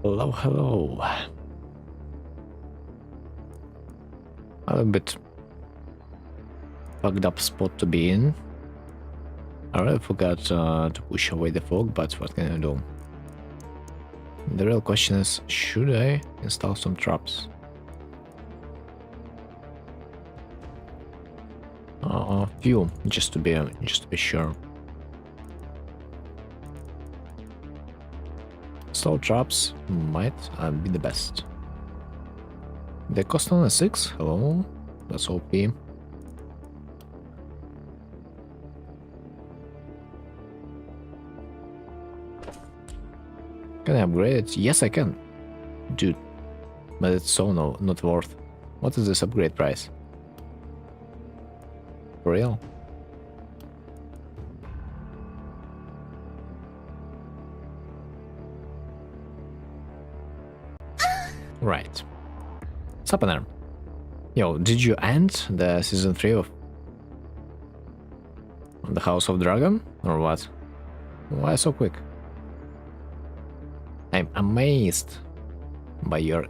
Hello, hello. A little bit fucked up spot to be in. I really forgot to push away the fog, but what can I do? The real question is, should I install some traps? A few, just to be sure. Install traps might be the best. They cost only 6. Hello, that's OP. Can I upgrade it? Yes, I can. Dude, but it's so not worth. What is this upgrade price? For real? Right. What's up there? Yo, did you end the season 3 of the House of Dragon? Or what? Why so quick? I'm amazed by your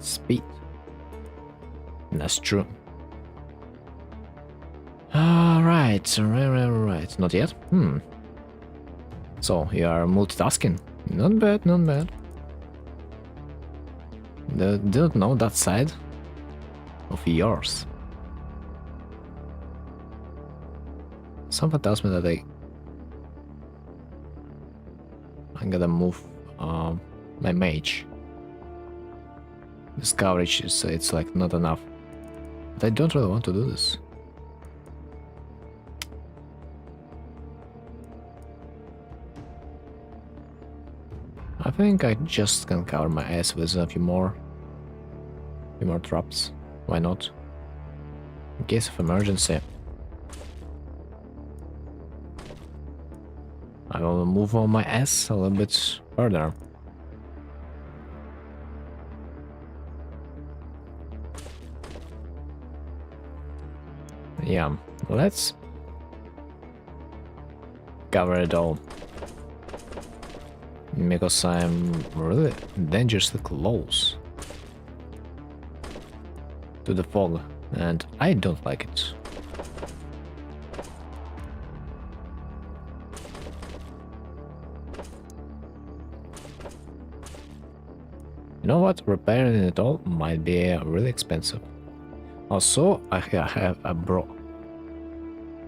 speed. That's true. Right. Not yet? So, you are multitasking. Not bad, not bad. Didn't know that side of yours. Someone tells me that I gotta move my mage. This coverage is it's like not enough. But I don't really want to do this. I think I just can cover my ass with a few more traps. Why not? In case of emergency. I will move on my ass a little bit further. Yeah, let's cover it all. Because I'm really dangerously close to the fog, and I don't like it. You know what? Repairing it all might be really expensive. Also, I have a bro.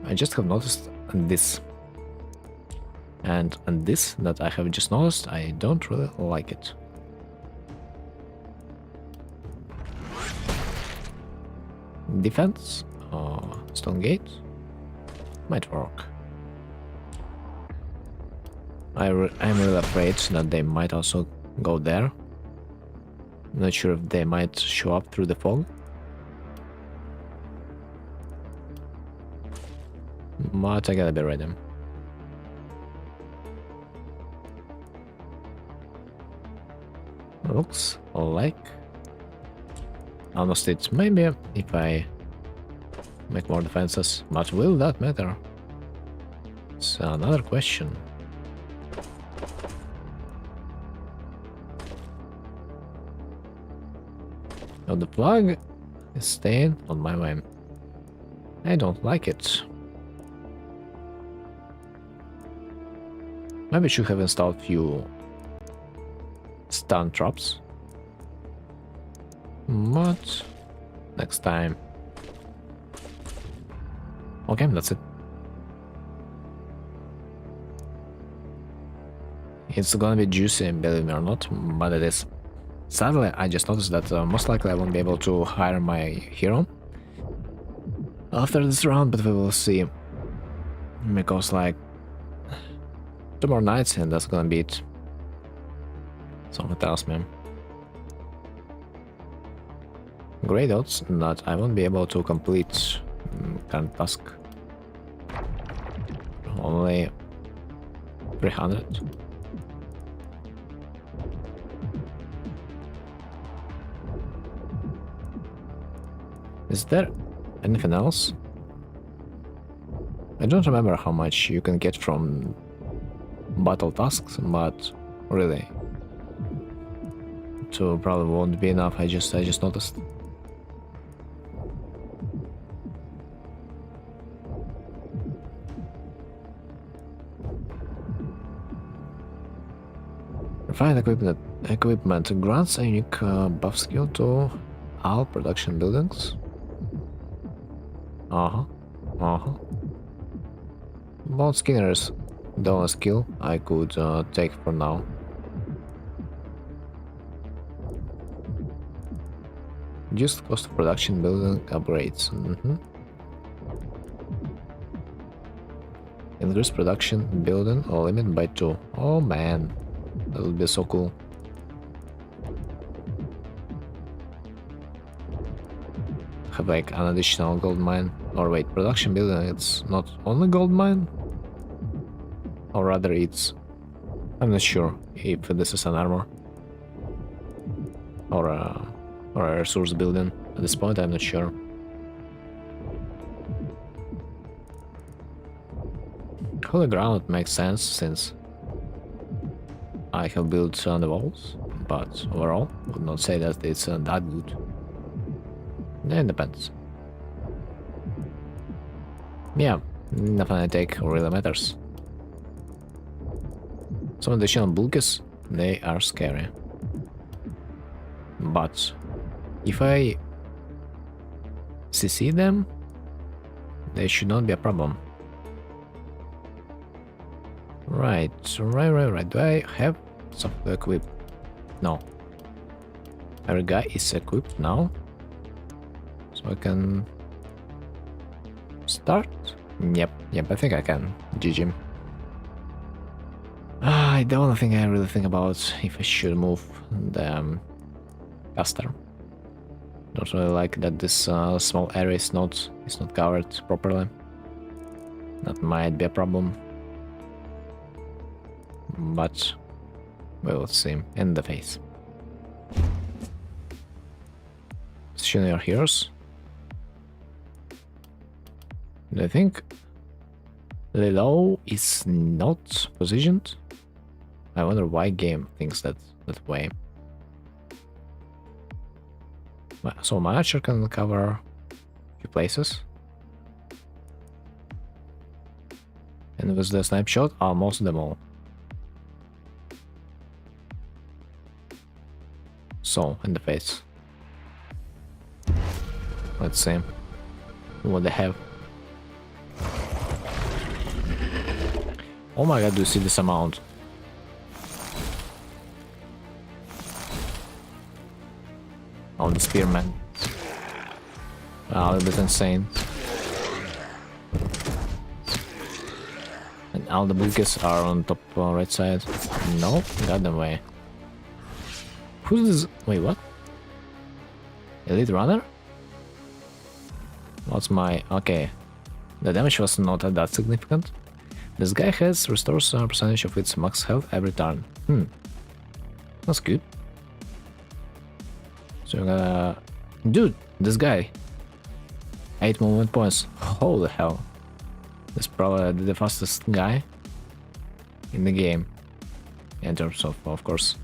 I just have noticed this. And this that I have just noticed, I don't really like it. Defense? Stone gate? Might work. I'm really afraid that they might also go there. Not sure if they might show up through the fog. But I gotta be ready. Looks like... Honestly, it's maybe if I make more defenses, but will that matter? It's another question. Now the flag is staying on my way. I don't like it. Maybe I should have installed few stun traps. But next time. Okay, that's it. It's gonna be juicy, believe me or not, but it is. Sadly, I just noticed that most likely I won't be able to hire my hero after this round, but we will see. Because like 2 more nights and that's gonna be it. Someone tells me. Great odds that I won't be able to complete current task. Only 300. Is there anything else? I don't remember how much you can get from battle tasks, but really, so probably won't be enough. I just noticed. Refined equipment grants a unique buff skill to all production buildings. Bone Skinner's the only skill I could take for now. Reduced cost of production building upgrades. Increase production building limit by 2. Oh man, that would be so cool. Have like an additional gold mine. Or wait, production building, it's not only gold mine? Or rather it's... I'm not sure if this is an armor. Or a resource building. At this point I'm not sure. Holy ground makes sense since I have built on the walls, but overall would not say that it's that good. It depends. Yeah, nothing I take really matters. Some additional bulkers, they are scary. But if I CC them, they should not be a problem. Right. Do I have something to equip? No. Every guy is equipped now. So I can start? Yep, I think I can. GG. The only thing I really think about if I should move the caster. Don't really like that this small area is not covered properly. That might be a problem. But we will see in the face. Position your heroes. Do I think Lilo is not positioned? I wonder why game thinks that way. So my archer can cover a few places. And with the snapshot, almost them all. So, in the face. Let's see what they have. Oh my god, do you see this amount? Oh, the spearman. A little bit insane. And all the bulkers are on top right side. No, got them away. Who's this? Wait, what? Elite runner? What's my... Okay. The damage was not that significant. This guy restores a percentage of its max health every turn. That's good. So I'm gonna... Dude, this guy. 8 movement points. Holy hell. This is probably the fastest guy in the game. In terms of course,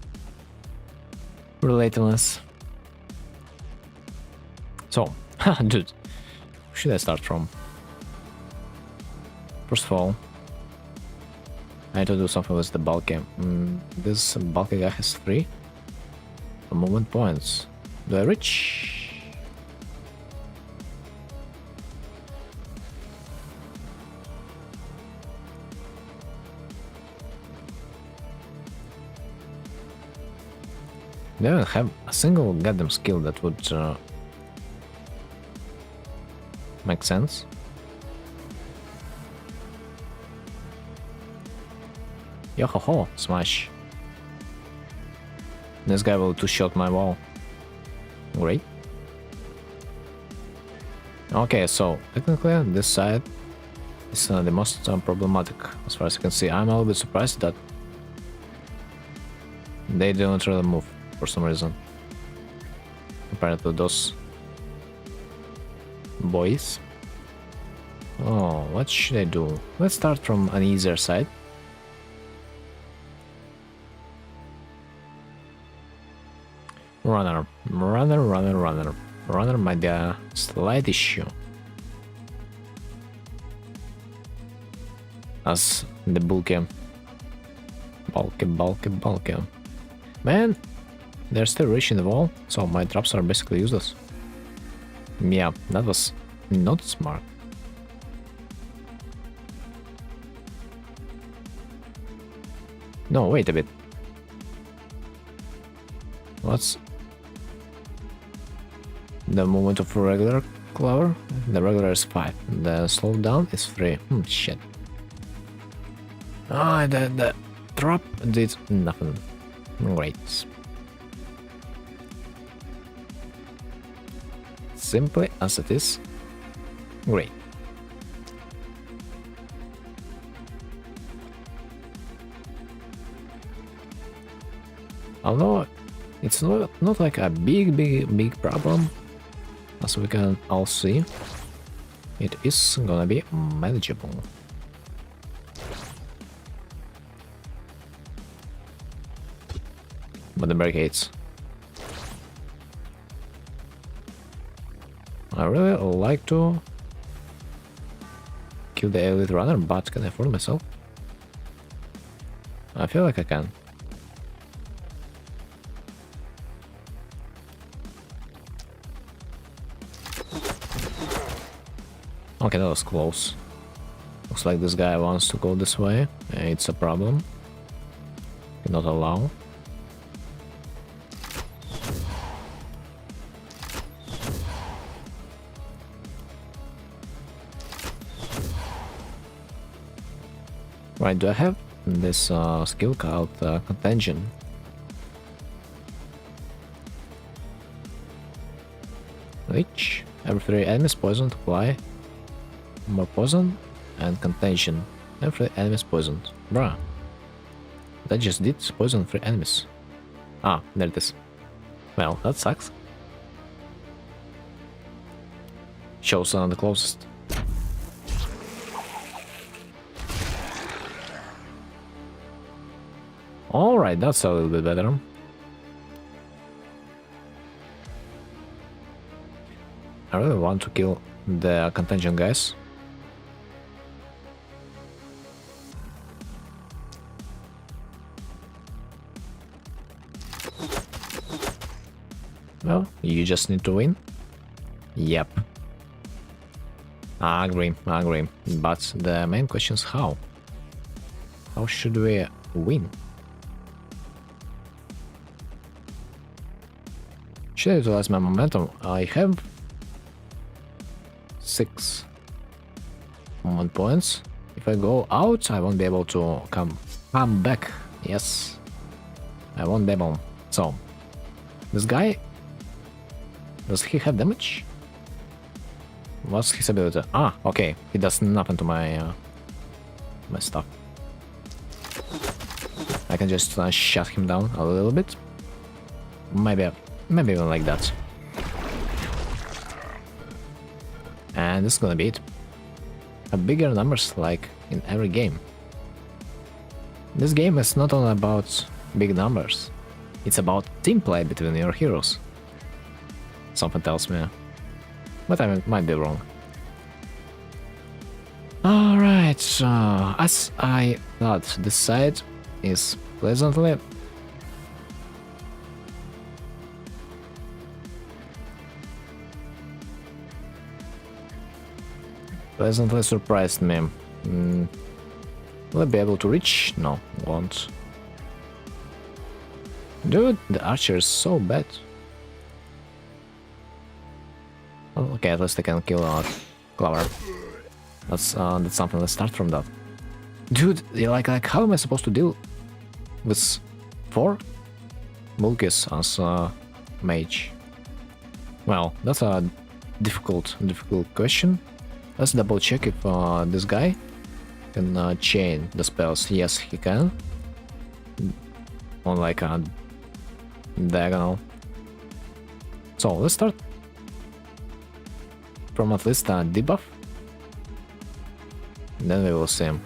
relatedness. So, dude, where should I start from? First of all, I need to do something with the bulky. This bulky guy has 3 movement points. Do I reach? They don't have a single goddamn skill that would make sense. Yo ho ho, smash. This guy will two-shot my wall. Great. Okay, so technically this side is the most problematic as far as I can see. I'm a little bit surprised that they don't really move for some reason compared to those boys. Oh, what should I do? Let's start from an easier side. Runner, runner, runner, runner. Runner might be a slight issue. As the bulky. Bulky. Man, they're still reaching the wall, so my traps are basically useless. Yeah, that was not smart. No, wait a bit. What's the movement of regular clover? The regular is 5. The slowdown is 3. Shit. Ah, the trap did nothing. Great. Simply as it is. Great. Although it's not like a big problem, as we can all see, it is gonna be manageable. But the barricades. I really like to kill the elite runner, but can I afford myself? I feel like I can. Okay, that was close. Looks like this guy wants to go this way. It's a problem. Cannot allow. Right, do I have this skill called Contagion? Which every 3 enemies poisoned apply more poison and Contagion. Every 3 enemies poisoned. Bruh. That just did poison 3 enemies. Ah, there it is. Well, that sucks. Shows the closest. Alright, that's a little bit better. I really want to kill the Contagion guys. Well, you just need to win. Yep. I agree. But the main question is how? How should we win? Should I utilize my momentum? I have 6 moment points. If I go out, I won't be able to come back. Yes, I won't be able. So, this guy, does he have damage? What's his ability? Ah, okay, he does nothing to my my stuff. I can just shut him down a little bit. Maybe even like that. And this is gonna be it. A bigger numbers like in every game. This game is not only about big numbers, it's about team play between your heroes. Something tells me, but I might be wrong. Alright, so as I thought, this side is pleasantly surprised me. Will I be able to reach? No, won't. Dude, the archer is so bad. Oh, okay, at least I can kill Clover. That's something. Let's start from that. Dude, like how am I supposed to deal with 4 Mulkis as mage? Well, that's a difficult question. Let's double check if this guy can chain the spells. Yes, he can. On like a diagonal. So let's start from at least a debuff. Then we will see him.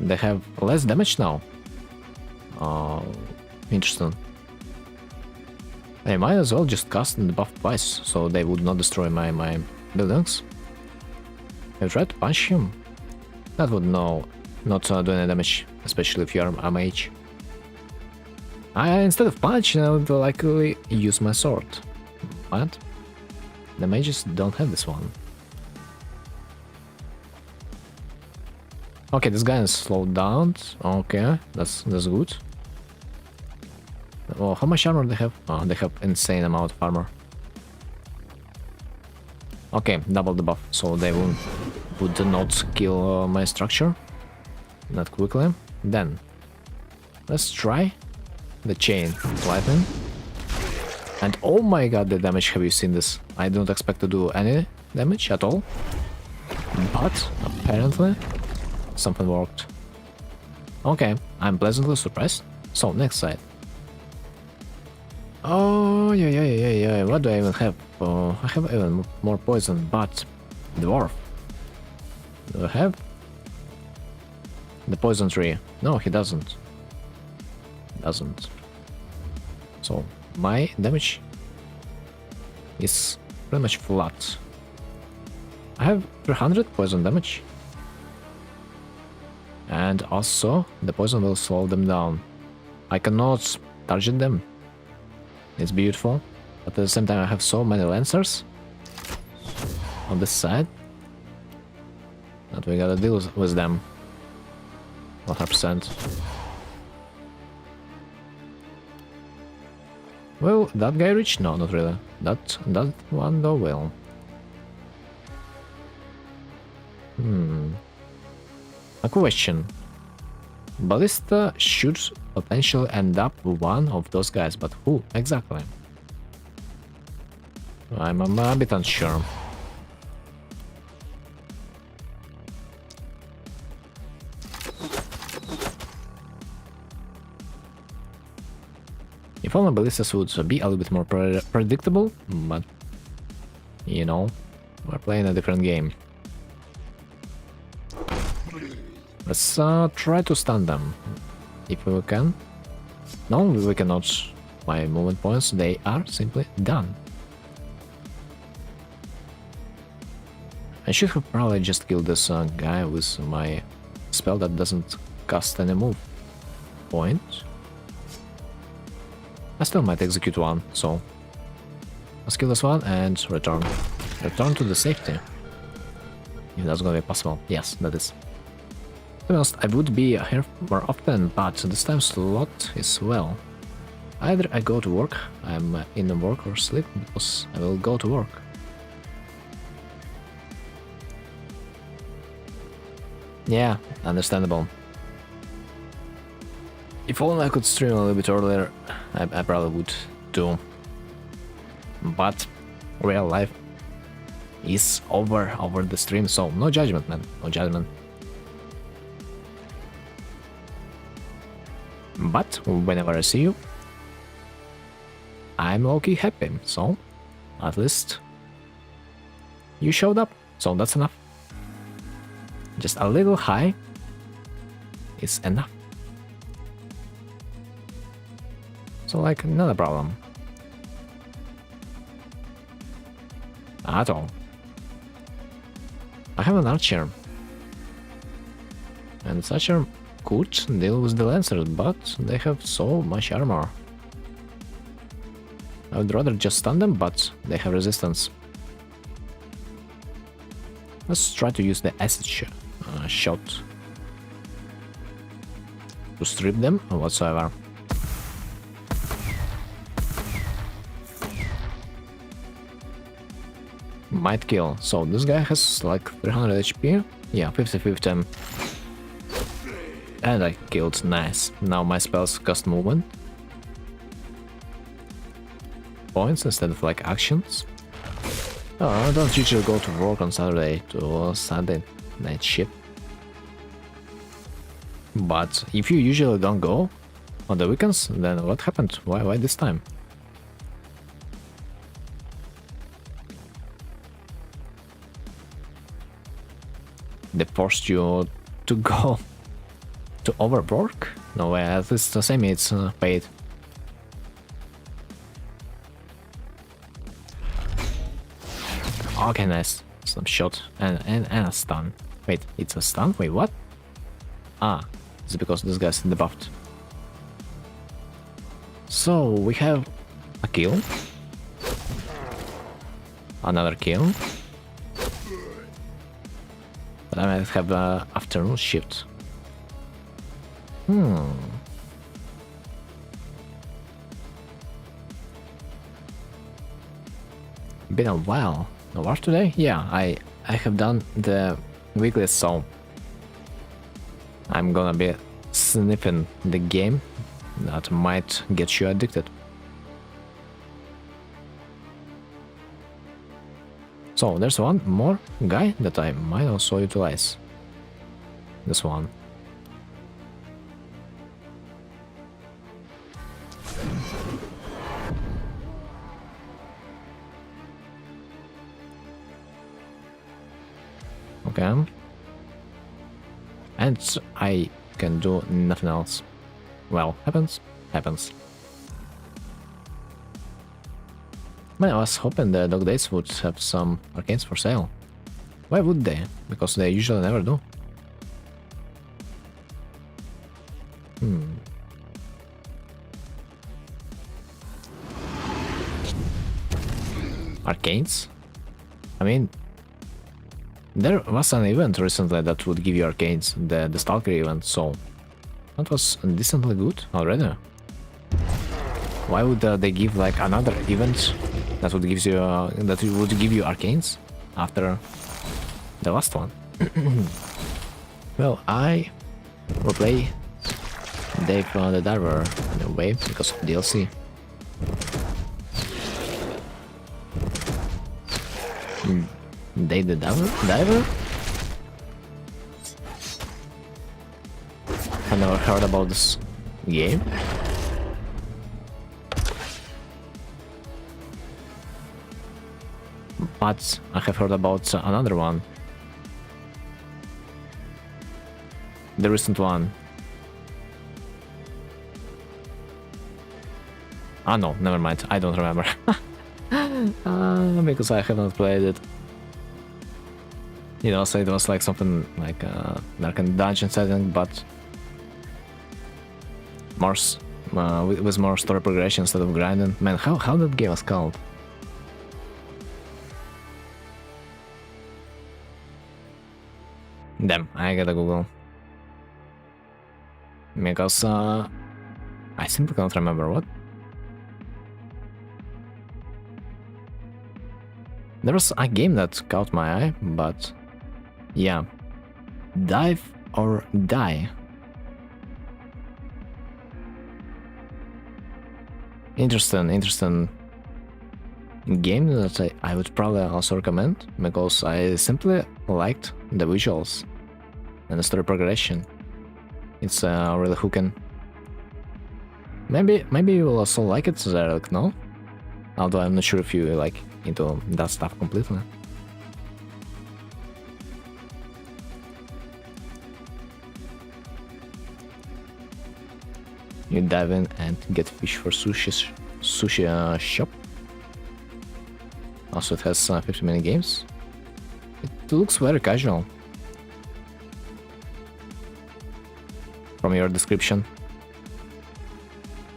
they have less damage now. Interesting. I might as well just cast the buff twice, so they would not destroy my buildings. I tried to punch him. That would not do any damage, especially if you're a mage. Instead of punch, I would likely use my sword. But the mages don't have this one. Okay, this guy is slowed down. Okay, that's good. Oh, how much armor they have? Oh, they have insane amount of armor. Okay, double the buff, so they would not kill my structure. Not quickly. Then, let's try the chain lightning. And oh my god, the damage, have you seen this? I don't expect to do any damage at all. But, apparently, something worked. Okay, I'm pleasantly surprised. So, next side. Oh, yeah. What do I even have? I have even more poison, but dwarf. Do I have the poison tree? No, he doesn't. So my damage is pretty much flat. I have 300 poison damage, and also the poison will slow them down. I cannot target them. It's beautiful, but at the same time I have so many lancers on this side that we gotta deal with them 100%. Will that guy reach? No, not really. That one though will. A question. Ballista should potentially end up one of those guys, but who exactly? I'm a bit unsure. If only ballistas would be a little bit more predictable, but you know, we're playing a different game. Let's try to stun them, if we can. No, we cannot. My movement points, they are simply done. I should have probably just killed this guy with my spell that doesn't cast any move point. I still might execute one, so let's kill this one and return to the safety. If that's gonna be possible. Yes, that is. To be honest, I would be here more often, but this time slot is well. Either I go to work, I'm in work or sleep, because I will go to work. Yeah, understandable. If only I could stream a little bit earlier, I probably would too. But real life is over the stream, so no judgment, man, no judgment. But whenever I see you, I'm low-key happy, so at least you showed up, so that's enough. Just a little high is enough. So like, not a problem. At all. I have an archer. And this archer could deal with the lancers, but they have so much armor. I would rather just stun them, but they have resistance. Let's try to use the acid shot to strip them whatsoever. Might kill. So this guy has like 300 HP. Yeah, 50-50. And I killed. Nice. Now my spells cost movement points instead of like actions. Oh, I don't usually go to work on Saturday to Sunday night shift. But if you usually don't go on the weekends, then what happened? Why this time? They forced you to go To overwork? No way, at least the same it's paid. Okay, nice. Some shot and a stun. Wait, it's a stun? Wait, what? Ah, it's because this guy's debuffed. So, we have a kill. Another kill. But I might have an afternoon shift. Been a while. No war today? Yeah, I have done the weekly, so I'm gonna be sniffing the game that might get you addicted. So there's one more guy that I might also utilize. This one. Okay. And I can do nothing else. Well, happens. Man, I was hoping the Dog Days would have some arcanes for sale. Why would they? Because they usually never do. Arcanes? I mean, there was an event recently that would give you arcanes, the Stalker event, so that was decently good already. Why would they give like another event that would give you arcanes after the last one? Well, I will play Dave the Diver in a way because of DLC. Dave the Diver? I never heard about this game. But I have heard about another one. The recent one. Ah no, never mind, I don't remember. Because I haven't played it. You know, so it was like something like like a dungeon setting, but more with more story progression instead of grinding. Man, how that game was called? Damn, I gotta Google. Because I simply can't remember what. There was a game that caught my eye, but yeah. Dive or Die. Interesting game that I would probably also recommend, because I simply liked the visuals and the story progression. It's really hooking. Maybe you will also like it, Zarek, no? Although I'm not sure if you like into that stuff completely. You dive in and get fish for sushi shop. Also, it has 50 mini games. It looks very casual from your description.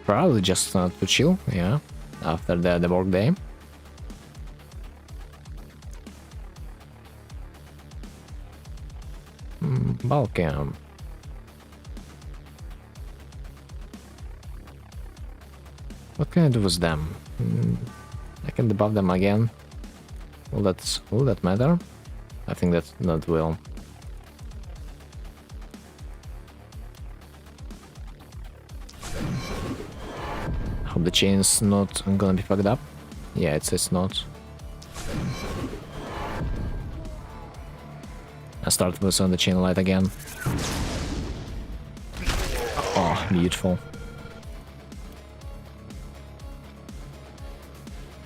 Probably just to chill, yeah, after the work day. Balkan. What can I do with them? I can debuff them again. Will that matter? I think that will. Hope the chain's not gonna be fucked up. Yeah, it says not. I start with on the chain light again. Oh, beautiful.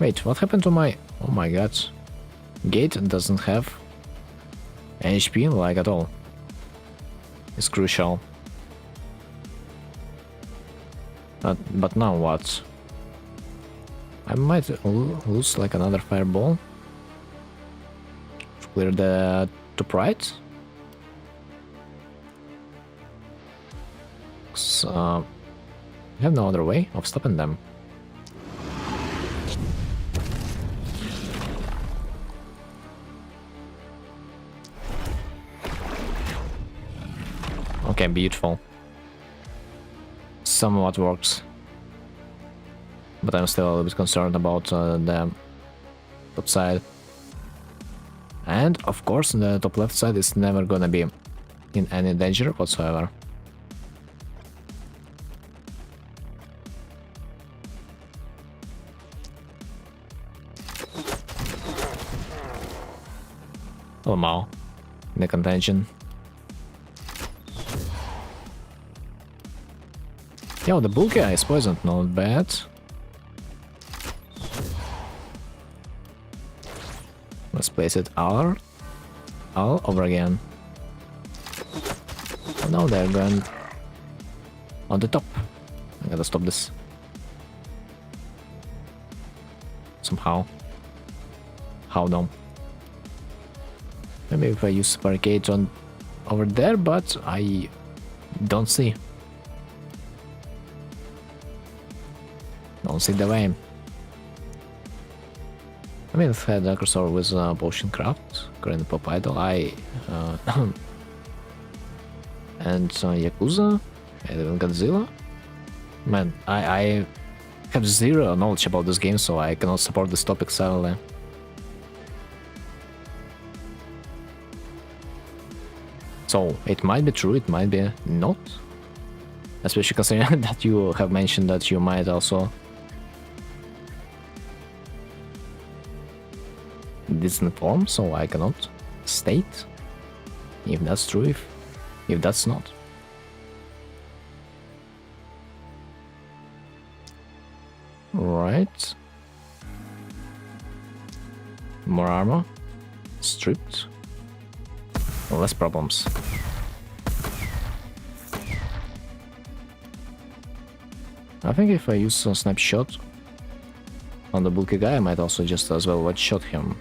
Wait, what happened to my... Oh my god. Gate doesn't have HP like at all. It's crucial. But now what? I might lose like another fireball. Clear the top right. So, I have no other way of stopping them. Okay, beautiful. Somewhat works. But I'm still a little bit concerned about the top side. And of course the top left side is never gonna be in any danger whatsoever. Oh wow, the contention. Yo, the bull guy is poisoned, not bad. Let's place it all over again. Oh no, they're going on the top. I gotta stop this. Somehow. How though? Maybe if I use barricades on over there, but I don't see. Don't see the way. I mean, I've had a crossover with Potion Craft, current Pop Idol, and Yakuza, and even Godzilla. Man, I have zero knowledge about this game, so I cannot support this topic sadly. So it might be true, it might be not. Especially considering that you have mentioned that you might also disinform, so I cannot state if that's true, if that's not. Right. More armor. Stripped. Less problems. I think if I use a snapshot on the bulky guy, I might also just as well one-shot him.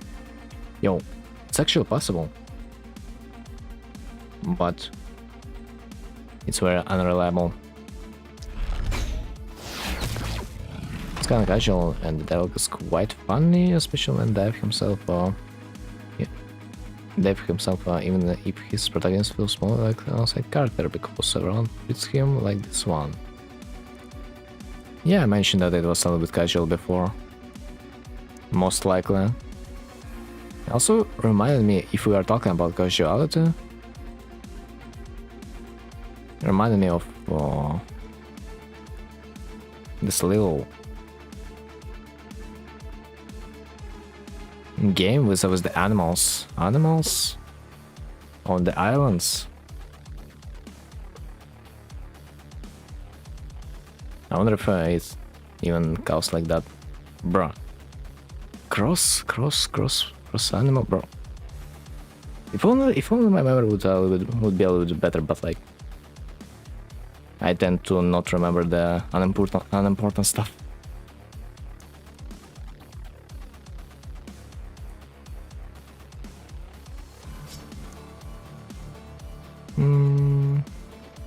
Yo, it's actually possible. But it's very unreliable. It's kind of casual, and the dialogue is quite funny, especially when Dave himself, even if his protagonist feels more like an outside character, because everyone treats him like this one. Yeah, I mentioned that it was a little bit casual before. Most likely. It also reminded me, if we are talking about casuality, it reminded me of this little game with the animals on the islands. I wonder if it even counts like that, bruh. Cross animal, bro. If only my memory would be a little bit better, but like I tend to not remember the unimportant stuff.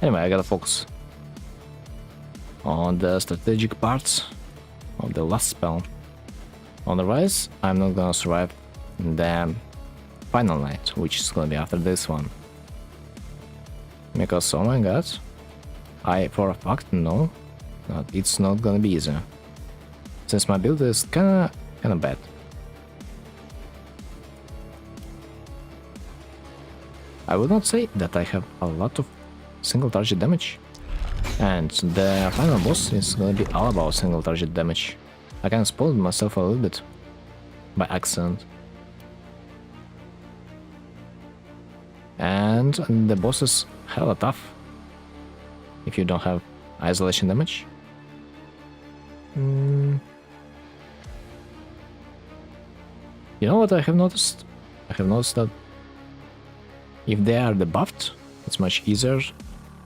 Anyway, I gotta focus on the strategic parts of the last spell. Otherwise, I'm not gonna survive the final night, which is gonna be after this one. Because, oh my god, I for a fact know that it's not gonna be easy. Since my build is kinda bad. I would not say that I have a lot of single target damage. And the final boss is gonna be all about single target damage. I kinda spoiled myself a little bit by accident. And the boss is hella tough if you don't have isolation damage. You know what I have noticed? I have noticed that if they are debuffed, it's much easier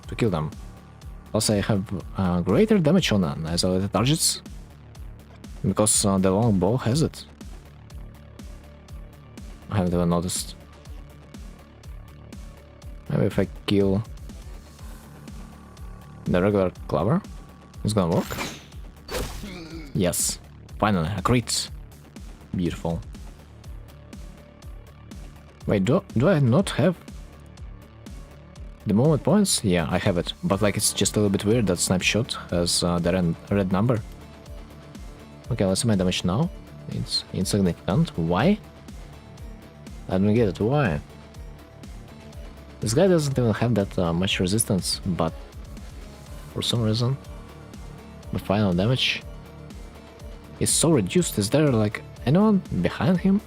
to kill them. Plus I have greater damage on isolated targets. Because the long bow has it. I haven't even noticed. Maybe if I kill the regular clover, it's gonna work. Yes, finally, a crit. Beautiful. Wait, do I not have the movement points? Yeah, I have it, but like it's just a little bit weird that snapshot has the red number. Okay, let's see my damage now. It's insignificant. Why? I don't get it. Why? This guy doesn't even have that much resistance, but for some reason the final damage is so reduced. Is there like anyone behind him?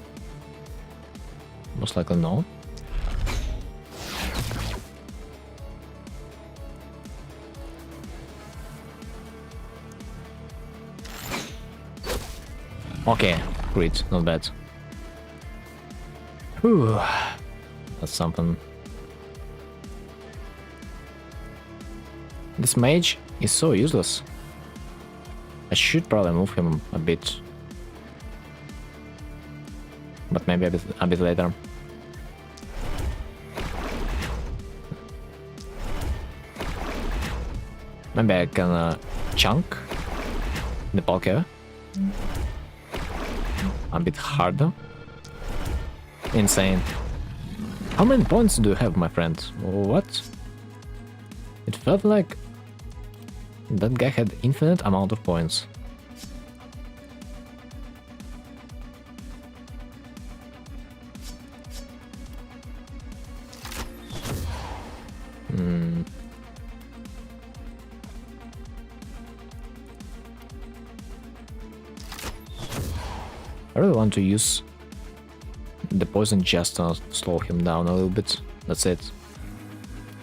Most likely no. Okay, great, not bad. Whew, that's something. This mage is so useless. I should probably move him a bit. But maybe a bit later. Maybe I can chunk the Palkia a bit harder. Insane. How many points do you have, my friend? What? It felt like that guy had infinite amount of points. I really want to use the poison just to slow him down a little bit. That's it.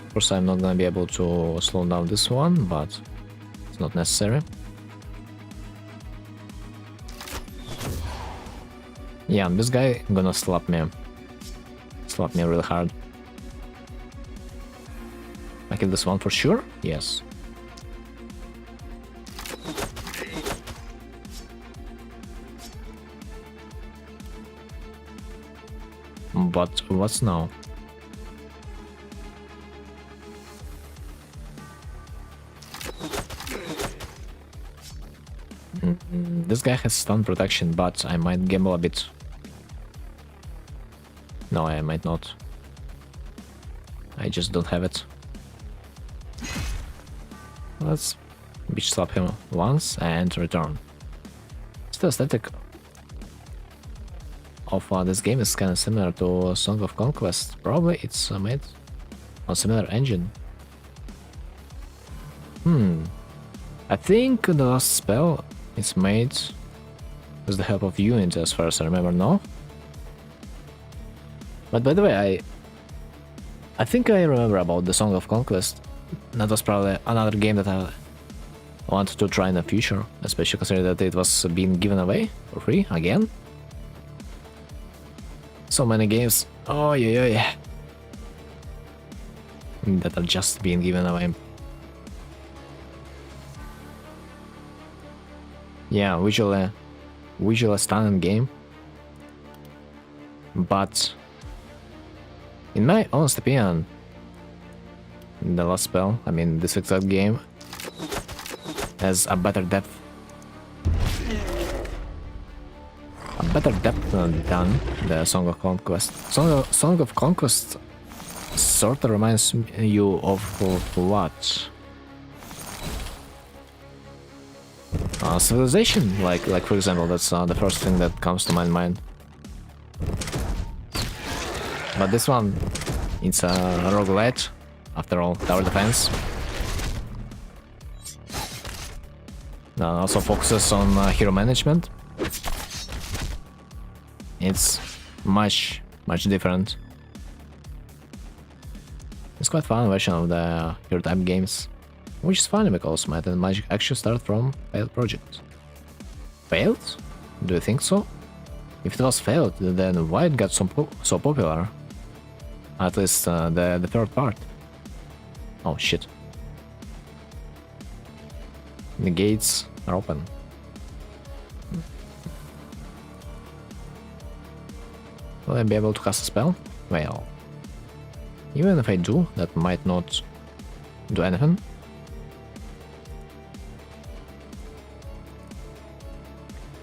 Of course, I'm not gonna be able to slow down this one, but it's not necessary. Yeah, this guy gonna slap me really hard. I kill this one for sure? Yes. But what's now? This guy has stun protection, but I might gamble a bit. No, I might not. I just don't have it. Let's bitch slap him once and return. Still aesthetic of this game is kind of similar to Song of Conquest. Probably it's made on similar engine. I think the last spell is made with the help of Unity, as far as I remember, no? But by the way, I think I remember about the Song of Conquest. That was probably another game that I wanted to try in the future, especially considering that it was being given away for free again. So many games, oh yeah, that are just being given away. Yeah, visually stunning game, but in my honest opinion, the last spell, I mean this exact game, has a better depth. Than the Song of Conquest. Song of Conquest sort of reminds you of what? Civilization, like for example, that's the first thing that comes to my mind. But this one, it's a roguelite, after all, tower defense. Also focuses on hero management. It's much different. It's quite fun version of the hero type games, which is funny because Might and Magic actually start from failed project. Failed? Do you think so? If it was failed, then why it got so popular? At least the third part. Oh shit. The gates are open. Will I be able to cast a spell? Well, even if I do, that might not do anything.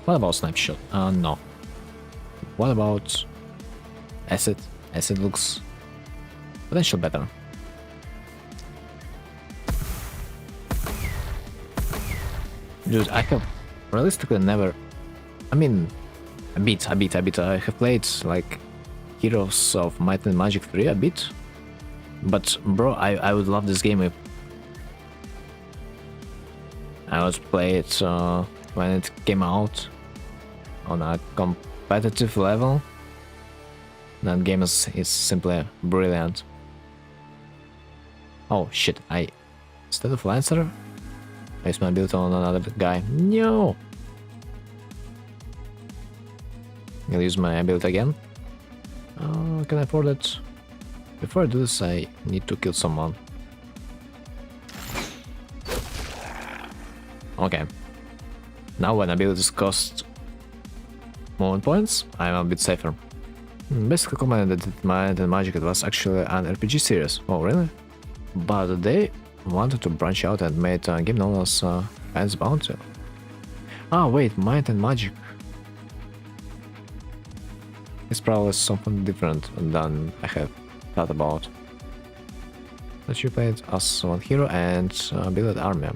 What about Snapshot? No. What about Acid? Acid looks potentially better. Dude, I have realistically never... I mean, a bit. I have played, like, Heroes of Might and Magic 3 a bit. But, bro, I would love this game if I would play it when it came out on a competitive level. That game is simply brilliant. Oh shit, instead of Lancer, I used my ability on another guy. No! I'll use my ability again. Can I afford it? Before I do this, I need to kill someone. Okay. Now when abilities cost moment points, I'm a bit safer. Basically commented that Might and Magic it was actually an RPG series. Oh really? But they wanted to branch out and made a game known as Fans Bounty. Ah wait, Might and Magic. It's probably something different than I have thought about. But you played as one hero and built an army.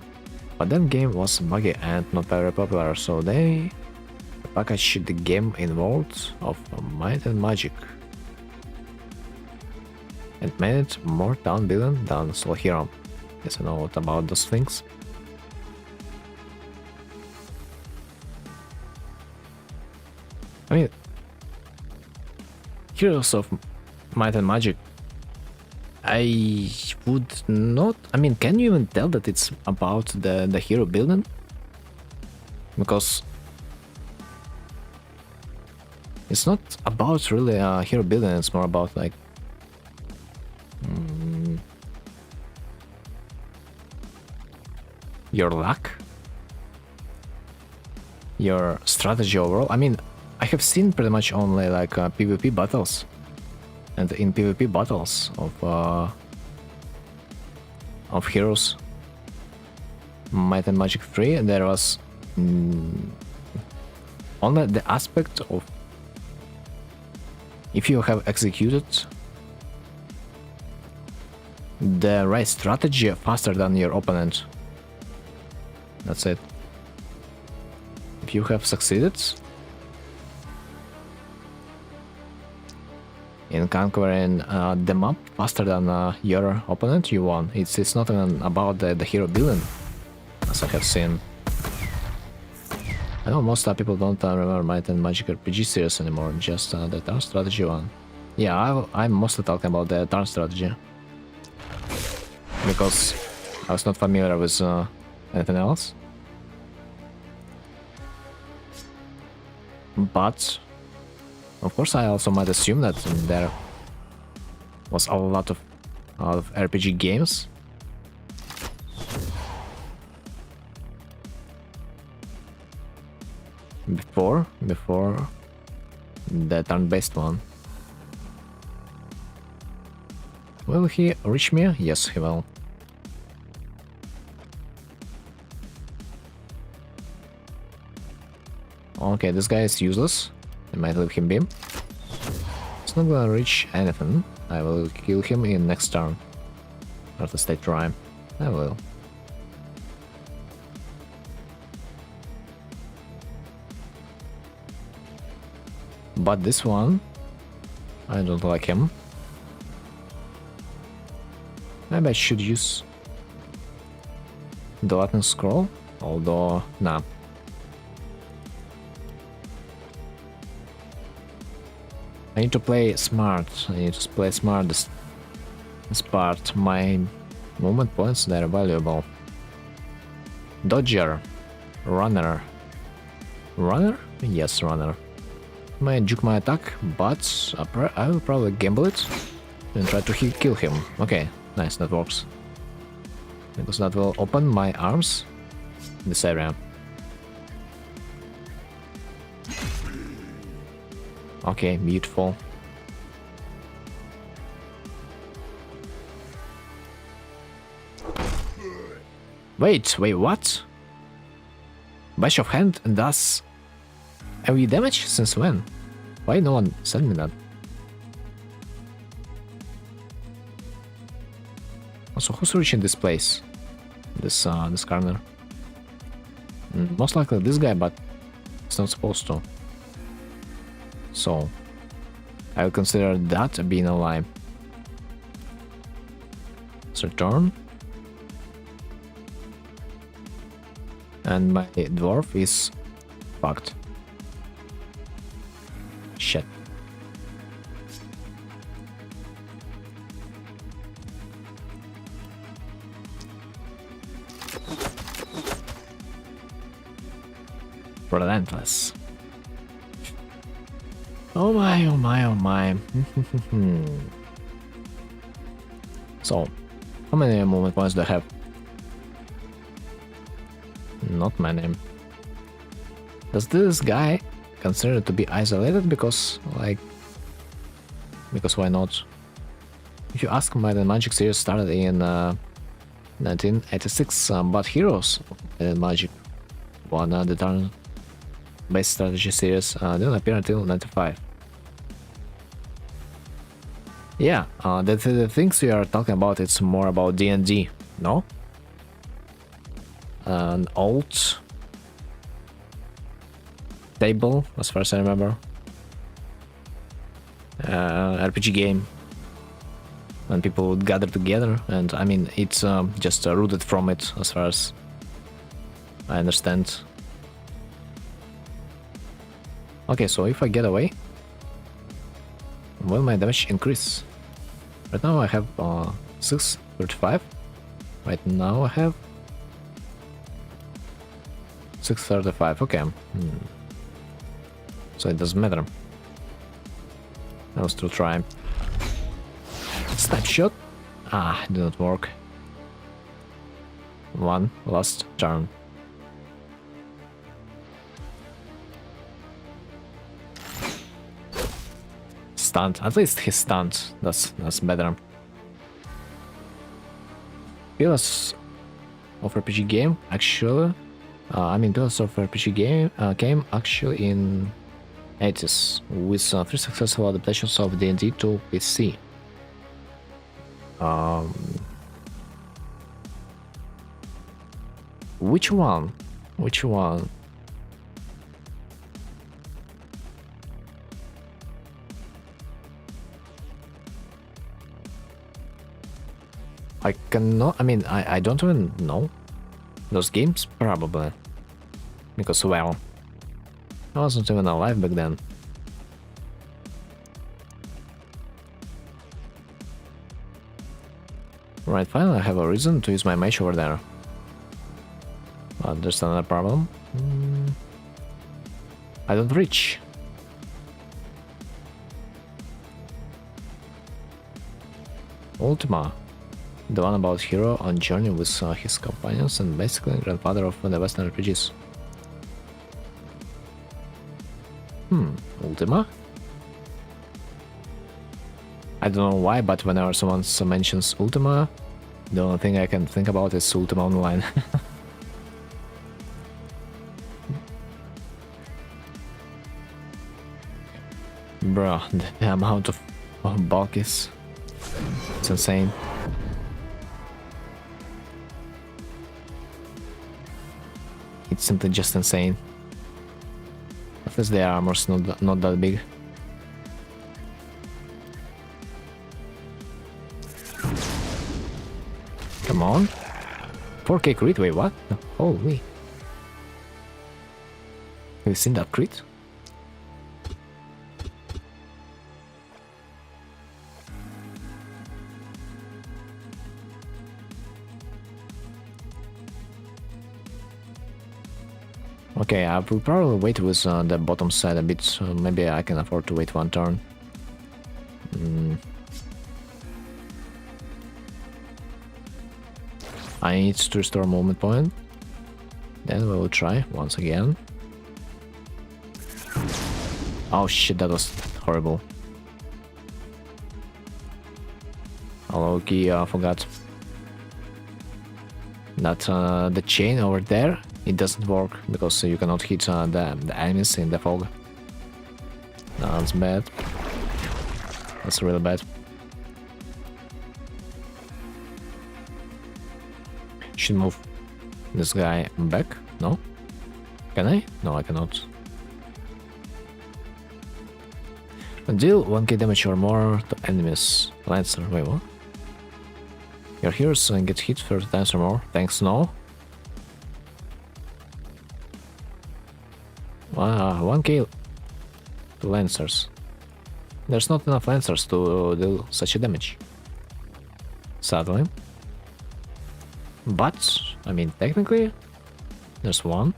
But that game was buggy and not very popular, so they packaged the game in world of Might and Magic and made it more town building than solo hero. Yes, I know what about those things. I mean, Heroes of Might and Magic, I would not... I mean, can you even tell that it's about the hero building? Because it's not about really hero building, it's more about like... your luck? Your strategy overall? I mean, I have seen pretty much only like PvP battles. And in PvP battles of Heroes Might and Magic 3, there was only the aspect of if you have executed the right strategy faster than your opponent. That's it. If you have succeeded in conquering the map faster than your opponent, you won. It's not even about the hero building, as I have seen. I know most people don't remember Might and Magic RPG series anymore, just the turn strategy one. Yeah, I'm mostly talking about the turn strategy, because I was not familiar with anything else. But of course, I also might assume that there was a lot of RPG games. Before the turn-based one. Will he reach me? Yes, he will. Okay, this guy is useless. I might leave him be. It's not gonna reach anything. I will kill him in next turn. After state rhyme. I will. But this one, I don't like him. Maybe I should use the Latin scroll, although nah. I need to play smart. I need to play smart this part. My movement points, they're valuable. Dodger. Runner. Runner? Yes, runner. Might juke my attack, but I will probably gamble it and try to kill him. Okay, nice, that works. Because that will open my arms this area. Okay, beautiful. Wait, what? Bash of hand does AoE damage? Since when? Why no one said me that? Also, who's reaching this place? This corner? Most likely this guy, but it's not supposed to. So, I would consider that being a lie. Let's return. And my dwarf is fucked. Shit. Relentless. Oh my, oh my, oh my. So, how many movement points do I have? Not many. Does this guy consider to be isolated? Because, like... Because why not? If you ask me, the Magic series started in 1986, but Heroes Magic won the turn-based strategy series didn't appear until 95. Yeah, the things we are talking about, it's more about D&D, no? An old table, as far as I remember. RPG game. When people would gather together, and I mean, it's just rooted from it, as far as I understand. Okay, so if I get away, will my damage increase? Right now I have 635. Right now I have 635. Okay. So it doesn't matter. I'll still try. Snapshot. Ah, did not work. One last turn. Stunned. At least he's stunned. That's better. Pillars of RPG game actually. Pillars of RPG game came actually in 80s with 3 successful adaptations of D&D to PC. Which one? Which one? I cannot. I don't even know. Those games? Probably. Because, well, I wasn't even alive back then. Right, finally I have a reason to use my mage over there. But there's another problem. I don't reach. Ultima. The one about hero on journey with his companions and basically grandfather of the Western RPGs. Ultima? I don't know why, but whenever someone mentions Ultima, the only thing I can think about is Ultima Online. Bro, the amount of bulk is... it's insane. It's simply just insane. At least the armor's not that big. Come on. 4K crit? Wait, what? Holy. Have you seen that crit? Okay, I will probably wait with the bottom side a bit, so maybe I can afford to wait one turn. I need to restore movement point. Then we will try once again. Oh shit, that was horrible. I forgot that the chain over there, it doesn't work because you cannot hit the enemies in the fog. That's bad. That's really bad. Should move this guy back? No? Can I? No, I cannot. Deal 1k damage or more to enemies. Lancer, wait, what? Your heroes get hit 30 times or more. Thanks, no. Wow, 1k to Lancers. There's not enough Lancers to deal such a damage. Sadly. But, I mean, technically, there's one.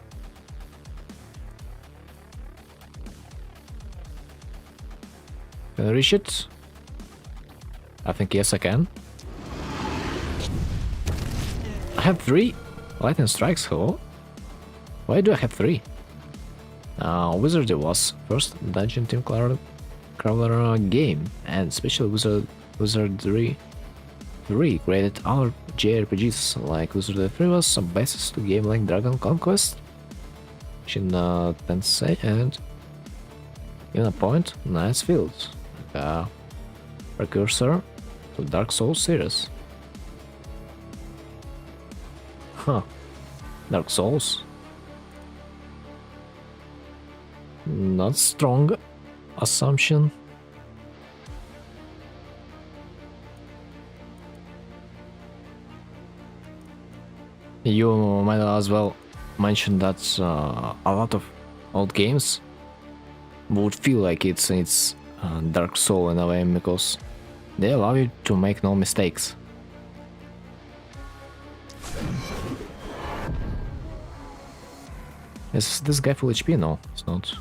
Can I reach it? I think yes, I can. I have 3 lightning strikes, hello? Why do I have 3? Wizardry was first Dungeon Team Crawler game, and especially Wizardry 3 created other JRPGs like Wizardry 3 was some basis to game like Dragon Conquest, Shin Tensei, and even a point, Nice Field, like a precursor to Dark Souls series. Huh, Dark Souls. Not strong assumption. You might as well mention that a lot of old games would feel like it's Dark Soul in a way because they allow you to make no mistakes. Is this guy full HP? No, it's not.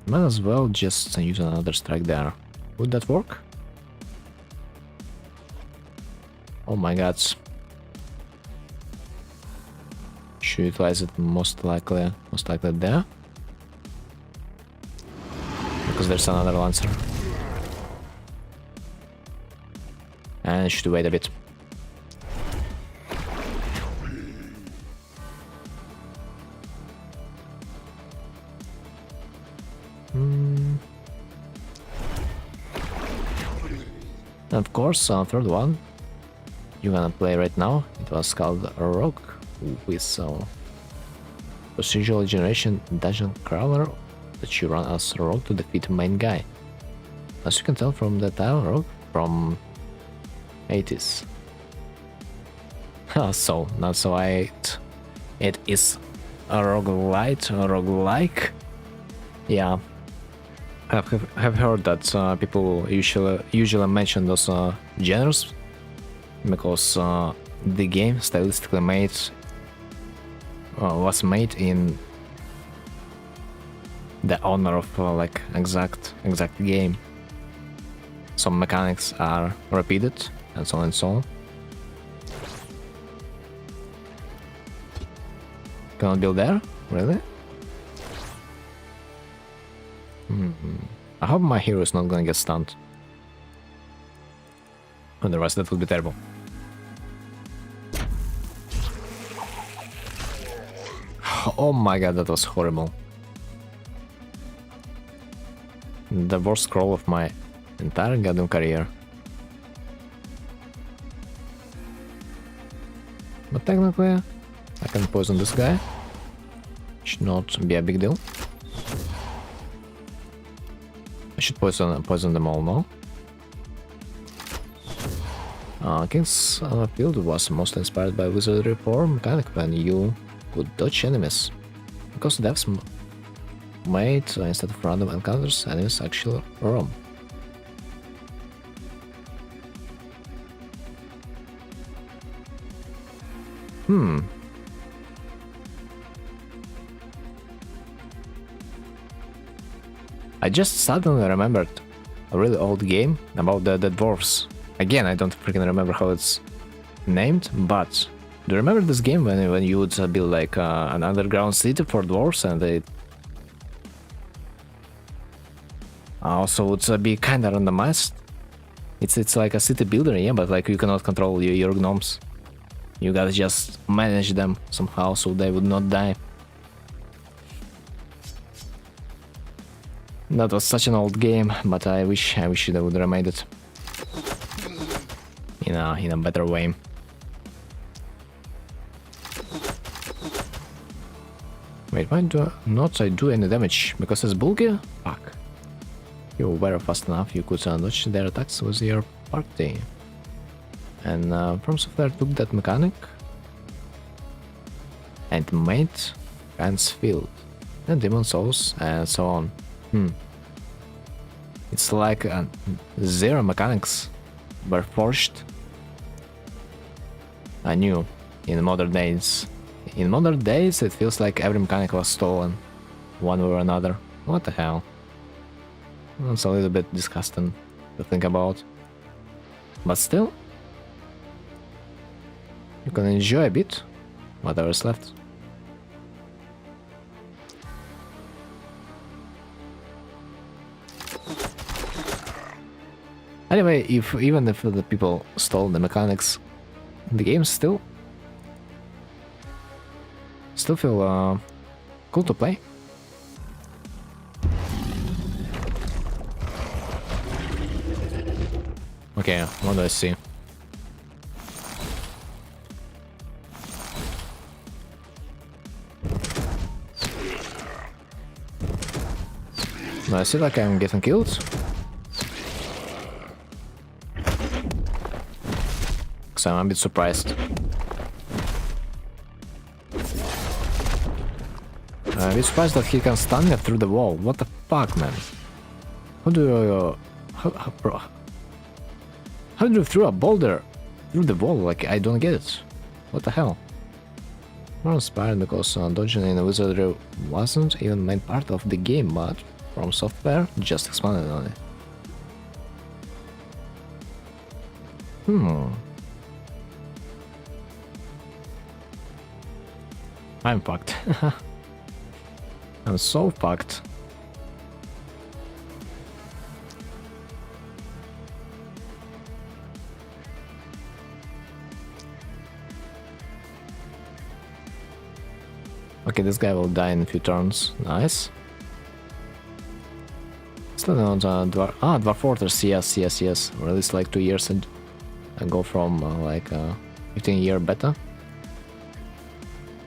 Might as well just use another strike there. Would that work? Oh my god. Should utilize it most likely there. Because there's another Lancer. And should wait a bit. And of course, third one you're gonna play right now, it was called Rogue with procedural generation dungeon crawler that you run as Rogue to defeat main guy. As you can tell from the title, Rogue from 80s. So, not so it is a roguelite, a roguelike. Yeah. Have heard that people usually mention those genres because the game stylistically was made in the honor of like exact game. Some mechanics are repeated and so on and so on. Cannot build there? Really? I hope my hero is not gonna get stunned. Otherwise that would be terrible. Oh my god, that was horrible. The worst scroll of my entire goddamn career. But technically, I can poison this guy. Should not be a big deal. I should poison them all now. King's Field was mostly inspired by Wizardry 4 mechanic when you could dodge enemies. Because the devs made, instead of random encounters, enemies actually roam. I just suddenly remembered a really old game about the dwarves. Again, I don't freaking remember how it's named, but Do you remember this game when you would build like an underground city for dwarves and they also would be kinda randomized? It's like a city builder, yeah, but like you cannot control your gnomes. You gotta just manage them somehow so they would not die. That was such an old game, but I wish they would remade it in a better way. Wait, why do I do any damage? Because it's bulky? Fuck. You were fast enough, you could dodge their attacks with your party. And From Software took that mechanic and made Hands Field and Demon Souls and so on. It's like zero mechanics were forged anew in modern days. In modern days, it feels like every mechanic was stolen, one way or another. What the hell? It's a little bit disgusting to think about. But still, you can enjoy a bit whatever's left. Anyway, even if the people stole the mechanics, the game still feel cool to play. Okay, what do I see? Do I see like I'm getting killed? So I'm a bit surprised. I'm a bit surprised that he can stun me through the wall. What the fuck, man? How do you... How do you throw a boulder through the wall? Like, I don't get it. What the hell? More inspired because dodging in the wizardry wasn't even main part of the game, but From Software just expanded on it. I'm fucked. I'm so fucked. Okay, this guy will die in a few turns. Nice. Still not Dwarf Fortress. Yes. Released like 2 years ago from like 15-year beta.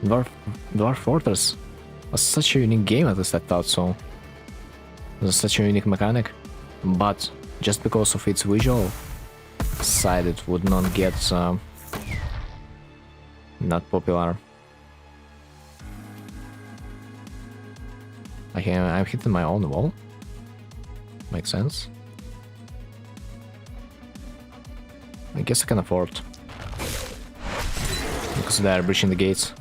Dwarf Fortress was such a unique game, at least I thought so. It was such a unique mechanic, but just because of its visual side, it would not get not popular. I'm hitting my own wall. Makes sense. I guess I can afford, because they are breaching the gates.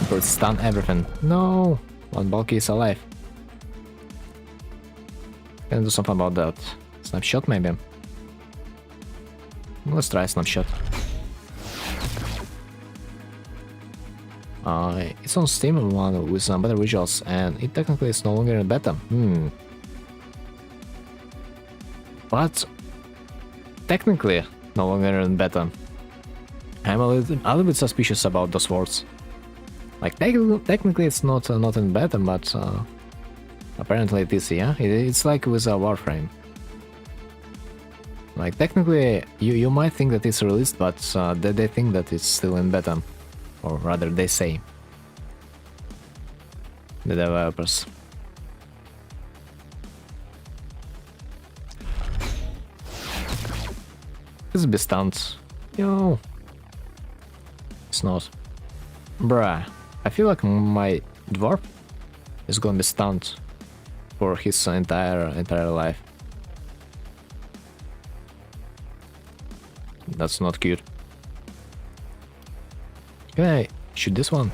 But stun everything. No! One bulky is alive. Can I do something about that? Snapshot maybe? Let's try snapshot. It's on Steam one with some better visuals, and it technically is no longer in beta. But technically no longer in beta. I'm a little bit suspicious about those words. Like technically it's not in beta, but apparently it is. Yeah, it's like with a Warframe. Like technically you might think that it's released, but they think that it's still in beta. Or rather, they say. The developers. This be stunned. Yo. It's not. Bruh. I feel like my dwarf is gonna be stunned for his entire life. That's not cute. Can I shoot this one?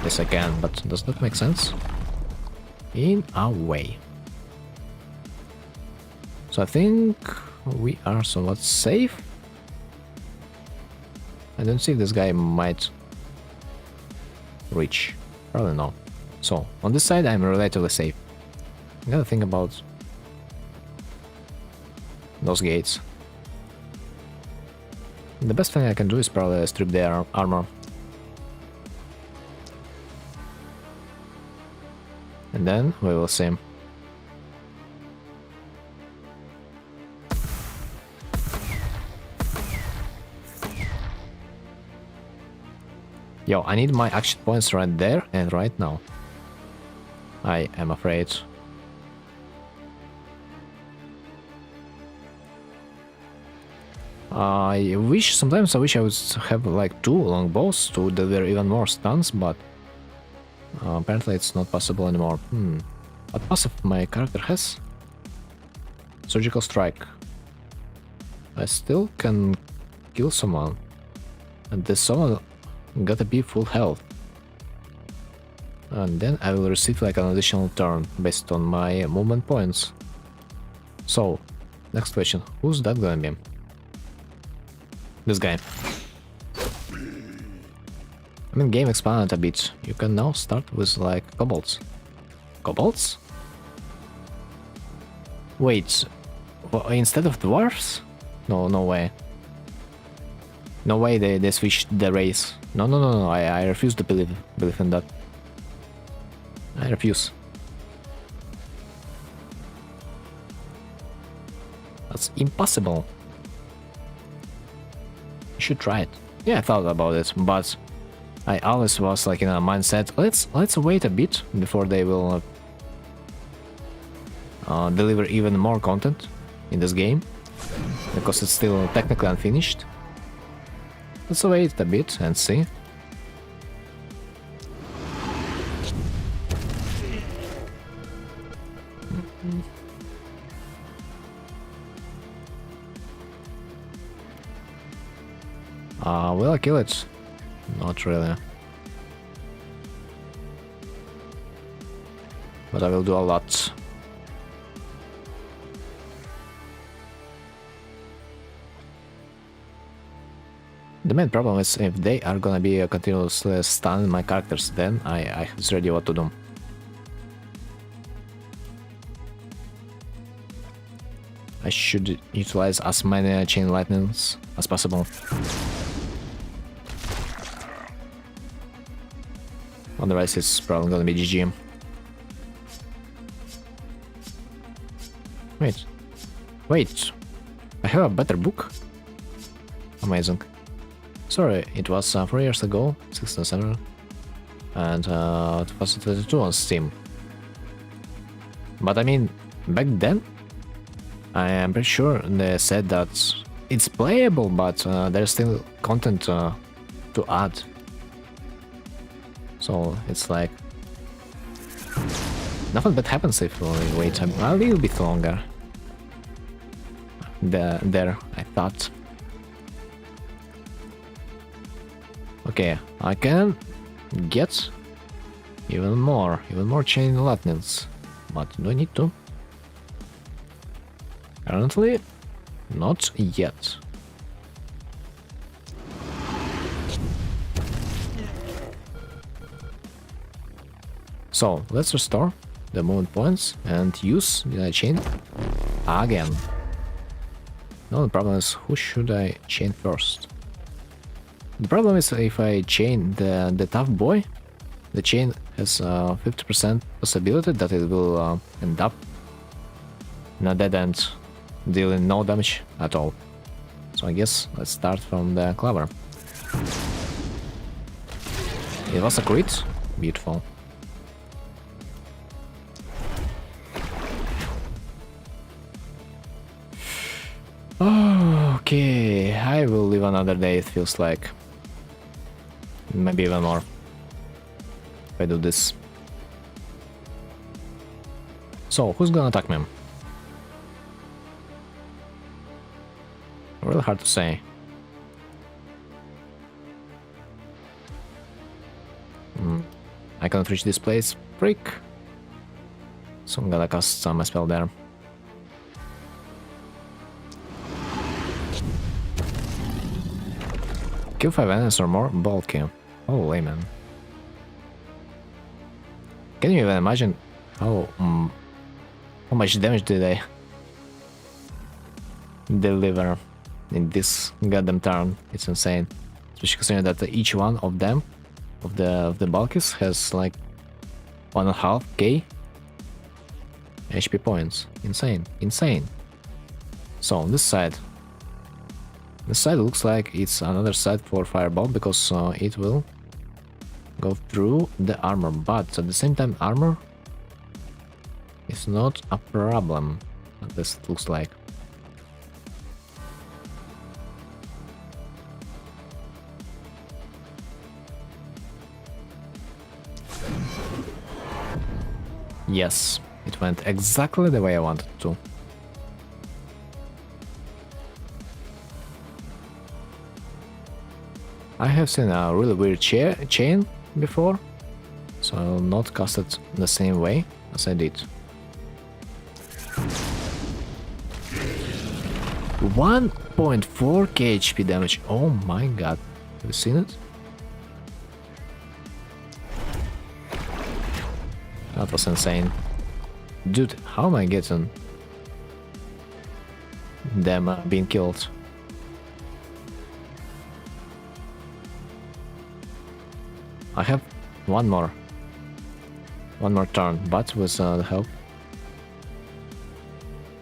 Yes, I can, but does that make sense? In a way. So I think we are somewhat safe. I don't think this guy might reach. Probably not. So, on this side I'm relatively safe. I gotta think about those gates. The best thing I can do is probably strip their armor. And then we will see. Yo, I need my action points right there and right now. I am afraid. Sometimes I wish I would have like 2 longbows to deliver even more stuns, but apparently it's not possible anymore. What passive my character has? Surgical strike. I still can kill someone. And this someone gotta be full health. And then I will receive like an additional turn based on my movement points. So, next question. Who's that gonna be? This guy. I mean, game expanded a bit. You can now start with like kobolds. Kobolds? Wait, instead of dwarfs? No, no way. No way they switched the race. No, I refuse to believe in that. I refuse. That's impossible. You should try it. Yeah, I thought about it, but I always was like in a mindset, let's wait a bit before they will deliver even more content in this game, because it's still technically unfinished. Let's wait a bit and see. Will I kill it? Not really. But I will do a lot. The main problem is if they are gonna be continuously stunning my characters, then I have already what to do. I should utilize as many chain lightnings as possible. Otherwise it's probably gonna be GG. Wait, I have a better book? Amazing. Sorry, it was 4 years ago, 16/7, and it was 22 on Steam. But I mean, back then, I am pretty sure they said that it's playable, but there's still content to add. So it's like nothing bad happens if we wait a little bit longer. There, I thought. Okay, I can get even more chain lightnings, but do I need to? Currently, not yet. So let's restore the movement points and use the chain again. Now the problem is, who should I chain first? The problem is if I chain the tough boy, the chain has a 50% possibility that it will end up in a dead end, dealing no damage at all. So I guess let's start from the clever. It was a crit? Beautiful. Okay, I will live another day, it feels like. Maybe even more. If I do this. So, who's gonna attack me? Really hard to say. I cannot reach this place. Freak. So I'm gonna cast some spell there. Kill 5 enemies or more, bulky. Holy man. Can you even imagine how much damage did I deliver in this goddamn turn? It's insane. Especially considering that each one of them, of the bulkies, has like 1.5k HP points. Insane, insane. So on this side looks like it's another side for fireball, because it will go through the armor, but at the same time armor is not a problem, at least it looks like. Yes, it went exactly the way I wanted to. I have seen a really weird chain before, so I'll not cast it the same way as I did. 1.4k HP damage, oh my god, have you seen it? That was insane. Dude, how am I getting them being killed? I have one more turn, but with the help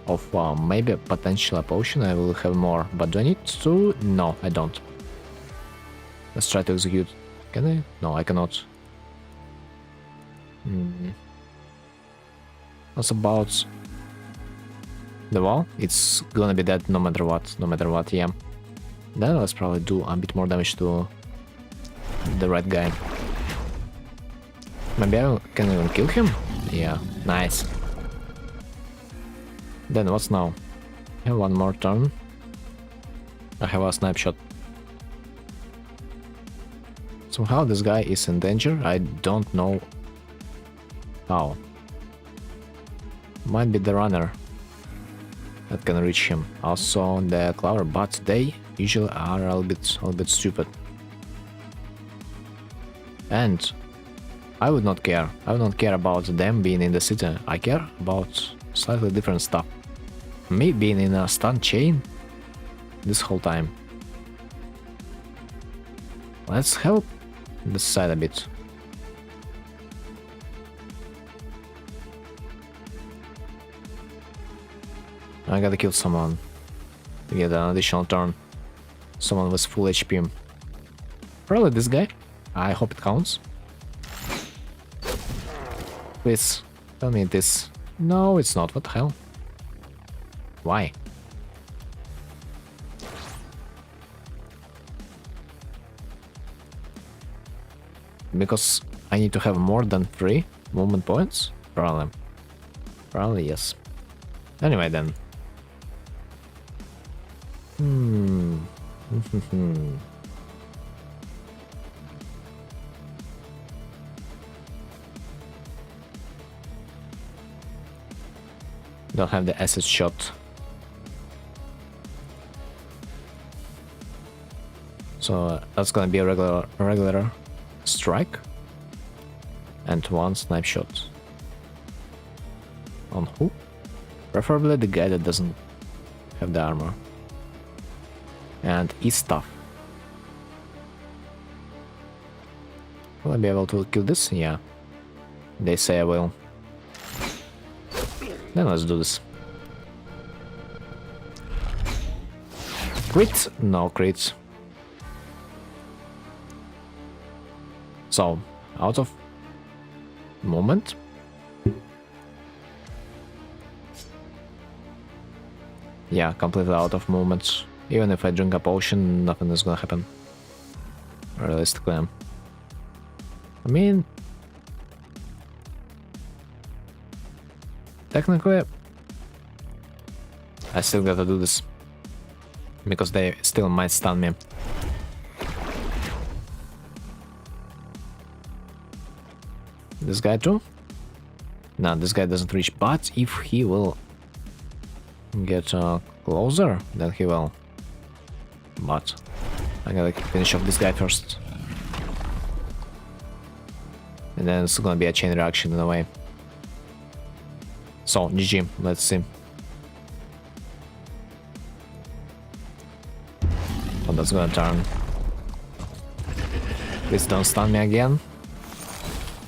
of maybe a potential potion I will have more. But do I need to? No, I don't. Let's try to execute. Can I? No, I cannot. What's about the wall? It's gonna be dead no matter what, yeah. Then let's probably do a bit more damage to the red guy. Maybe I can even kill him? Yeah, nice. Then what's now? I have one more turn. I have a snipe shot. Somehow this guy is in danger, I don't know how. Might be the runner that can reach him. Also the clover, but they usually are a little bit stupid. And I would not care. I would not care about them being in the city. I care about slightly different stuff. Me being in a stun chain this whole time. Let's help this side a bit. I gotta kill someone to get an additional turn. Someone with full HP. Probably this guy. I hope it counts. Please, tell me this. No, it's not. What the hell? Why? Because I need to have more than 3 movement points? Probably. Probably yes. Anyway then. Don't have the acid shot. So that's gonna be a regular strike. And one snipe shot. On who? Preferably the guy that doesn't have the armor. And is tough. Will I be able to kill this? Yeah. They say I will. Then let's do this. Crit? No crit. So, out of movement. Yeah, completely out of movement. Even if I drink a potion, nothing is gonna happen. Realistically. I mean, technically, I still gotta do this. Because they still might stun me. This guy too? No, this guy doesn't reach, but if he will get closer, then he will. But I gotta finish off this guy first. And then it's gonna be a chain reaction in a way. So, GG, let's see. Oh, that's gonna turn. Please don't stun me again.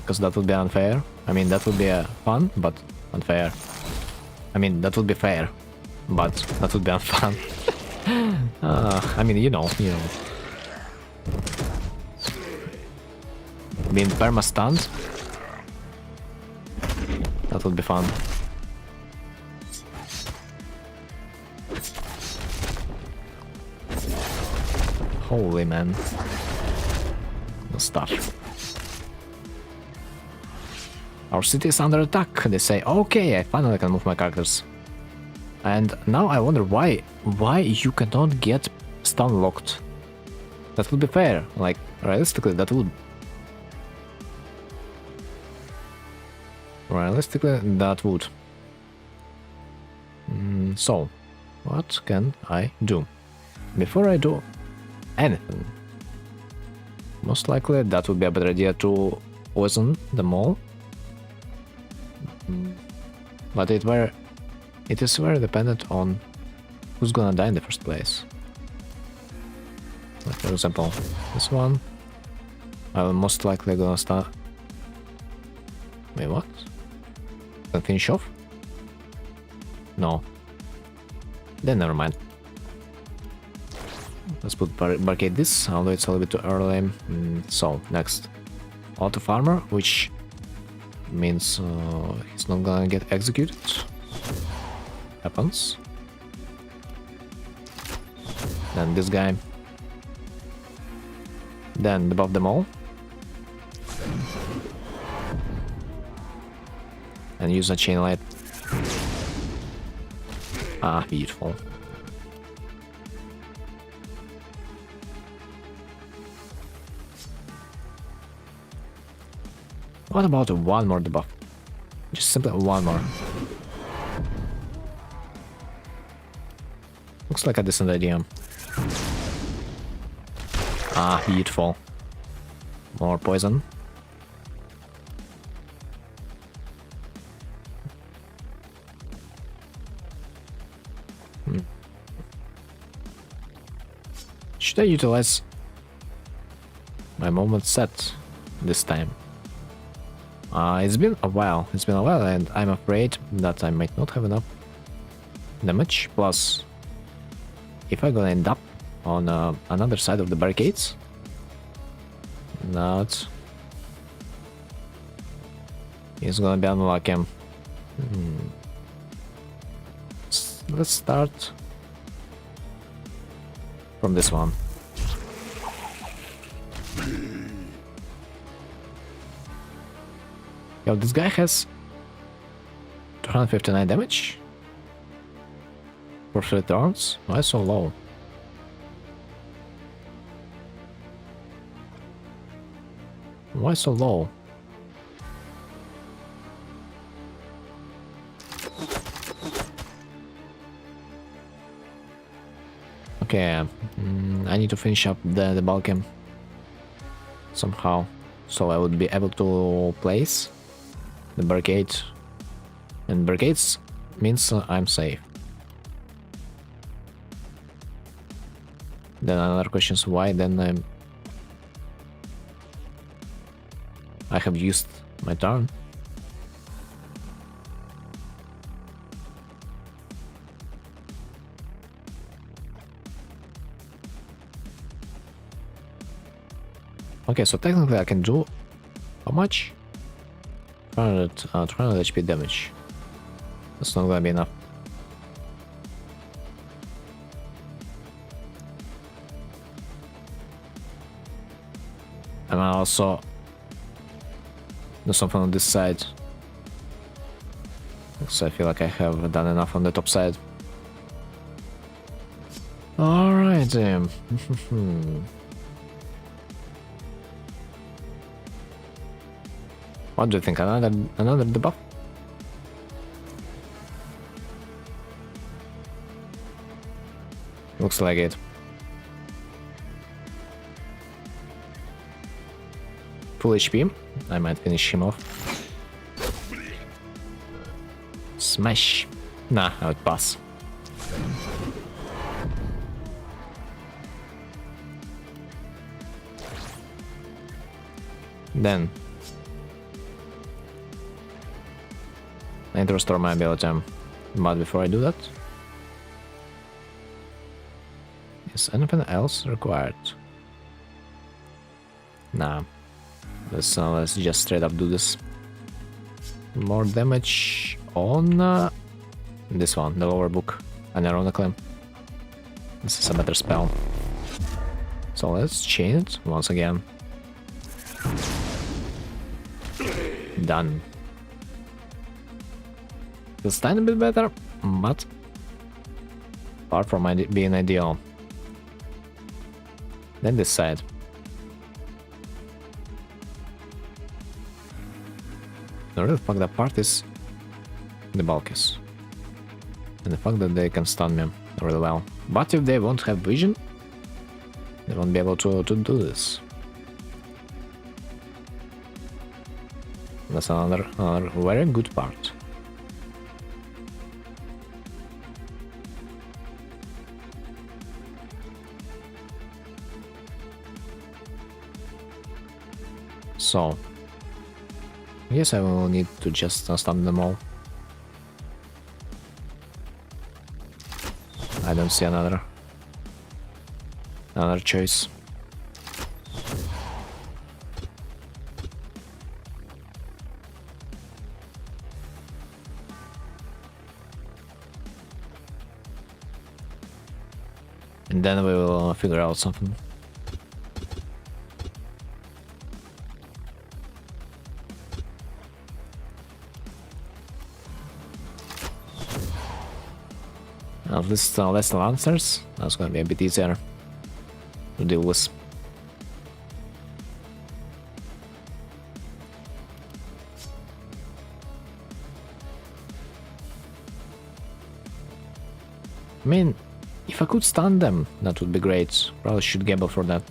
Because that would be unfair. I mean, that would be fun, but unfair. I mean, that would be fair, but that would be unfun. I mean, you know. Being perma-stunned, that would be fun. Holy man. No stuff. Our city is under attack, they say. Okay, I finally can move my characters. And now I wonder why you cannot get stun locked. That would be fair. Like, realistically, that would. So, what can I do? Before I do anything, most likely that would be a better idea to poison them all. But it is very dependent on who's gonna die in the first place. Like, for example, this one, I will most likely gonna start. Wait, what? Can finish off? No. Then never mind. Let's put barricade this, although it's a little bit too early. So, next. Out of armor, which means he's not gonna get executed. Happens. Then this guy. Then debuff them all. And use a chain light. Ah, beautiful. What about one more debuff? Just simply one more. Looks like a decent idea. Ah, beautiful. More poison. Should I utilize my moment set this time? It's been a while, and I'm afraid that I might not have enough damage. Plus, if I'm gonna end up on another side of the barricades, that is gonna be unlucky. Let's start from this one. Yo, this guy has 259 damage for 3 turns. Why so low? Why so low? Okay, I need to finish up the Balkan somehow, so I would be able to place the barricade, and barricades means I'm safe. Then another question is why then I have used my turn. Okay, so technically I can do how much? 300 HP damage. That's not gonna be enough. And I also do something on this side. So I feel like I have done enough on the top side. Alright. What do you think? Another debuff? Looks like it. full HP. I might finish him off. Smash. Nah, I would pass. Then I need to restore my ability, but before I do that, is anything else required? Nah, let's just straight up do this. More damage on this one, the lower book, ironically. This is a better spell. So let's chain it once again. Done. It's a tiny bit better, but far from being ideal. Then this side. The real fucked up part is the bulkies. And the fact that they can stun me really well. But if they won't have vision, they won't be able to do this. That's another very good part. So, I guess I will need to just stun them all. I don't see another choice. And then we will figure out something. At least less lancers, that's gonna be a bit easier to deal with. I mean, if I could stun them, that would be great. Probably should gamble for that.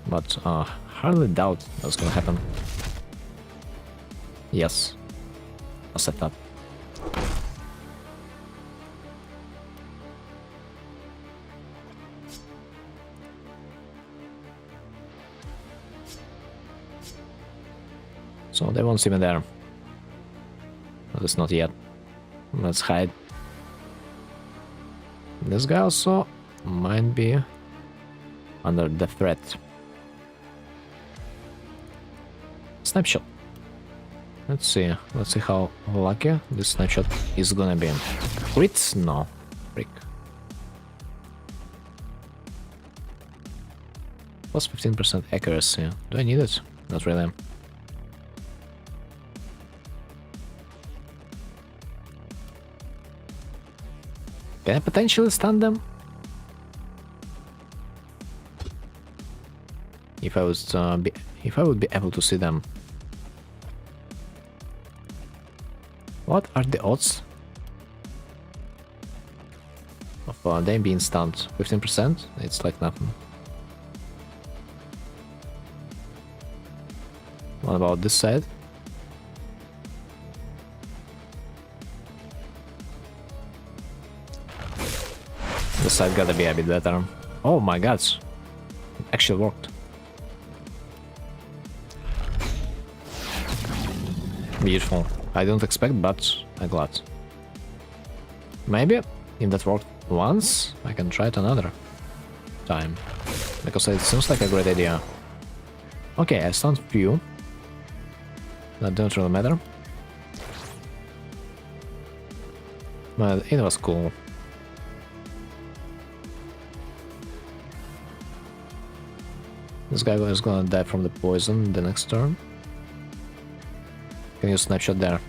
But hardly doubt that's gonna happen. Yes. I'll set up. So they won't see me there. But it's not yet. Let's hide. This guy also might be under the threat. Snapshot. Let's see how lucky this snapshot is gonna be. Crits? No. Freak. Plus 15% accuracy. Do I need it? Not really. Can I potentially stun them? If I was if I would be able to see them. What are the odds of them being stunned? 15%? It's like nothing. What about this side? This side gotta be a bit better. Oh my god, it actually worked. Beautiful. I don't expect, but I'm glad. Maybe, if that worked once, I can try it another time. Because it seems like a great idea. Okay, I stunned few. That don't really matter. But it was cool. This guy is gonna die from the poison the next turn. Can use snapshot there.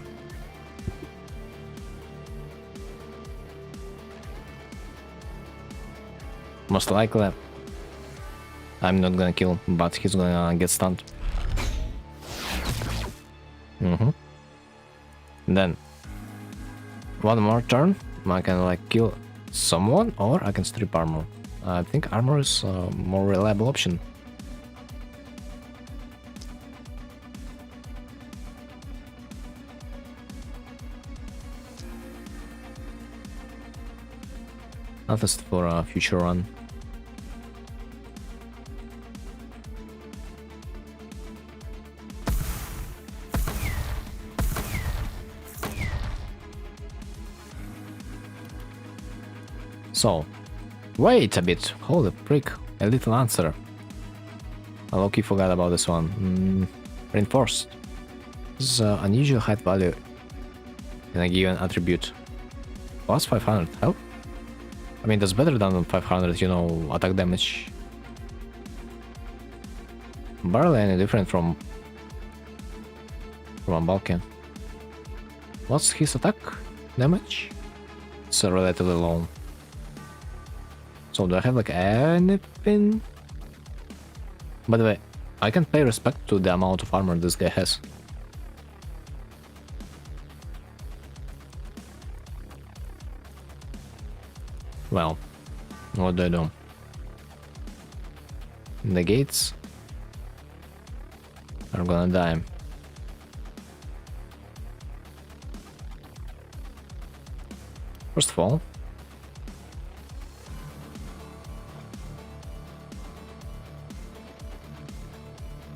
Most likely, I'm not gonna kill, but he's gonna get stunned. Then, one more turn, I can like kill someone, or I can strip armor. I think armor is a more reliable option. At least for a future run. So, wait a bit. Holy prick. A little answer. I low-key forgot about this one. Reinforced. This is unusual height value in a given attribute. Plus 500 health? I mean, that's better than 500, you know, attack damage. Barely any different from a Balkan. What's his attack damage? It's relatively low. So do I have like anything? By the way, I can pay respect to the amount of armor this guy has. Well, what do I do? The gates are gonna die. First of all,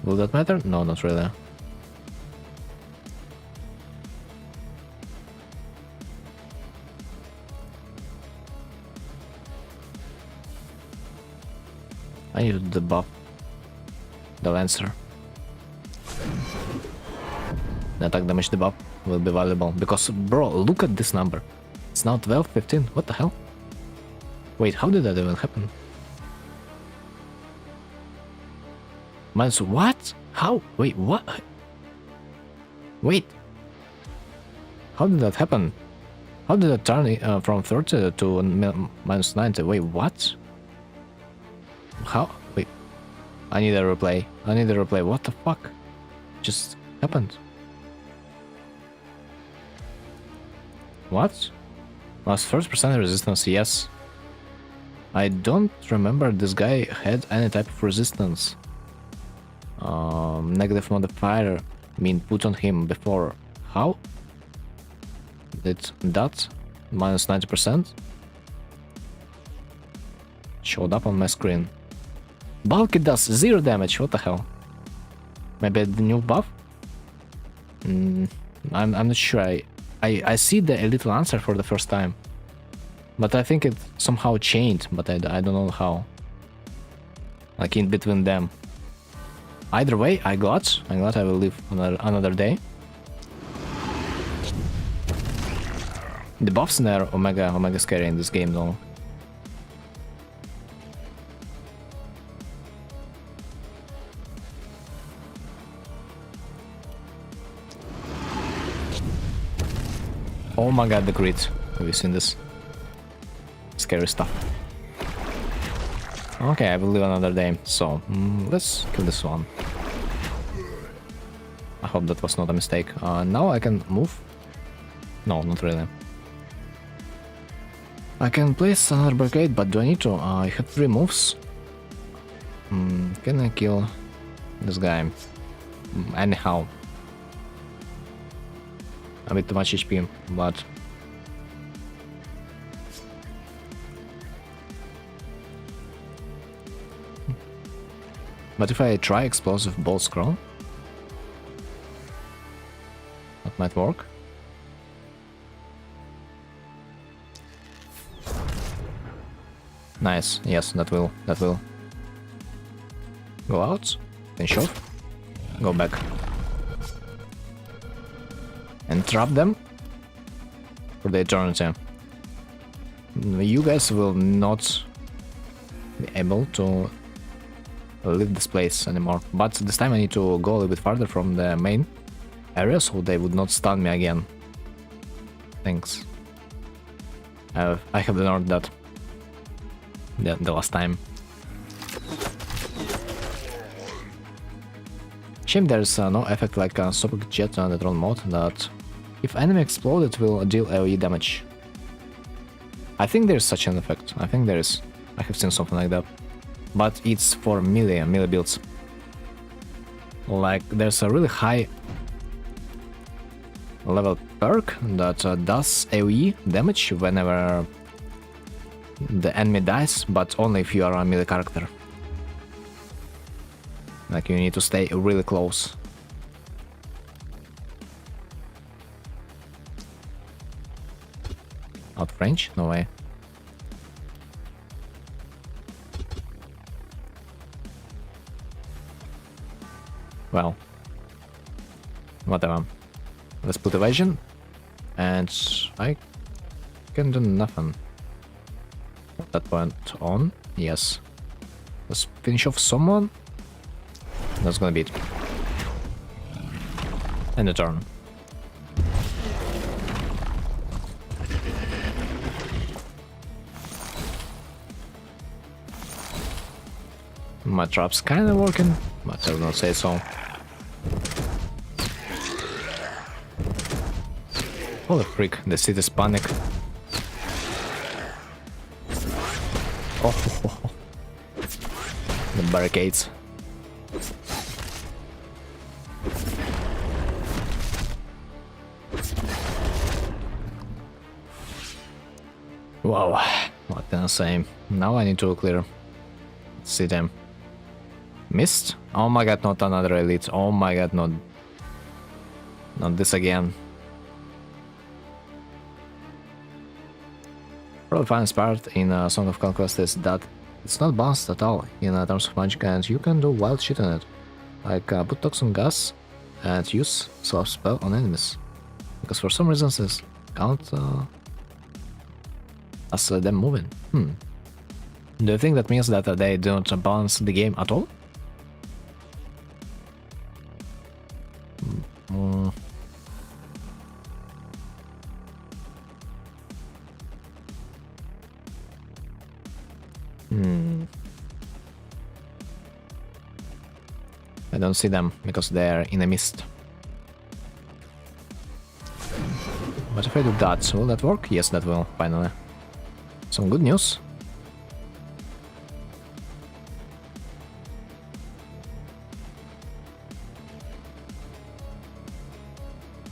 will that matter? No, not really. I need to debuff the Lancer. The attack damage debuff will be valuable because, bro, look at this number. It's now 12, 15. What the hell? Wait, how did that even happen? Minus what? How? Wait, what? Wait. How did that happen? How did it turn from 30 to minus 90? Wait, what? How? Wait. I need a replay. I need a replay. What the fuck just happened? What? Last first percent resistance, yes. I don't remember this guy had any type of resistance. Negative modifier being put on him before. How? Did that minus 90% showed up on my screen? Bulky does 0 damage, what the hell? Maybe the new buff? I'm not sure. I see the little answer for the first time. But I think it somehow changed, but I don't know how. Like in between them. Either way, I got I will live another day. The buffs are omega scary in this game though. Oh my god, the crit. Have you seen this? Scary stuff. Okay, I will live another day, so let's kill this one. I hope that was not a mistake. Now I can move? No, not really. I can place another barricade, but do I need to? I have 3 moves. Can I kill this guy? Anyhow. A bit too much HP, but... But if I try explosive bolt scroll, that might work. Nice, yes, that will. Go out, finish off, go back. And trap them for the eternity. You guys will not be able to leave this place anymore. But this time I need to go a little bit farther from the main area so they would not stun me again. Thanks. I have learned that the last time. Shame there's no effect like a super jet on the drone mode that if enemy explode it will deal AoE damage. I think there's such an effect. I think there is. I have seen something like that. But it's for melee builds. Like there's a really high level perk that does AoE damage whenever the enemy dies, but only if you are a melee character. Like you need to stay really close. Out French? No way. Well, whatever. Let's put evasion, and I can do nothing. That went on, yes. Let's finish off someone. That's gonna be it. End the turn. My trap's kinda working, but I will not say so. Holy freak, the city's panic. Oh, the barricades. Wow, what can I say? Now I need to clear. See them. Missed? Oh my god, not another elite. Oh my god, not this again. Probably finest part in Song of Conquest is that it's not balanced at all in terms of magic, and you can do wild shit on it. Like put toxin gas and use self spell on enemies. Because for some reason this count as them moving. Do you think that means that they don't balance the game at all? I don't see them because they're in a mist. But if I do that, will that work? Yes, that will, finally. Some good news.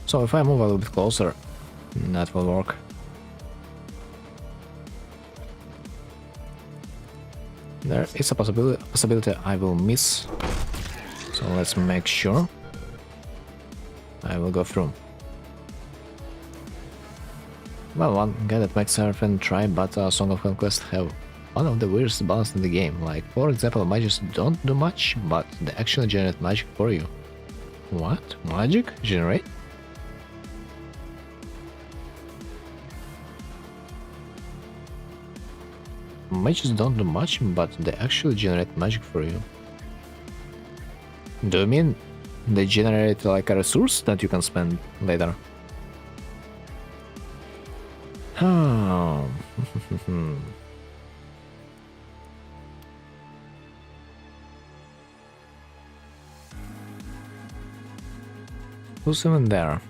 So if I move a little bit closer, that will work. There is a possibility I will miss. So let's make sure I will go through. Well, one guy that makes everything try, but Song of Conquest have one of the weirdest balance in the game. Like, for example, mages don't do much, but they actually generate magic for you. What? Magic? Generate? Mages don't do much, but they actually generate magic for you. Do you mean they generate like a resource that you can spend later? Oh. Who's even there?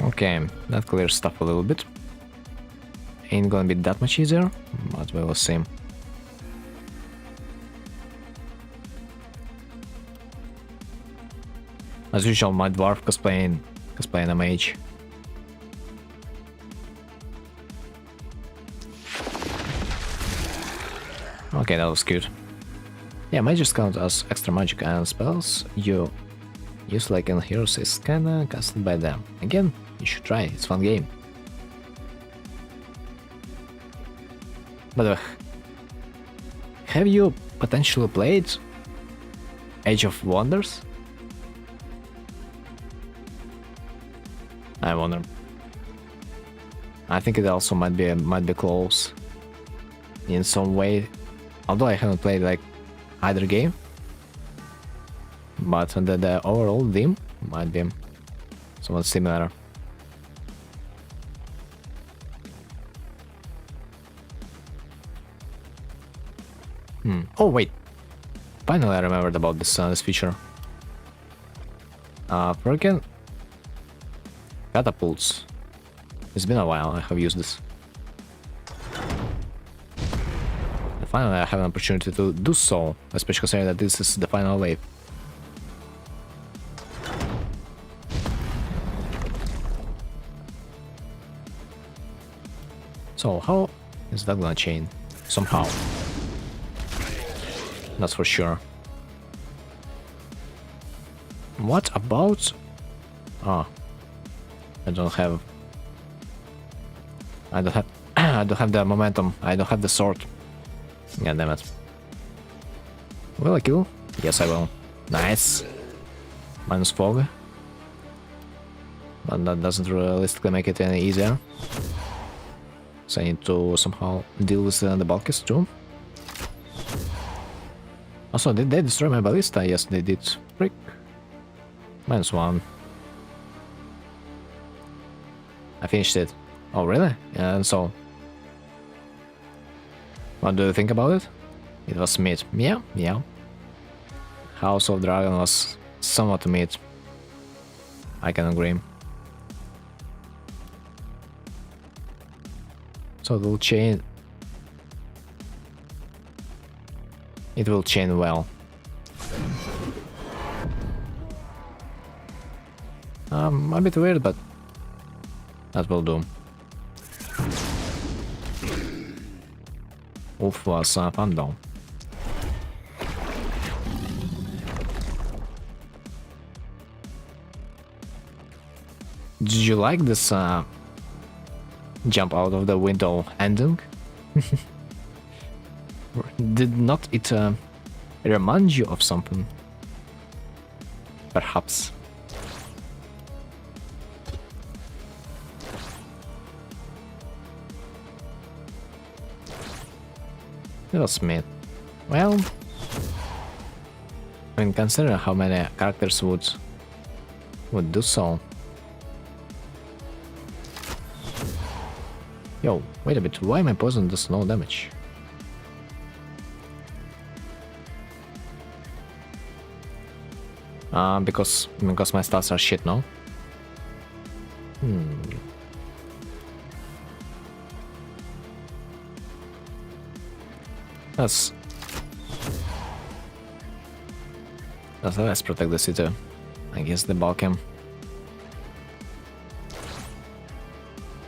Okay, that clears stuff a little bit. Ain't gonna be that much easier, but we will see. As usual, my dwarf cosplaying a mage. Okay, that was cute. Yeah, mages count as extra magic, and spells you use like in heroes is kinda casted by them. Again, you should try, it's a fun game. But have you potentially played Age of Wonders? I wonder. I think it also might be close in some way, although I haven't played like either game. But the overall theme might be somewhat similar. Oh wait, finally I remembered about this feature. Freaking catapults. It's been a while I have used this. And finally I have an opportunity to do so, especially considering that this is the final wave. So how is that gonna chain? Somehow. That's for sure. What about... Ah. I don't have... I don't have the momentum. I don't have the sword. God damn it. Will I kill? Yes, I will. Nice. Minus fog. But that doesn't realistically make it any easier. So I need to somehow deal with the bulkies too. Also, did they destroy my ballista? Yes, they did. Frick. -1. I finished it. Oh, really? And so... What do you think about it? It was mid. Yeah, yeah. House of Dragon was somewhat mid. I can agree. So it will chain... It will chain well. A bit weird, but that will do. Wolf was fun though. Did you like this jump out of the window ending? Did not it remind you of something? Perhaps. It was mid. Well, I mean, consider how many characters would do so. Yo, wait a bit, why my poison does no damage? Because my stats are shit, no? Let's protect the city against the Balkan.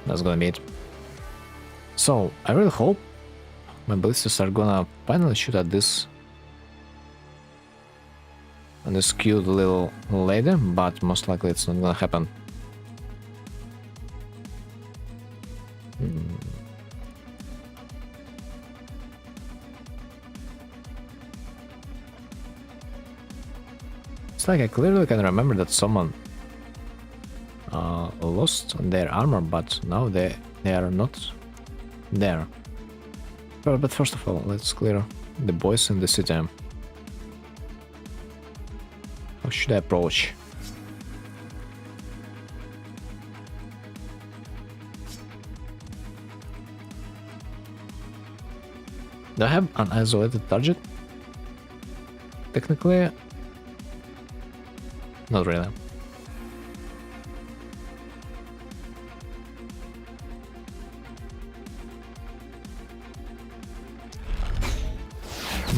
That's gonna be it. So, I really hope my ballistas are gonna finally shoot at this cute little lady, but most likely it's not gonna happen. It's like I clearly can remember that someone lost their armor, but now they are not there. But first of all, let's clear the boys in the city. How should I approach? Do I have an isolated target? Technically, not really.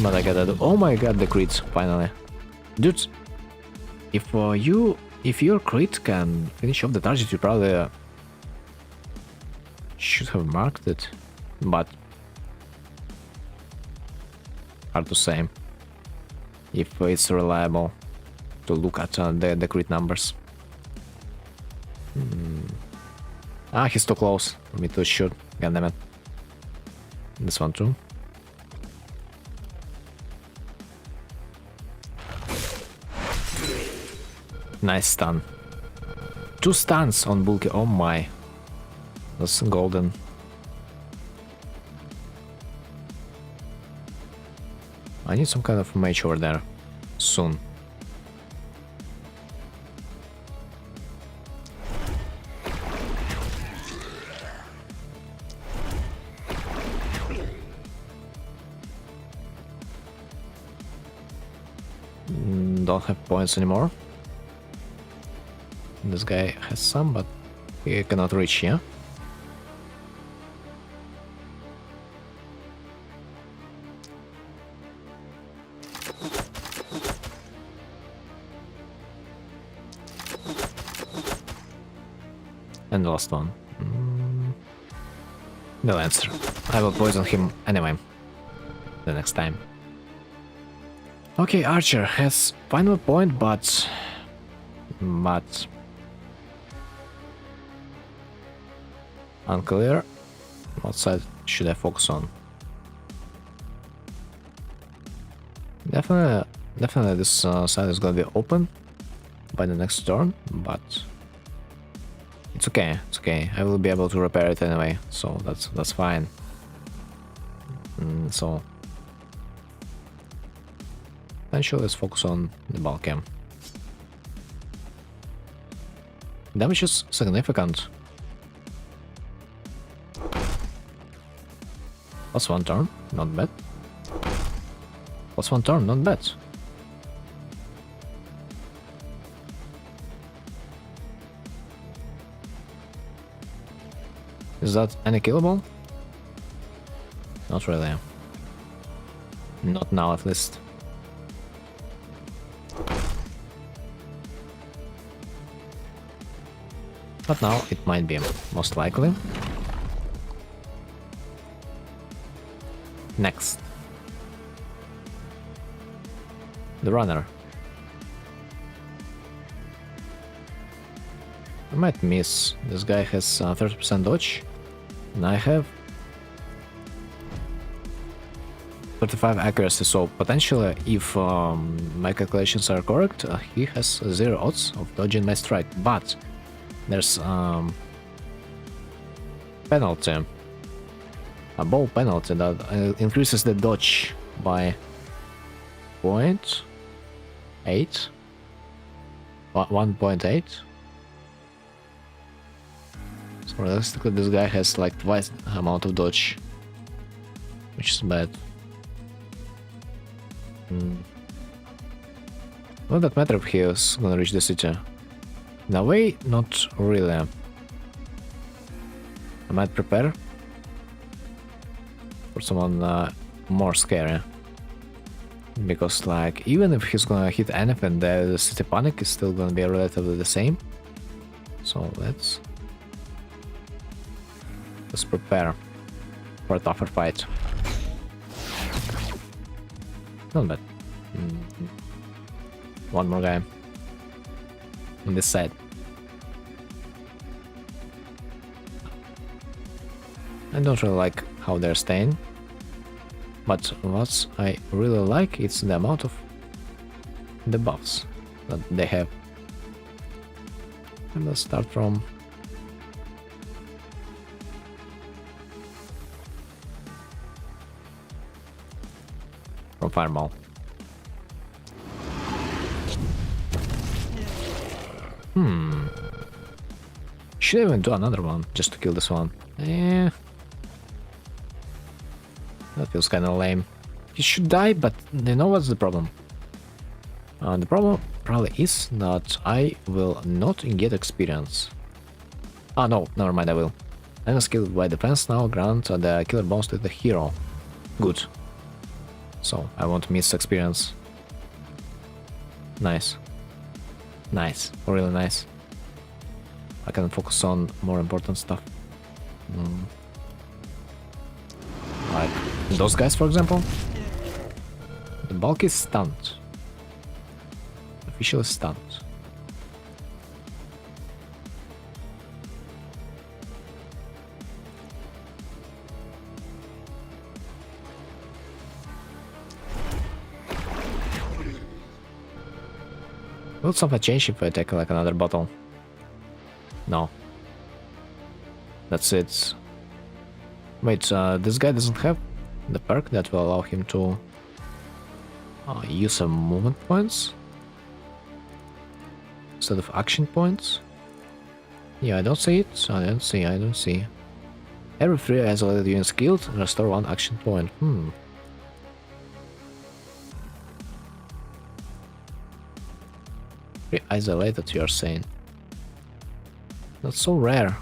But I gotta do. Oh my god, the crits finally, dudes! If your crit can finish off the target, you probably should have marked it, but hard to say if it's reliable to look at the crit numbers. Ah, he's too close for me to shoot. God damn it. This one too. Nice stun. 2 stuns on Bulky. Oh my. That's golden. I need some kind of mage over there soon. Don't have points anymore. This guy has some, but he cannot reach here. And the last one. The Lancer. I will poison him anyway. The next time. Okay, Archer has final point, but... Unclear. What side should I focus on? Definitely this side is gonna be open by the next turn, but it's okay. It's okay. I will be able to repair it anyway, so that's fine. So potentially let's focus on the bulk cam. Damage is significant. Plus 1 turn, not bad. Plus 1 turn, not bad. Is that any killable? Not really. Not now, at least. But now it might be, most likely. Next. The runner. I might miss. This guy has 30% dodge, and I have 35 accuracy, so potentially, if my calculations are correct, he has 0 odds of dodging my strike, but there's penalty, a bow penalty that increases the dodge by 0.8, 1.8. So realistically, this guy has like twice the amount of dodge, which is bad. Will that matter if he is gonna reach the city? In a way, not really. I might prepare for someone more scary. Because, like, even if he's gonna hit anything, the city panic is still gonna be relatively the same. So let's prepare for a tougher fight. Not bad. One more guy on this side. I don't really like how they're staying, but what I really like is the amount of debuffs that they have. And let's start from Fireball. Should I even do another one just to kill this one? Yeah. That feels kinda lame. He should die, but you know what's the problem? The problem probably is that I will not get experience. Ah no, never mind, I will. I'm skilled by defense now, grant the killer bonus to the hero. Good. So I won't miss experience. Nice. Nice, really nice. I can focus on more important stuff. Like those guys, for example. The bulk is stunned. Officially stunned. Will something change if I take like another bottle? No. That's it. Wait, this guy doesn't have the perk that will allow him to use some movement points instead of action points. Yeah, I don't see it. I don't see. Every 3 isolated units killed, restore 1 action point. Isolated, you're saying? That's so rare.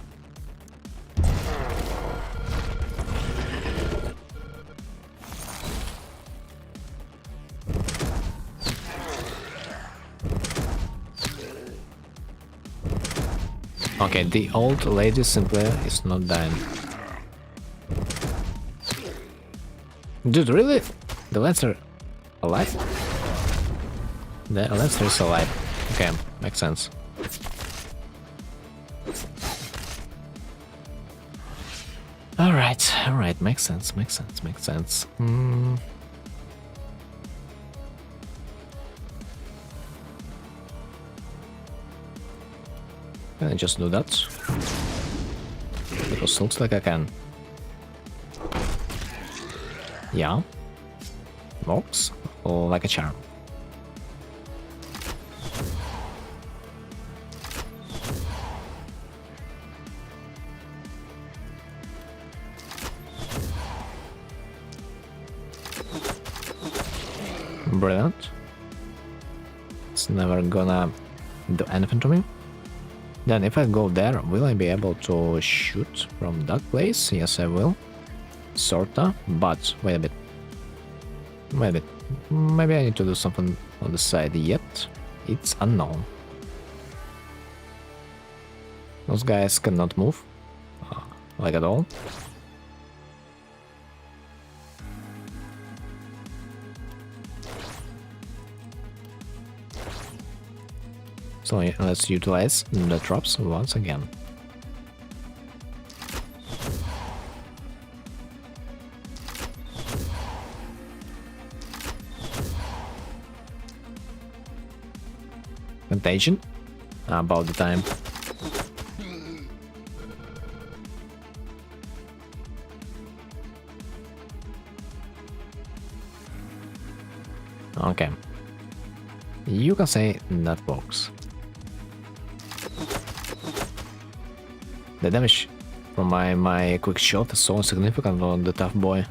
Okay, the old lady simply is not dying. Dude, really? The Lancer alive? The Lancer is alive. Okay, makes sense. Alright, makes sense. Can I just do that? Because looks like I can. Yeah. Works like a charm. Brilliant. It's never gonna do anything to me. Then if I go there, will I be able to shoot from that place? Yes, I will. Sorta, but wait a bit. Maybe I need to do something on the side yet. It's unknown. Those guys cannot move. Like at all. So let's utilize the traps once again. Contagion? About the time. Okay. You can say that works. The damage from my quick shot is so significant on the tough boy.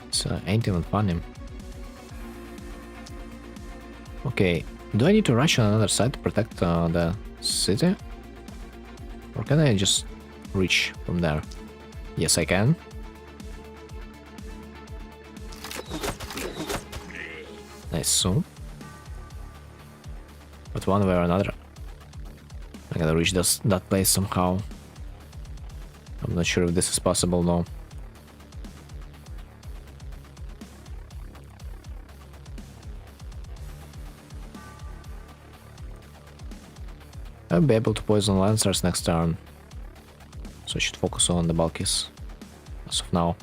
It ain't even funny. Okay, do I need to rush on another side to protect the city? Or can I just reach from there? Yes, I can. I assume. But one way or another, I gotta reach that place somehow. I'm not sure if this is possible though. I'll be able to poison Lancers next turn. So I should focus on the bulkies as of now.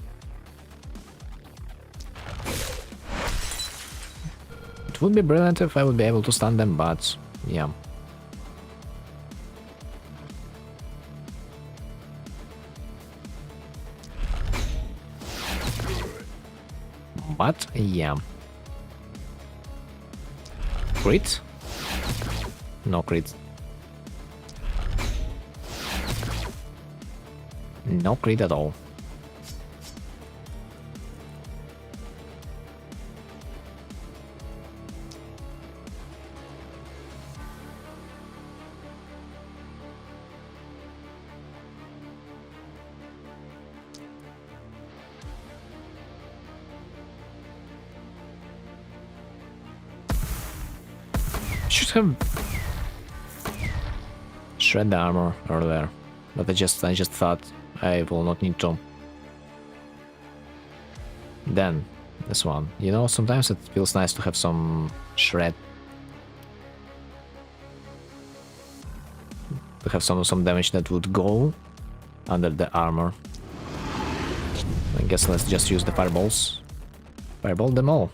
It would be brilliant if I would be able to stun them, but yeah. But yeah. Crit? No crit. No crit at all. Should have shred the armor earlier, but I just thought I will not need to. Then this one, you know, sometimes it feels nice to have some shred, to have some damage that would go under the armor. I guess let's just use the fireballs. Fireball them all.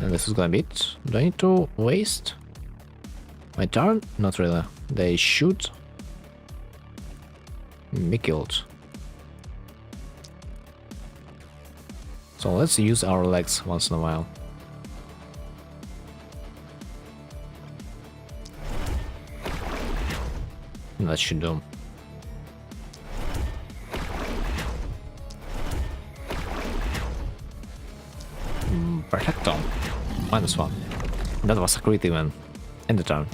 And this is gonna be it. Do I need to waste my turn? Not really. They shoot. Be killed. So let's use our legs once in a while. That should do. Perfecto. -1. That was a crit even in the turn.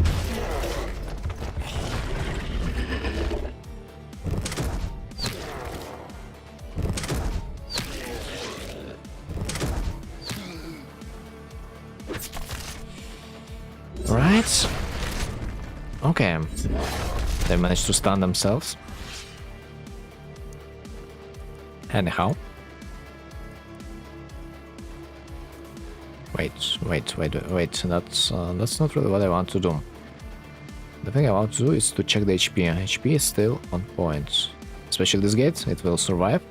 Right. Okay. They managed to stun themselves. Anyhow. Wait. That's not really what I want to do. The thing I want to do is to check the HP. HP is still on point. Especially this gate, it will survive.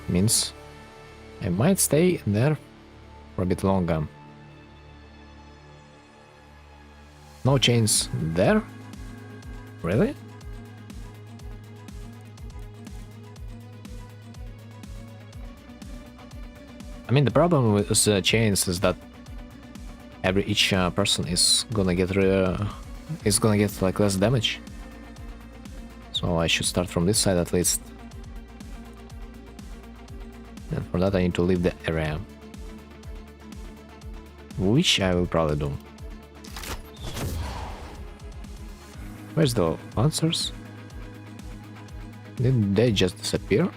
Means I might stay there for a bit longer. No chains there? Really? I mean, the problem with chains is that each person is gonna get like less damage. So I should start from this side at least. And for that I need to leave the area. Which I will probably do. Where's the lancers? Did they just disappear?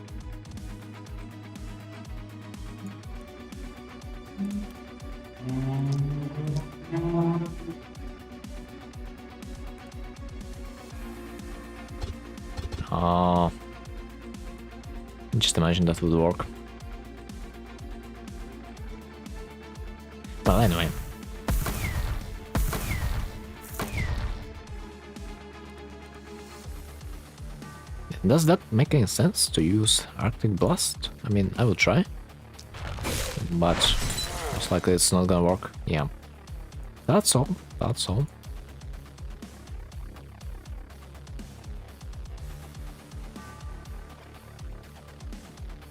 Just imagine that would work. Well, anyway. Does that make any sense to use Arctic Blast? I mean, I will try. But most likely it's not gonna work. Yeah. That's all. That's all.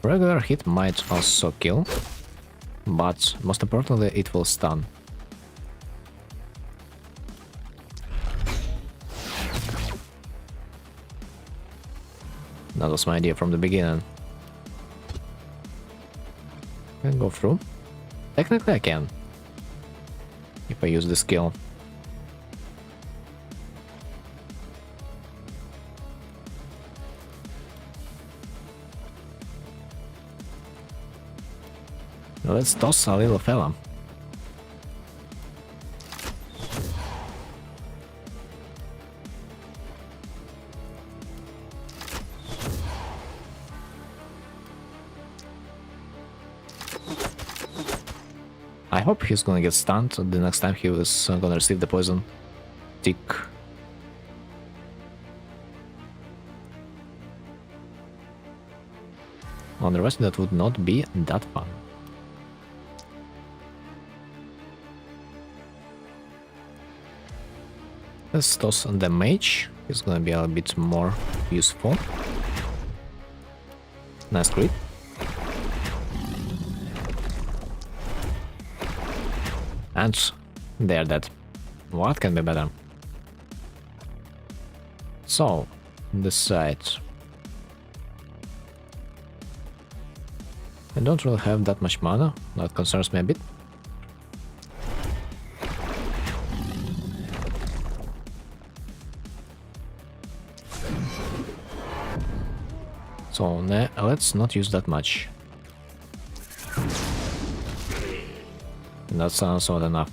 Regular hit might also kill, but most importantly it will stun. That was my idea from the beginning. Can I go through? Technically I can, if I use the skill. Let's toss a little fella. I hope he's gonna get stunned the next time he was gonna receive the poison tick. On the rest, that would not be that fun. Let's toss the mage. He's gonna be a bit more useful. Nice crit. And they're dead. What can be better? So, this side. I don't really have that much mana. That concerns me a bit. So let's not use that much. That's also enough.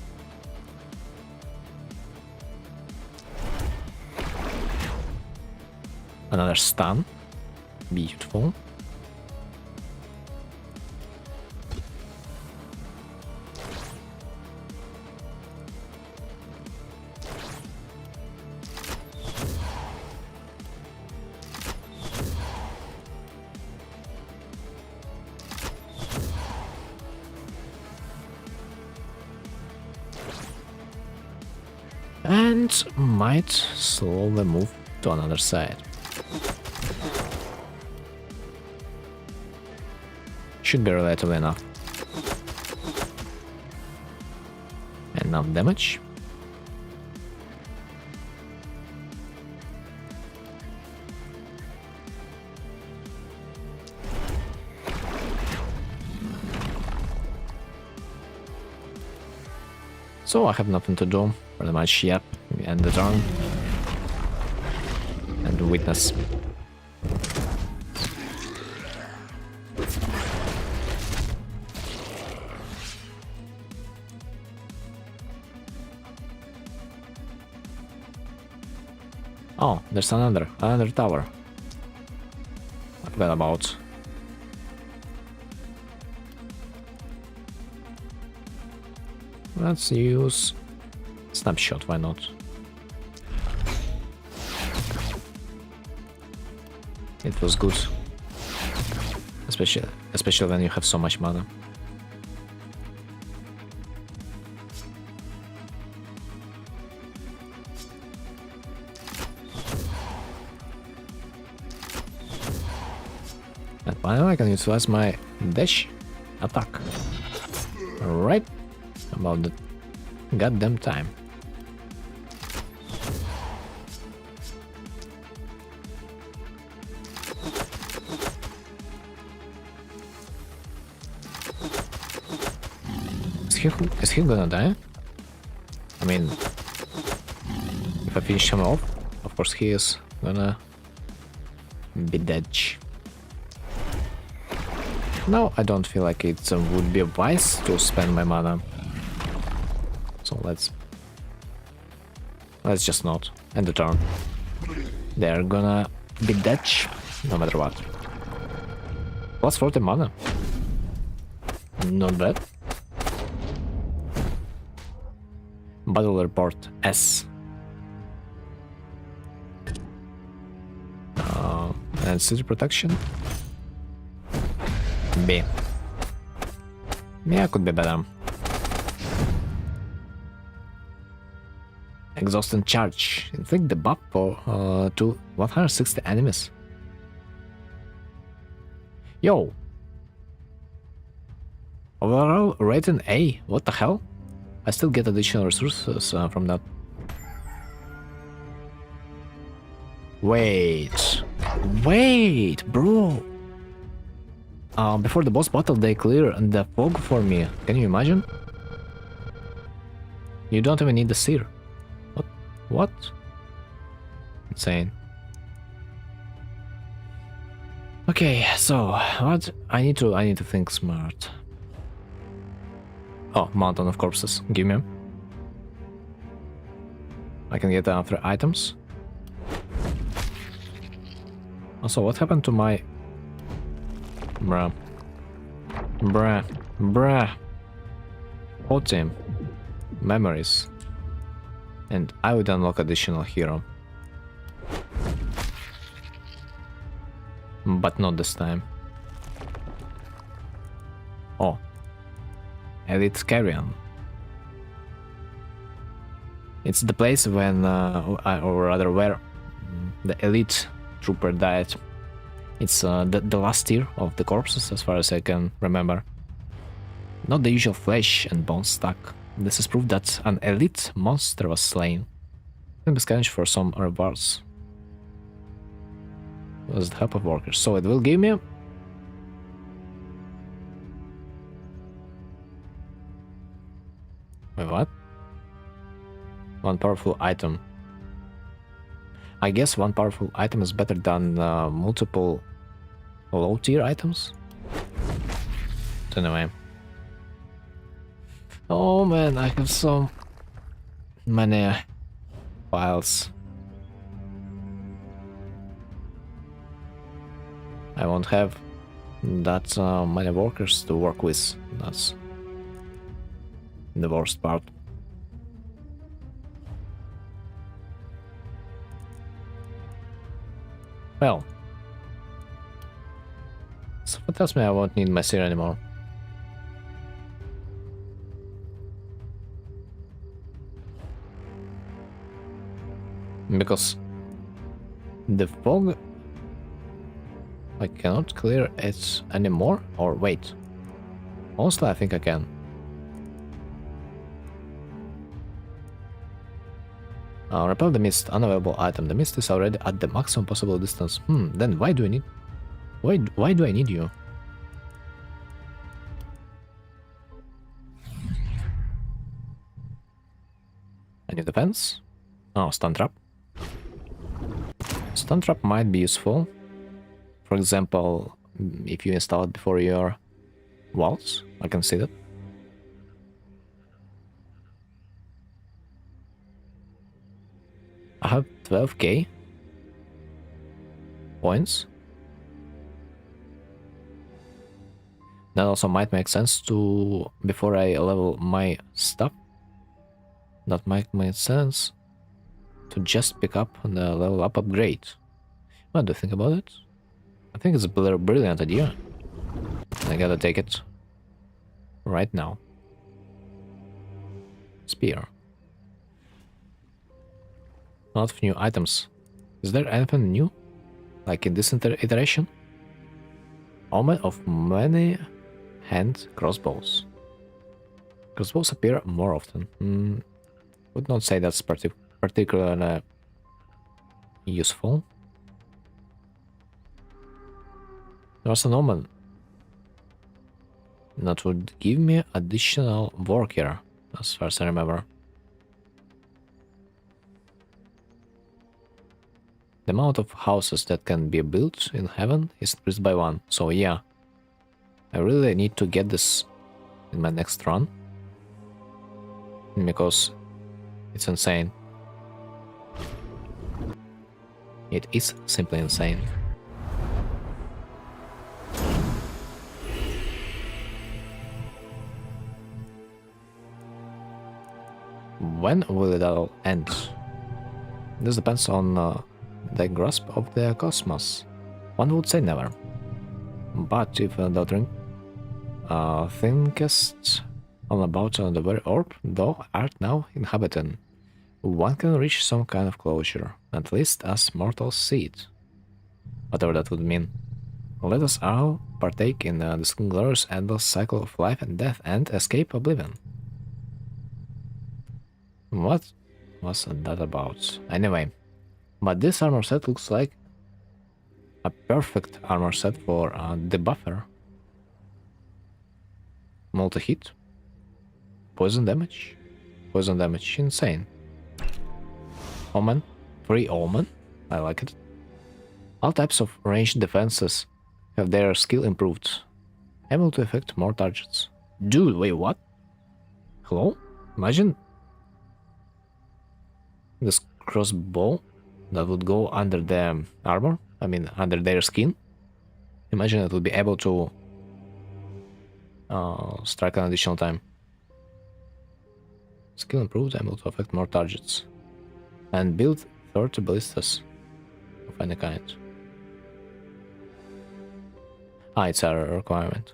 Another stun. Beautiful. And might slowly move to another side. Should be relatively enough. Enough damage. So I have nothing to do, pretty much, yep, end the turn. And witness. Oh, there's another tower. I forgot about. Let's use snapshot, why not? It was good. Especially when you have so much mana. And finally I can utilize my dash attack. Right about the goddamn time. Is he gonna die? I mean, if I finish him off, of course he is gonna be dead. No, I don't feel like it would be wise to spend my mana. So let's just not end the turn. They're gonna be dead no matter what. Plus 40 mana. Not bad. Battle report S. And city protection B. Yeah, could be better. Exhausting charge. Inflict the buff for to 160 enemies. Yo. Overall rating A. What the hell? I still get additional resources from that. Wait, bro. Before the boss battle, they clear the fog for me. Can you imagine? You don't even need the seer. What? Insane. Okay, so what? I need to think smart. Oh, Mountain of Corpses. Give me. I can get 3 items. Also, what happened to my... Bruh. Hot team. Memories. And I would unlock additional hero. But not this time. Oh. Elite Carrion. It's the place when, or rather where the elite trooper died. It's the last tier of the corpses, as far as I can remember. Not the usual flesh and bone stack. This is proof that an elite monster was slain. Can be scavenged for some rewards. With the help of workers. So it will give me... Wait, what? One powerful item. I guess one powerful item is better than multiple low tier items. Anyway. Oh man, I have so many files. I won't have that many workers to work with. That's the worst part. Well, so that tells me I won't need my seer anymore. Because the fog, I cannot clear it anymore, or wait. Honestly, I think I can. Repel the mist, unavailable item. The mist is already at the maximum possible distance. Then why do I need... Why do I need you? Any defense? Oh, stun trap. Stun trap might be useful. For example, if you install it before your walls, I can see that. I have 12k. points. That also might make sense to, before I level my stuff, that might make sense to just pick up the level up upgrade. What do you think about it? I think it's a brilliant idea. I gotta take it right now. Spear. A lot of new items. Is there anything new? Like in this iteration? Omen of many hand crossbows. Crossbows appear more often. Would not say that's particularly useful. There's an omen that would give me additional work here, as far as I remember. The amount of houses that can be built in heaven is increased by 1, so yeah. I really need to get this in my next run, because it's insane. It is simply insane. When will it all end? This depends on the grasp of the cosmos. One would say never. But if the drink thinkest all about the very orb thou art now inhabiting, one can reach some kind of closure, at least as mortals see it. Whatever that would mean. Let us all partake in this glorious endless cycle of life and death and escape oblivion. What was that about? Anyway, but this armor set looks like a perfect armor set for the buffer. Multi-hit. Poison damage. Poison damage, insane. Omen. Free Omen. I like it. All types of ranged defenses have their skill improved. Able to affect more targets. Dude, wait, what? Hello? Imagine this crossbow that would go under the armor, I mean under their skin. Imagine it would be able to strike an additional time. Skill improved, able to affect more targets. And build 30 ballistas of any kind. Ah, it's a requirement.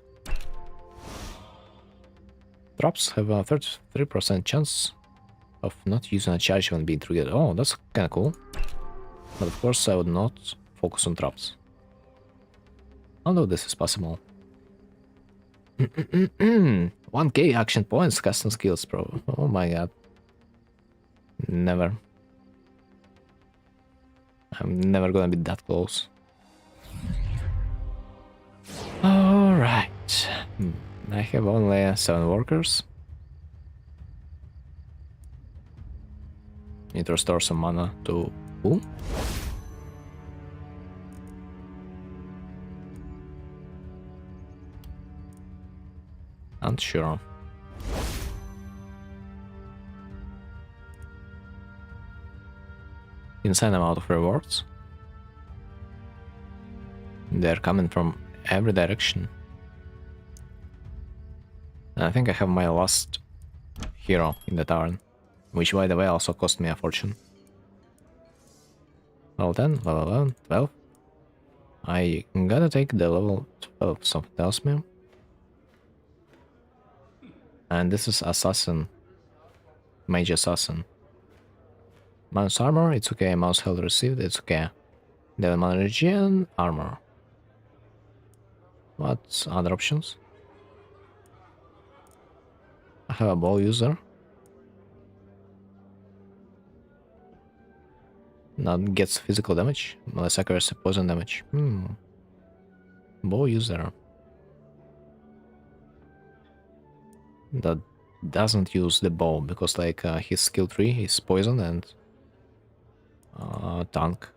Drops have a 33% chance of not using a charge when being triggered. Oh, that's kinda cool. But of course I would not focus on traps. Although this is possible. 1k action points, custom skills, bro. Oh my god. Never. I'm never gonna be that close. Alright. I have only 7 workers. Need to restore some mana to who? Unsure. Insane amount of rewards. They're coming from every direction. And I think I have my last hero in the tavern, which by the way also cost me a fortune. Level 10, level 11, 12. I gotta take the level 12, something tells me. And this is Assassin. Mage Assassin. Mouse armor, it's okay. Mouse health received, it's okay. Devil mana regen, armor. What other options? I have a bow user. Not gets physical damage, less accuracy, poison damage. Bow user. That doesn't use the bow because like his skill tree is poison and tank.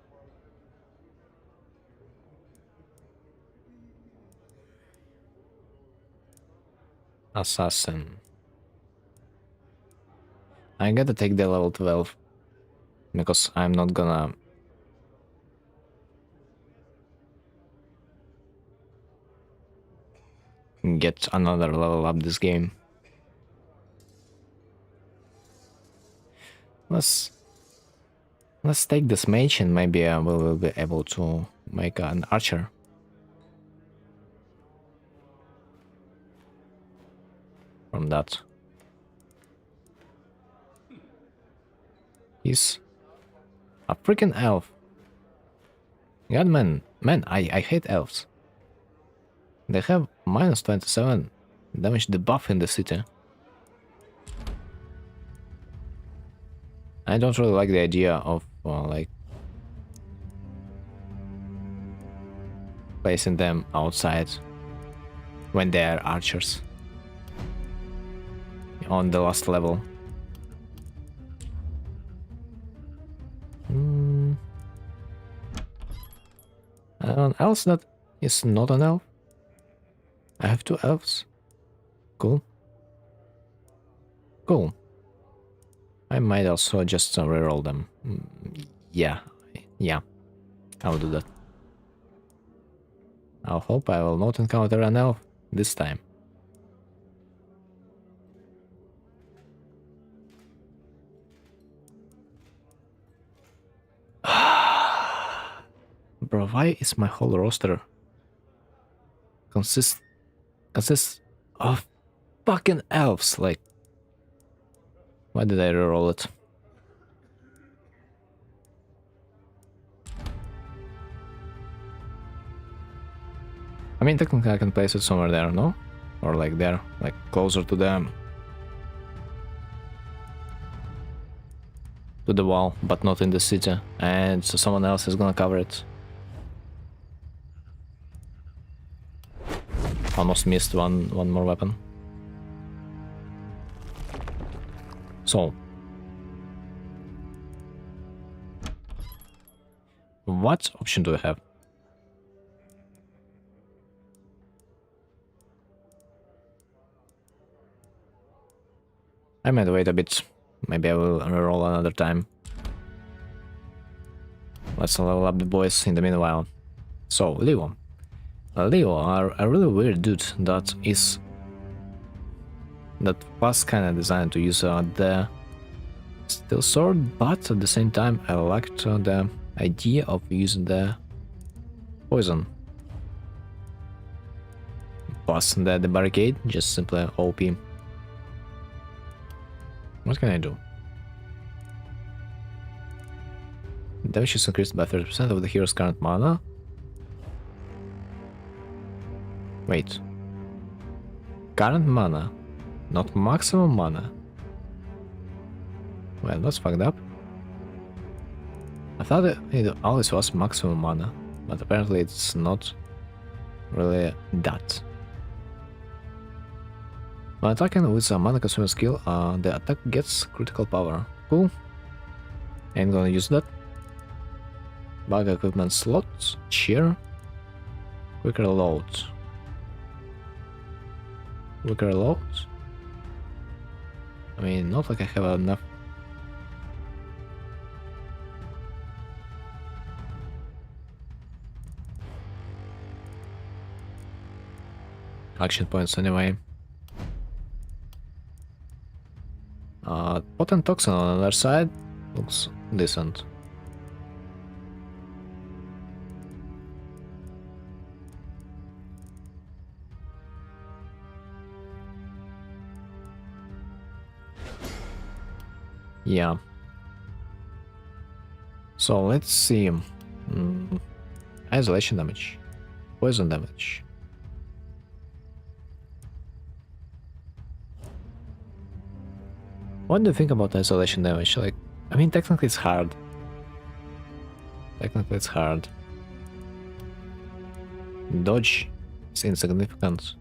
Assassin. I gotta take the level 12 because I'm not gonna get another level up this game. Let's take this mage and maybe we'll be able to make an archer. From that. He's a freaking elf. God, man, I hate elves. They have minus 27 damage debuff in the city. I don't really like the idea of like placing them outside when they are archers on the last level. An elf that is not an elf. I have 2 elves. Cool. Cool. I might also just reroll them. Yeah, I'll do that. I'll hope I will not encounter an elf this time. Bro, why is my whole roster consists of fucking elves? Like, why did I reroll it? I mean, technically I can place it somewhere there, no? Or like there, like closer to the wall, but not in the city, and so someone else is gonna cover it. Almost missed one more weapon. So, what option do we have? I might wait a bit. Maybe I will reroll another time. Let's level up the boys in the meanwhile. So, Leo. Leo are a really weird dude that was kind of designed to use the steel sword, but at the same time I liked the idea of using the poison. Plus the barricade, just simply OP. What can I do? Damage is increased by 30% of the hero's current mana. Wait. Current mana, not maximum mana. Well, that's fucked up. I thought it always was maximum mana, but apparently it's not really that. When attacking with a mana consuming skill, the attack gets critical power. Cool. Ain't gonna use that. Bug equipment slot, cheer, quicker load. Quicker load? I mean, not like I have enough. Action points anyway. Potent toxin on the other side looks decent. Yeah. So let's see. Isolation damage. Poison damage. What do you think about isolation damage? Like, I mean, technically it's hard. Dodge is insignificant.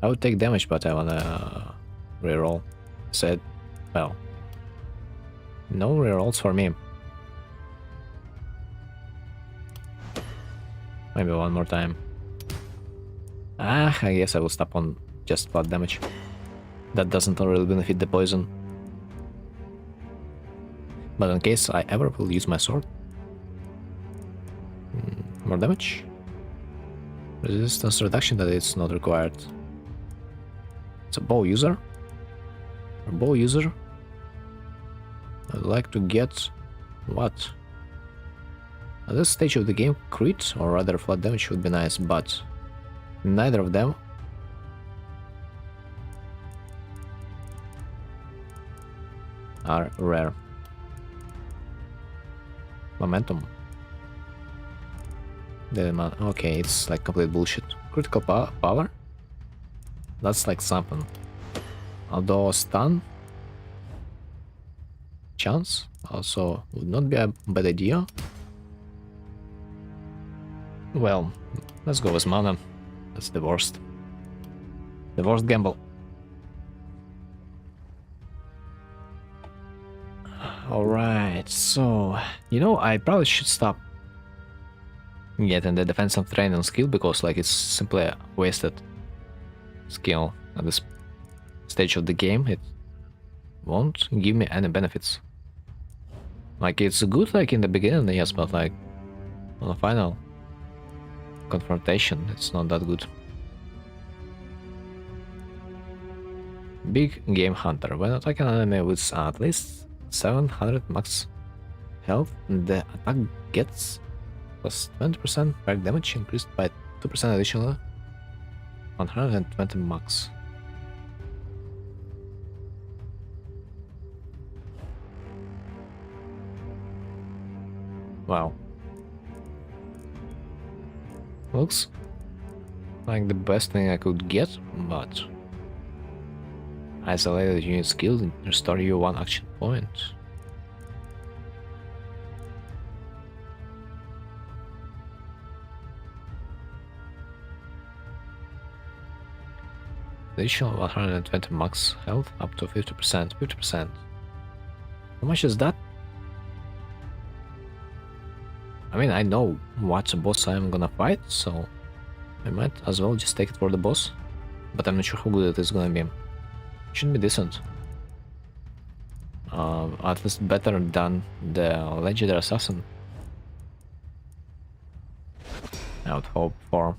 I would take damage, but I wanna reroll. Said, well, no rerolls for me. Maybe one more time. I guess I will stop on just flat damage. That doesn't really benefit the poison. But in case I ever will use my sword. More damage. Resistance reduction, that it's not required. a bow user. A bow user. I'd like to get what? At this stage of the game, crit or rather flat damage would be nice, but neither of them are rare. Momentum. Okay, it's like complete bullshit. Critical power? That's like something. Although stun chance also would not be a bad idea. Well, let's go with mana. That's the worst. The worst gamble. Alright, so, you know, I probably should stop getting the defensive training skill because, like, it's simply a wasted skill at this stage of the game. It won't give me any benefits. Like, it's good, like, in the beginning, yes, but, like, on the final confrontation, it's not that good. Big Game Hunter. When attacking an enemy with at least 700 max health, the attack gets plus 20% back damage increased by 2% additional 120 max. Wow. Looks like the best thing I could get, but isolated unit skill restore you 1 action point. Additional 120 max health up to 50%. 50%. How much is that? I mean, I know what boss I'm gonna fight, so I might as well just take it for the boss. But I'm not sure how good it is gonna be. Should be decent. At least better than the legendary assassin. I would hope for.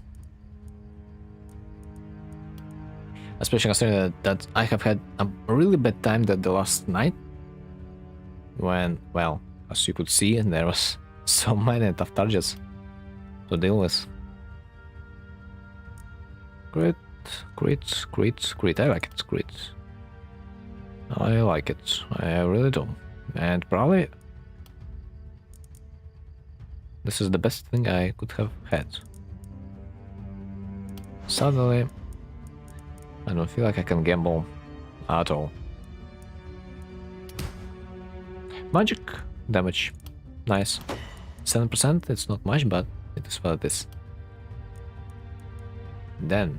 Especially considering that I have had a really bad time that the last night. When, well, as you could see, there was so many tough targets to deal with. Crit, crit, crit, crit. I like it, crit. I like it. I really do. And probably this is the best thing I could have had. Suddenly, I don't feel like I can gamble at all. Magic damage. Nice. 7%, it's not much, but it is what it is. Then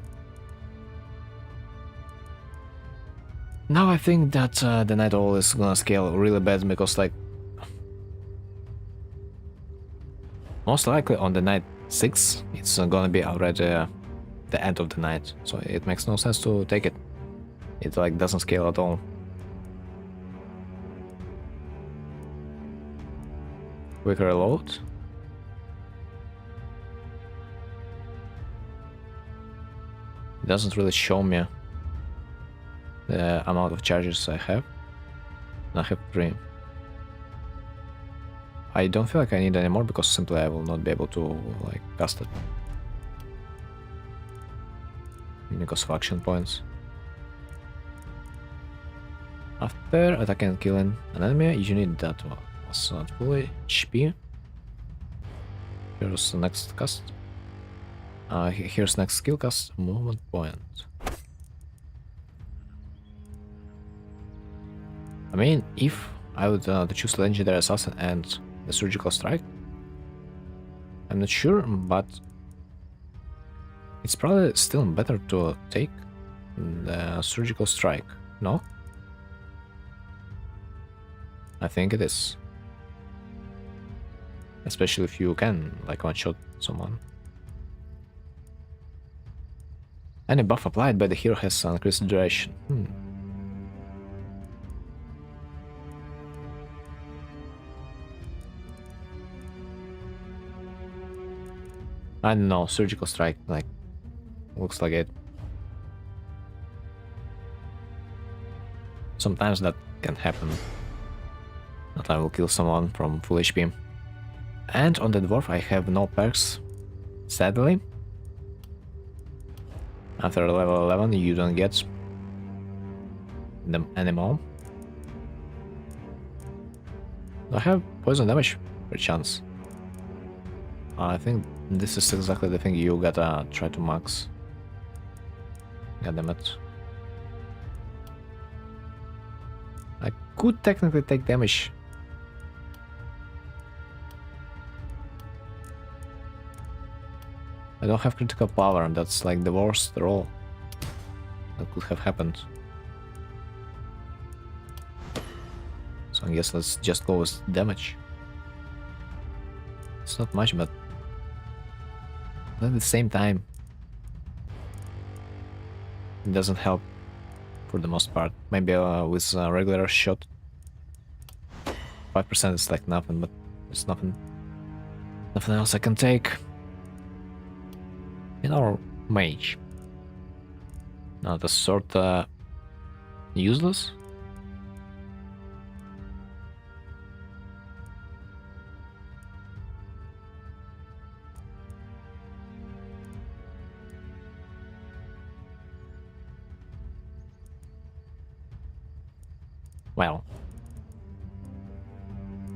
now I think that the Night Owl is gonna scale really bad because, like, most likely on the night 6 it's gonna be already the end of the night, so it makes no sense to take it. It, like, doesn't scale at all. Quick reload. It doesn't really show me the amount of charges I have. I have 3. I don't feel like I need any more because simply I will not be able to, like, cast it. Because of action points. After attacking and killing an enemy, you need that one. Also not fully HP. Here's the next cast. Here's next skill cast, movement point. I mean, if I would choose legendary assassin and the surgical strike, I'm not sure, but it's probably still better to take the surgical strike, no? I think it is. Especially if you can, like, one-shot someone. Any buff applied by the hero has increased duration. I don't know, surgical strike, like, looks like it. Sometimes that can happen, that I will kill someone from full HP. And on the dwarf I have no perks, sadly. After level 11 you don't get them anymore. Do I have poison damage, perchance? I think this is exactly the thing you gotta try to max. Goddammit. I could technically take damage. I don't have critical power, and that's like the worst roll that could have happened. So I guess let's just go with damage. It's not much, but at the same time, it doesn't help for the most part. Maybe with a regular shot, 5% is like nothing, but there's nothing else I can take. In our mage. Now the sword useless. Well,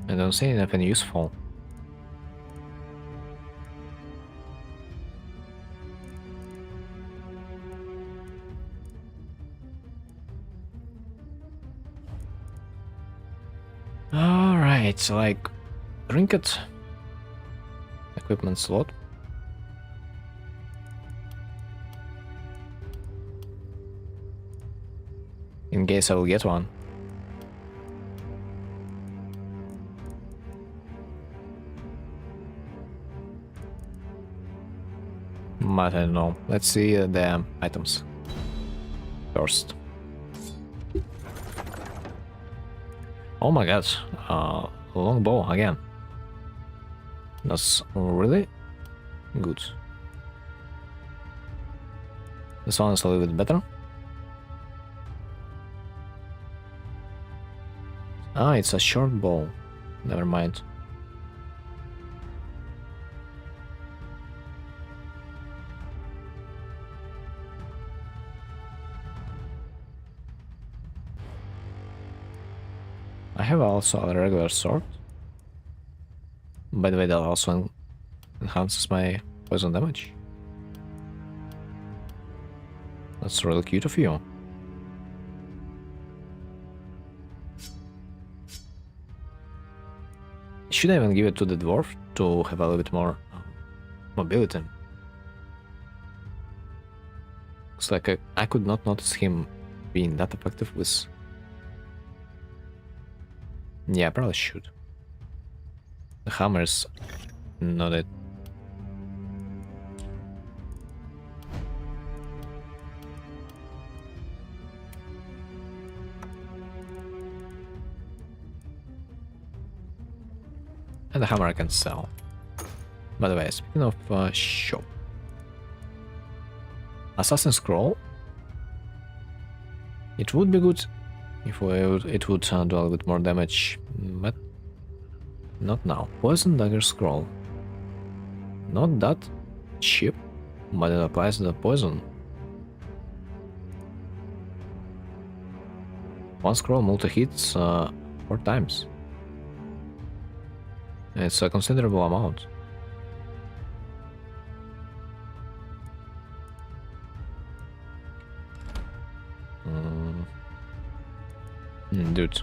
I don't see anything useful. Alright, so like trinket, equipment slot. In case I will get one. But I don't know. Let's see the items first. Oh my god, long bow again. That's really good. This one is a little bit better. Ah, it's a short bow. Never mind. I have also a regular sword. By the way, that also enhances my poison damage. That's really cute of you. Should I even give it to the dwarf to have a little bit more mobility? Looks like I could not notice him being that effective with... Yeah, I probably should. The hammer's not it. And the hammer I can sell. By the way, speaking of shop. Assassin Scroll. It would be good if it would do a little bit more damage, but not now. Poison Dagger Scroll. Not that cheap, but it applies the poison. One scroll multi-hits 4 times. It's a considerable amount. Dude.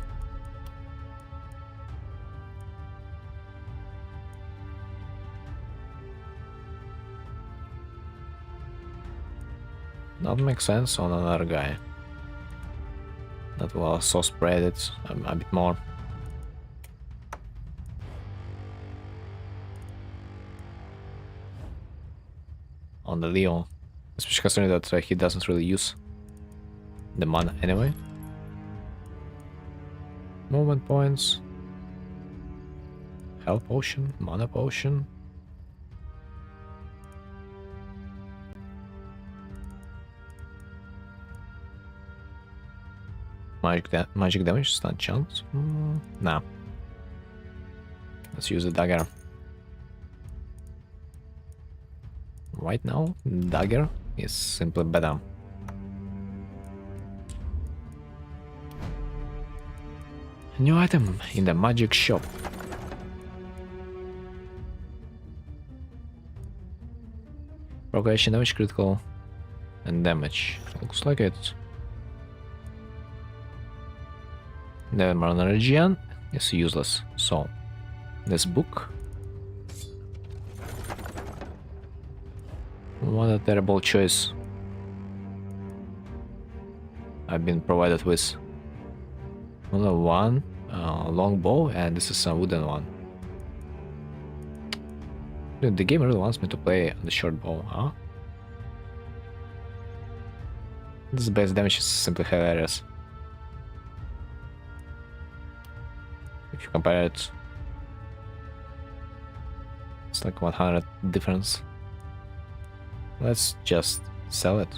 That makes sense on another guy. That will also spread it a bit more. On the Leon. Especially considering that he doesn't really use the mana anyway. Movement points. Health potion, mana potion. Magic damage, stun chance? Nah. Let's use a dagger. Right now, dagger is simply better. New item in the magic shop. Progression damage, critical, and damage. Looks like it. The Marnaragian is useless, so this book. What a terrible choice I've been provided with. Only one long bow, and this is a wooden one. Dude, the game really wants me to play the short bow, huh? This base damage is simply hilarious. If you compare it, it's like 100 difference. Let's just sell it.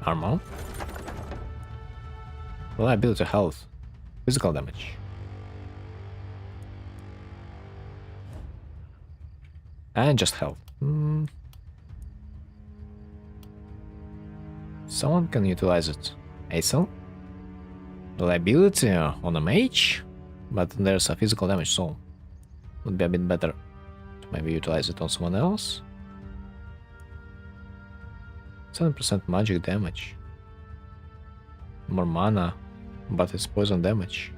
Armor. Reliability, health, physical damage. And just health. Someone can utilize it. Acel? Reliability on a mage? But there's a physical damage, so would be a bit better to maybe utilize it on someone else. 7% magic damage. More mana, but it's poison damage.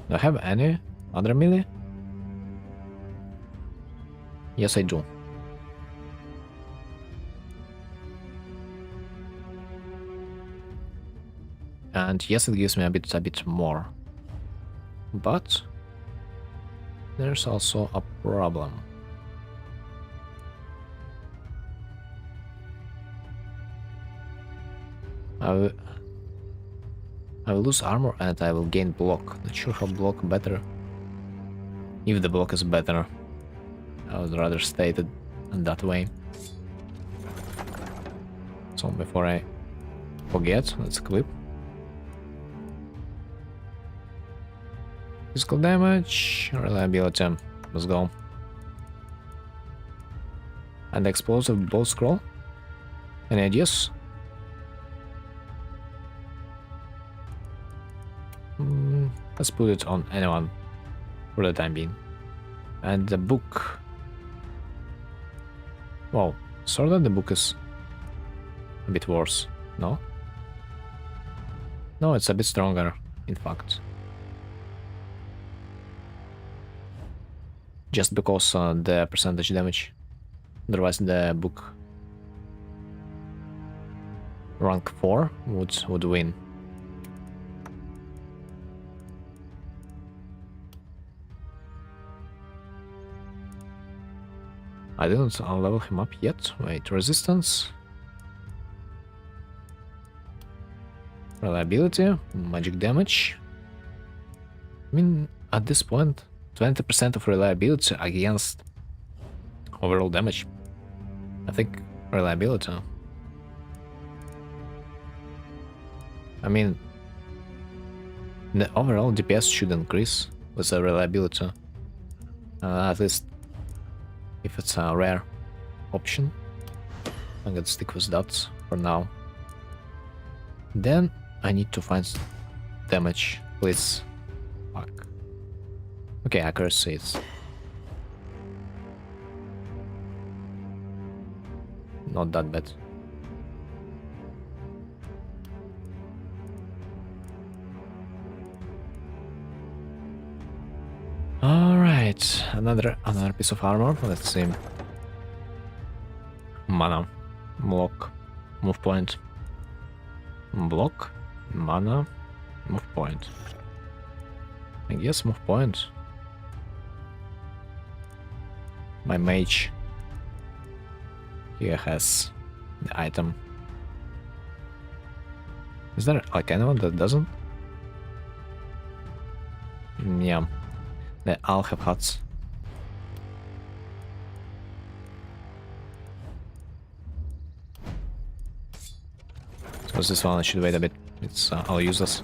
Do I have any other melee? Yes, I do. And yes, it gives me a bit more. But there's also a problem. I will lose armor and I will gain block. Not sure how block better. If the block is better, I would rather state it in that way. So before I forget, let's equip. Physical damage, reliability, let's go. And explosive bow scroll. Any ideas? Let's put it on anyone for the time being. And the book. Wow, sort of the book is a bit worse, no? No, it's a bit stronger, in fact. Just because the percentage damage. Otherwise the book rank 4 would win. I didn't level him up yet. Wait, resistance, reliability, magic damage. I mean, at this point, 20% of reliability against overall damage. I think reliability. I mean, the overall DPS should increase with the reliability. At least if it's a rare option. I'm gonna stick with that for now. Then I need to find damage, please. Fuck. Okay, accuracy is not that bad. Alright, another piece of armor. Let's see. Mana, block, move point. Block, mana, move point. I guess move point. My mage here has the item. Is there like anyone that doesn't? Yeah, they all have huts. So this one I should wait a bit. It's all useless.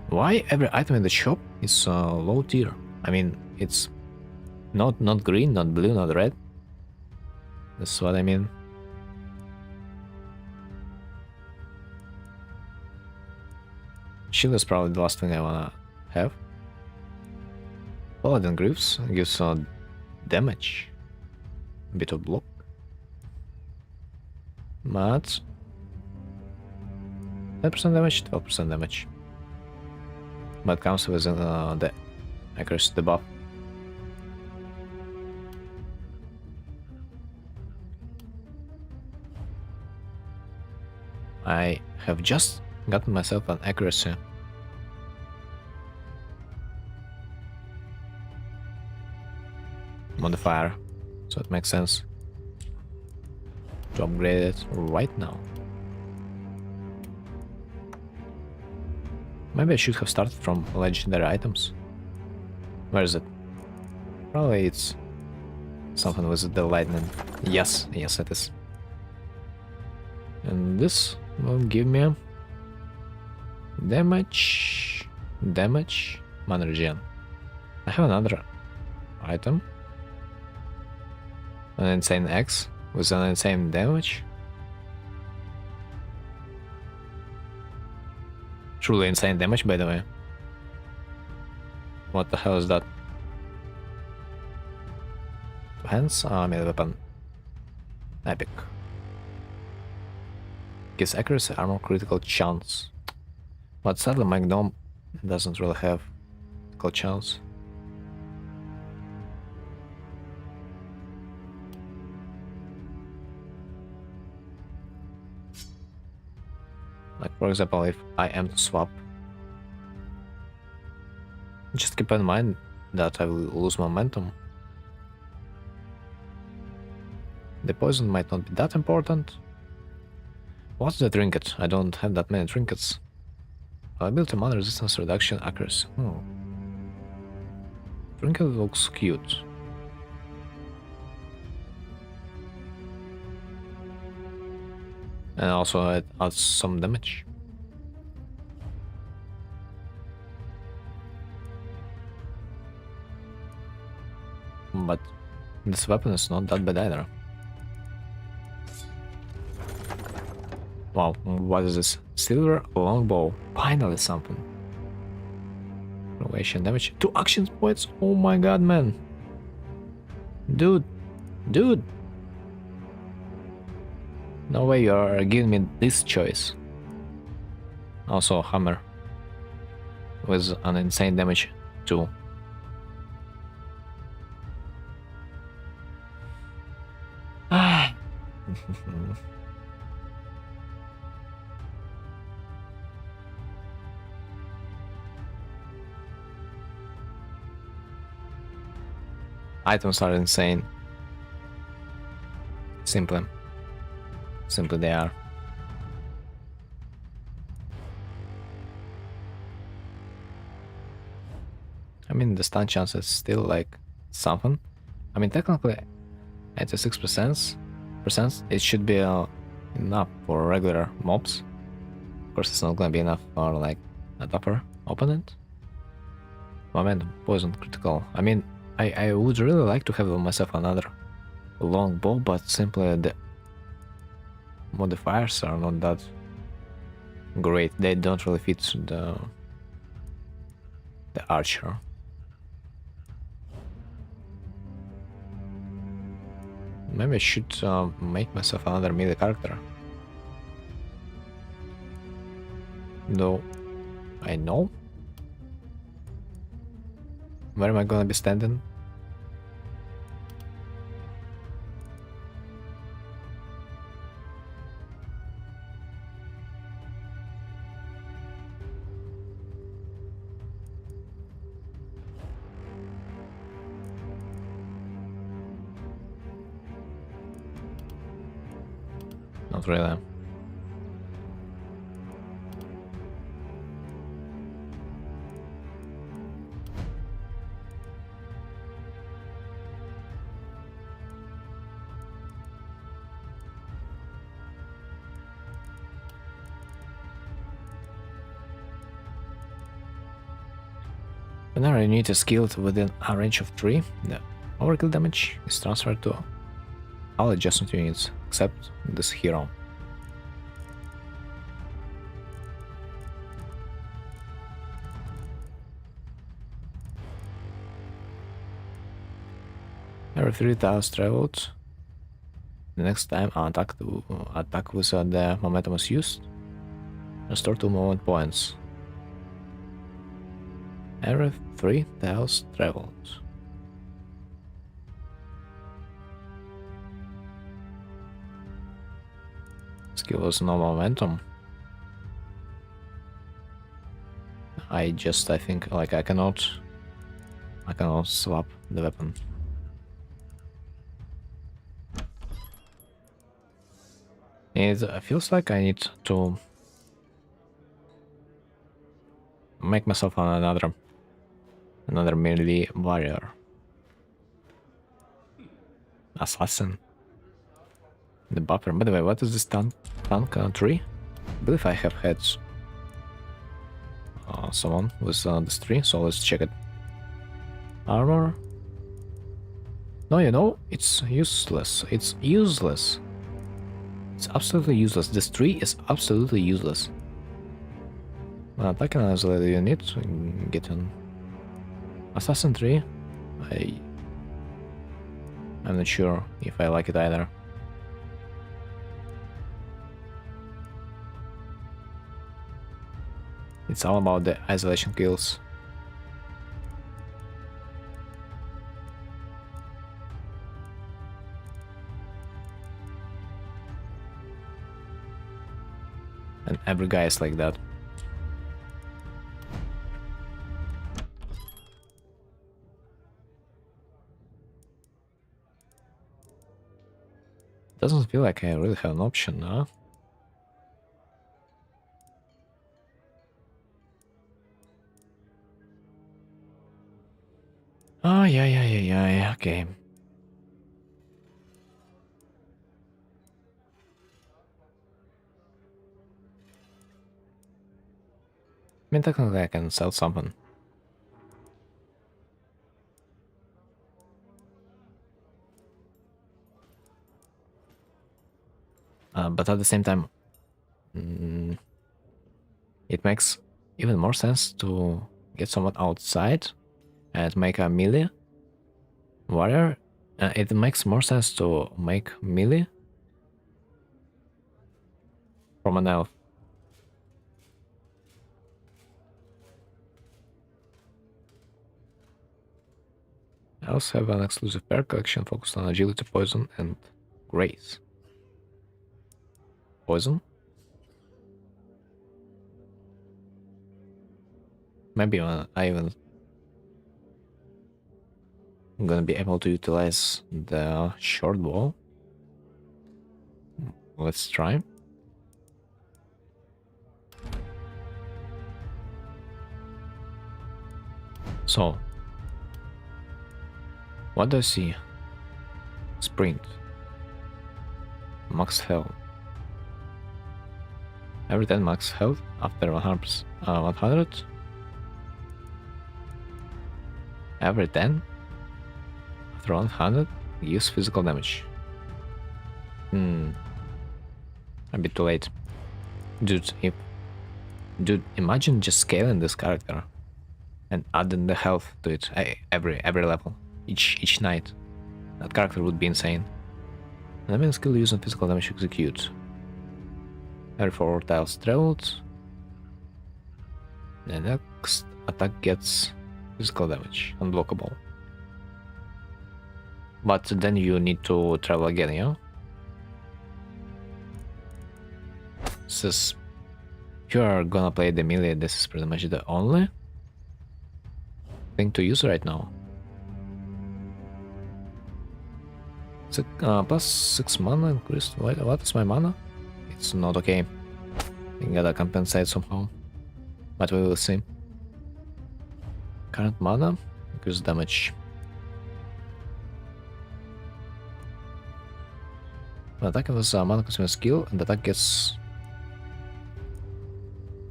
Why every item in the shop is low tier? I mean, it's not green, not blue, not red. That's what I mean. Shield is probably the last thing I wanna have. Paladin Greaves gives damage. A bit of block. But 10% damage, 12% damage. But comes with the accuracy debuff. I have just gotten myself an accuracy. Modifier, so it makes sense to upgrade it right now. Maybe I should have started from legendary items. Where is it? Probably it's something with the lightning. Yes, yes it is. And this will give me damage, mana regen. I have another item. An insane X with an insane damage. Truly insane damage, by the way. What the hell is that? Two hands, melee weapon. Epic. Gives accuracy, armor, critical chance. But sadly, my gnome doesn't really have critical chance. Like, for example, if I am to swap, just keep in mind that I will lose momentum. The poison might not be that important. What's the trinket? I don't have that many trinkets. Ability, mana resistance, reduction, accuracy. Trinket looks cute. And also it adds some damage. But this weapon is not that bad either. Wow, what is this? Silver longbow. Finally something. Relation damage. 2 action points? Oh my god, man. Dude. Dude. No way you are giving me this choice. Also hammer. With an insane damage too. Ah. Items are insane. Simply they are. I mean, the stun chance is still like something. I mean, technically 86%, it should be enough for regular mobs. Of course, it's not gonna be enough for like a tougher opponent. Momentum, poison, critical. I mean, I would really like to have myself another long bow, but simply the modifiers are not that great. They don't really fit the archer. Maybe I should make myself another melee character. Though I know. Where am I gonna be standing? Not really. Whenever you need a skill within a range of 3, the overkill damage is transferred to all adjacent units except this hero. Every 3 tiles traveled, the next time an attack with the momentum is used, restore 2 movement points. Every 3 tiles traveled. Skill was no momentum. I think like I cannot swap the weapon. It feels like I need to make myself another melee warrior. Assassin. The buffer. By the way, what is this tank tree? I believe I have had someone with this tree, so let's check it. Armor. No, you know, it's useless. It's useless. It's absolutely useless. This tree is absolutely useless. Attack and isolated unit. Get an assassin tree. I'm not sure if I like it either. It's all about the isolation kills. And every guy is like that. Doesn't feel like I really have an option, huh? Oh, yeah, okay. I mean, technically I can sell something. But at the same time, it makes even more sense to get someone outside and make a melee warrior. It makes more sense to make melee from an elf. Elves have an exclusive pair collection focused on agility, poison, and grace. Poison? Maybe I even I'm gonna be able to utilize the short bow. Let's try. So, what do I see? Sprint. Max health. Every 10 max health after 100. Every 10 after 100 use physical damage. A bit too late. Dude, imagine just scaling this character and adding the health to it every level, each night. That character would be insane. Enemy skill using physical damage execute. Every 4 tiles traveled. The next attack gets physical damage, unblockable. But then you need to travel again, yeah? Says if you are gonna play the melee, this is pretty much the only thing to use right now. Plus 6 mana increased. What is my mana? It's not okay. I gotta compensate somehow. But we will see. Current mana increased damage. Attack was a mana consuming skill, and the attack gets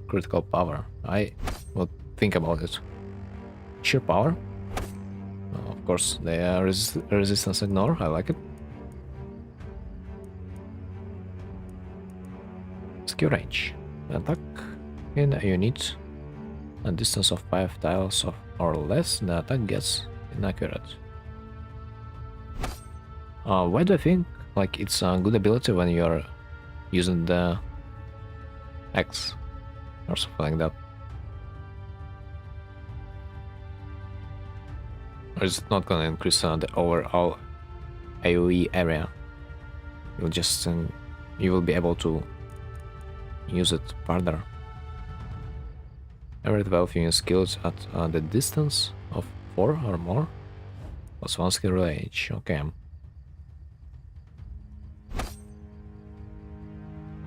critical power. I will think about it. Sheer power. Of course, the resistance ignore, I like it. Skill range. Attack in a unit a distance of 5 tiles or less, the attack gets inaccurate. Why do I think like it's a good ability when you're using the X or something like that? Or is it not gonna increase the overall AoE area? You'll just you will be able to use it further. Every 12 unit skills at the distance of 4 or more plus 1 skill range. Okay.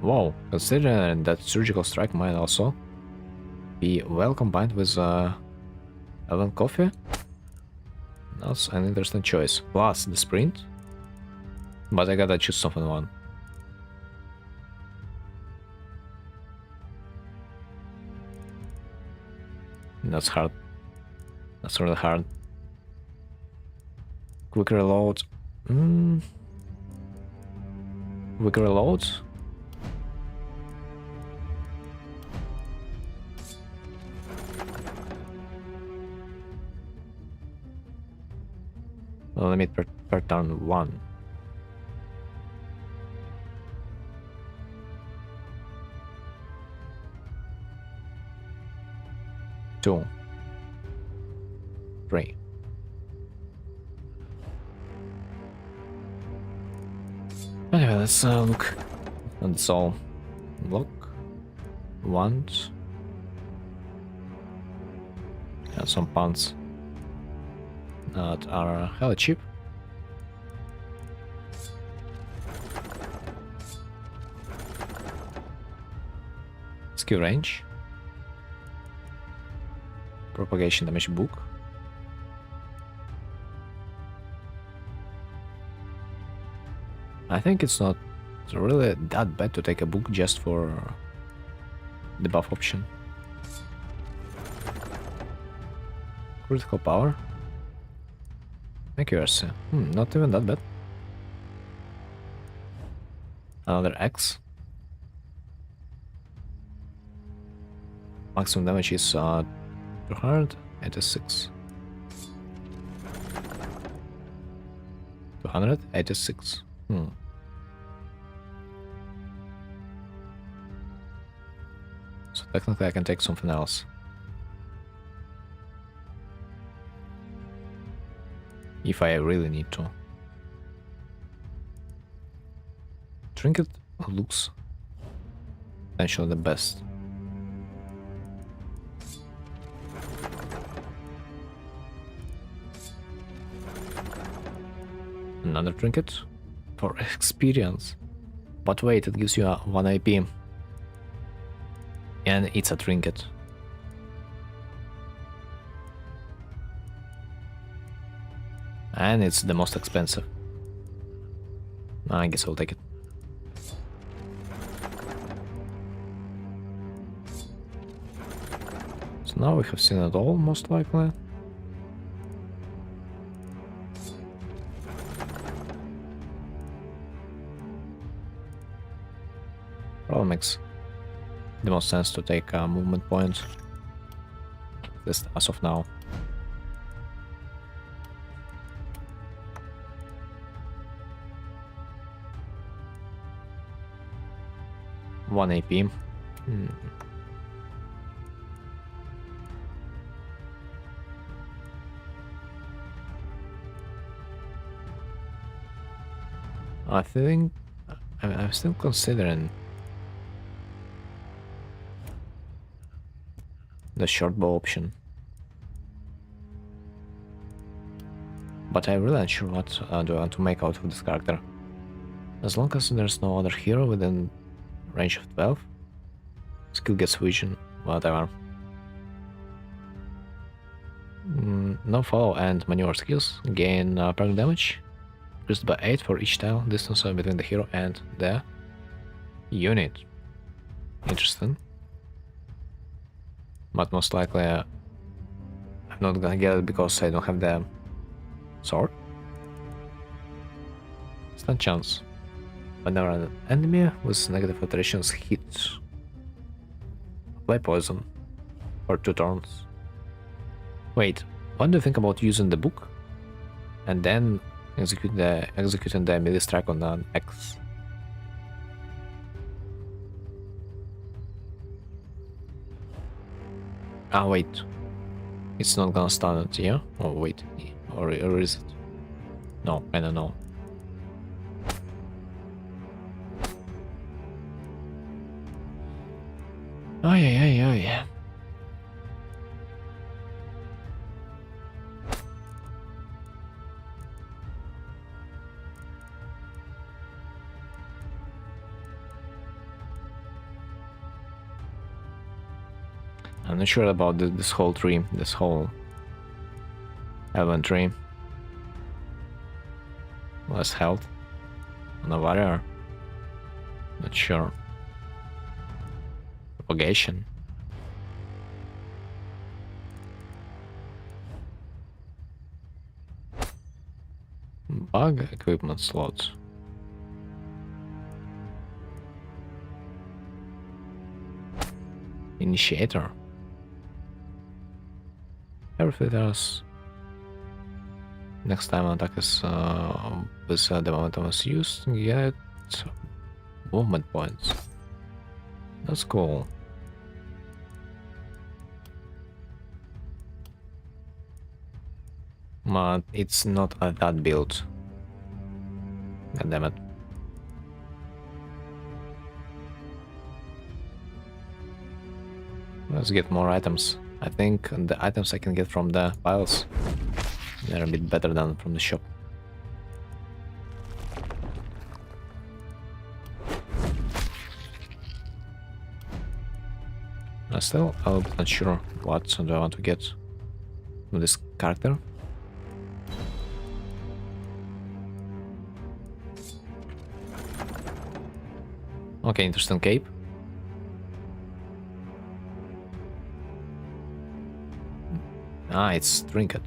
Wow, considering that surgical strike might also be well combined with Ellen Coffee, that's an interesting choice. Plus the sprint, but I gotta choose something one. That's hard. That's really hard. Quick reload. Quick reload. Limit per turn 1. Two. 3. Anyway, let's look. That's all. Look. Want. And some pants that are hella cheap. Skill range. Propagation damage book. I think it's not really that bad to take a book just for the buff option. Critical power. Accuracy. Not even that bad. Another X. Maximum damage is 286. 286. So technically I can take something else. If I really need to. Trinket looks potentially the best. Another trinket for experience. But wait, it gives you a 1 IP. And it's a trinket. And it's the most expensive. I guess I'll take it. So now we have seen it all, most likely. Probably makes the most sense to take a movement point. At least as of now. One AP. I think I'm still considering the short bow option, but I'm really unsure what do I want to make out of this character. As long as there's no other hero within range of 12, skill gets vision, whatever. No follow and maneuver skills gain perk damage, increased by 8 for each tile distance between the hero and the unit. Interesting. But most likely I I'm not gonna get it because I don't have the sword. Stun chance. Whenever an enemy with negative alterations hits, apply poison for 2 turns. Wait, what do you think about using the book and then executing the melee strike on an X? Ah, wait. It's not gonna stun it, yeah? Oh, wait. Or is it? No, I don't know. Ay, ay, ay, ay. I'm not sure about this whole tree, this whole Heaven tree. Less health on a warrior. Not sure. Propagation. Bug equipment slots. Initiator. Everything else. Next time attack is with the momentum is used, get movement points. That's cool. But it's not that build. God damn it. Let's get more items. I think the items I can get from the piles, they're a bit better than from the shop. Still, I'm not sure what do I want to get from this character. Okay, interesting cape. Ah, it's trinket.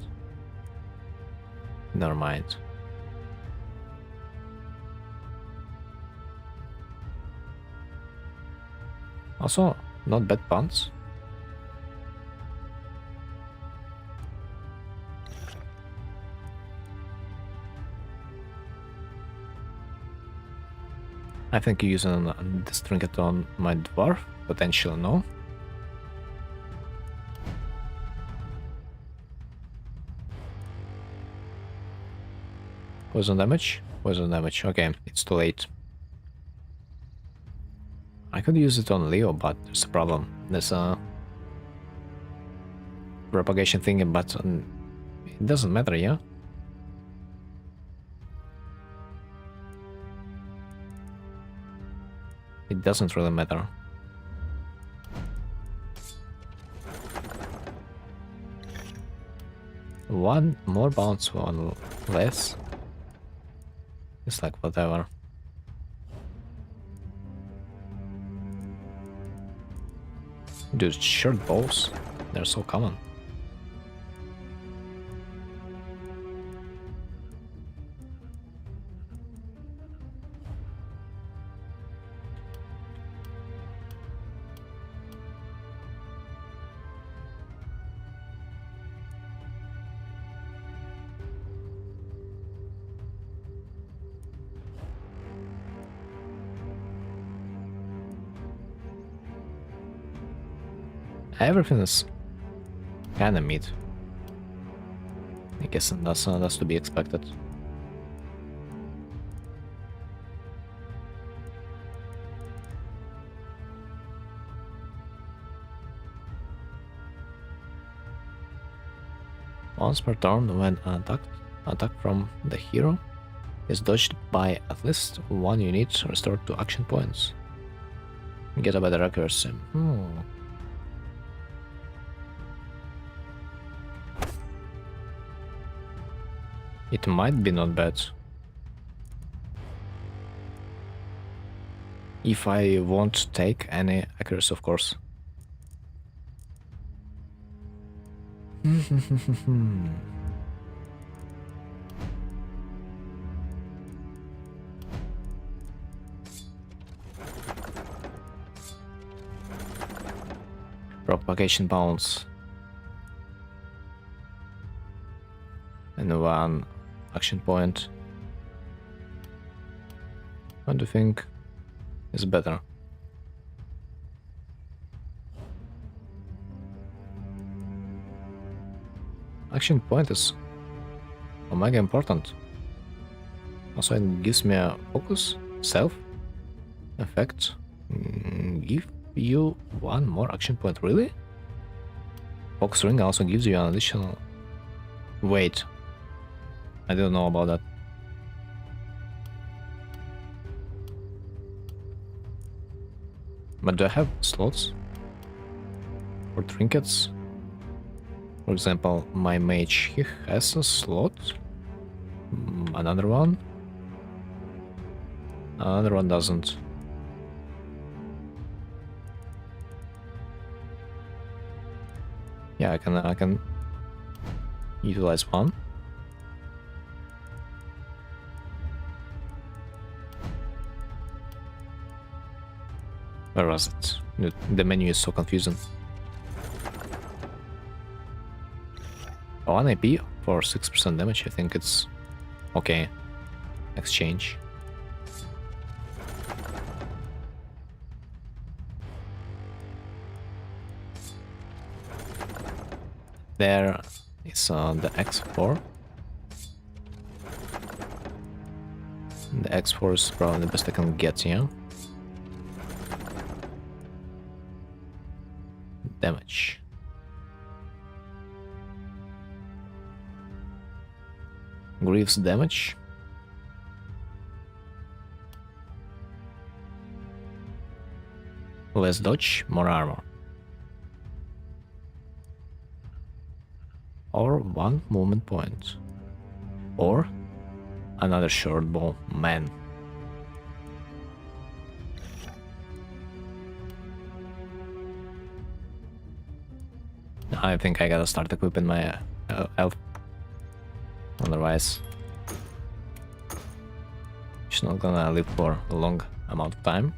Never mind. Also, not bad pants. I think using this trinket on my dwarf, potentially no. Poison damage? Poison damage, okay, it's too late. I could use it on Leo, but there's a problem. There's a propagation thing, but it doesn't matter, yeah? It doesn't really matter. One more bounce, one less. It's like whatever. Dude, short bows, they're so common. Everything is kinda mid. I guess that's to be expected. Once per turn, when an attack from the hero is dodged by at least one unit restored to action points. Get a better accuracy. It might be not bad. If I won't take any accuracy, of course. Propagation bounce. And one action point. What do you think is better? Action point is mega important. Also, it gives me a focus, self, effect. Give you one more action point, really? Focus ring also gives you an additional. Wait, I don't know about that. But do I have slots for trinkets? For example, my mage, he has a slot. Another one. Another one doesn't. Yeah, I can utilize one. Where was it? The menu is so confusing. 1 AP for 6% damage, I think it's okay. Exchange. There is the X4. The X4 is probably the best I can get, yeah? Damage. Greaves damage. Less dodge, more armor. Or one movement point. Or another short bow. Man. I think I gotta start equipping my elf. Otherwise, she's not gonna live for a long amount of time.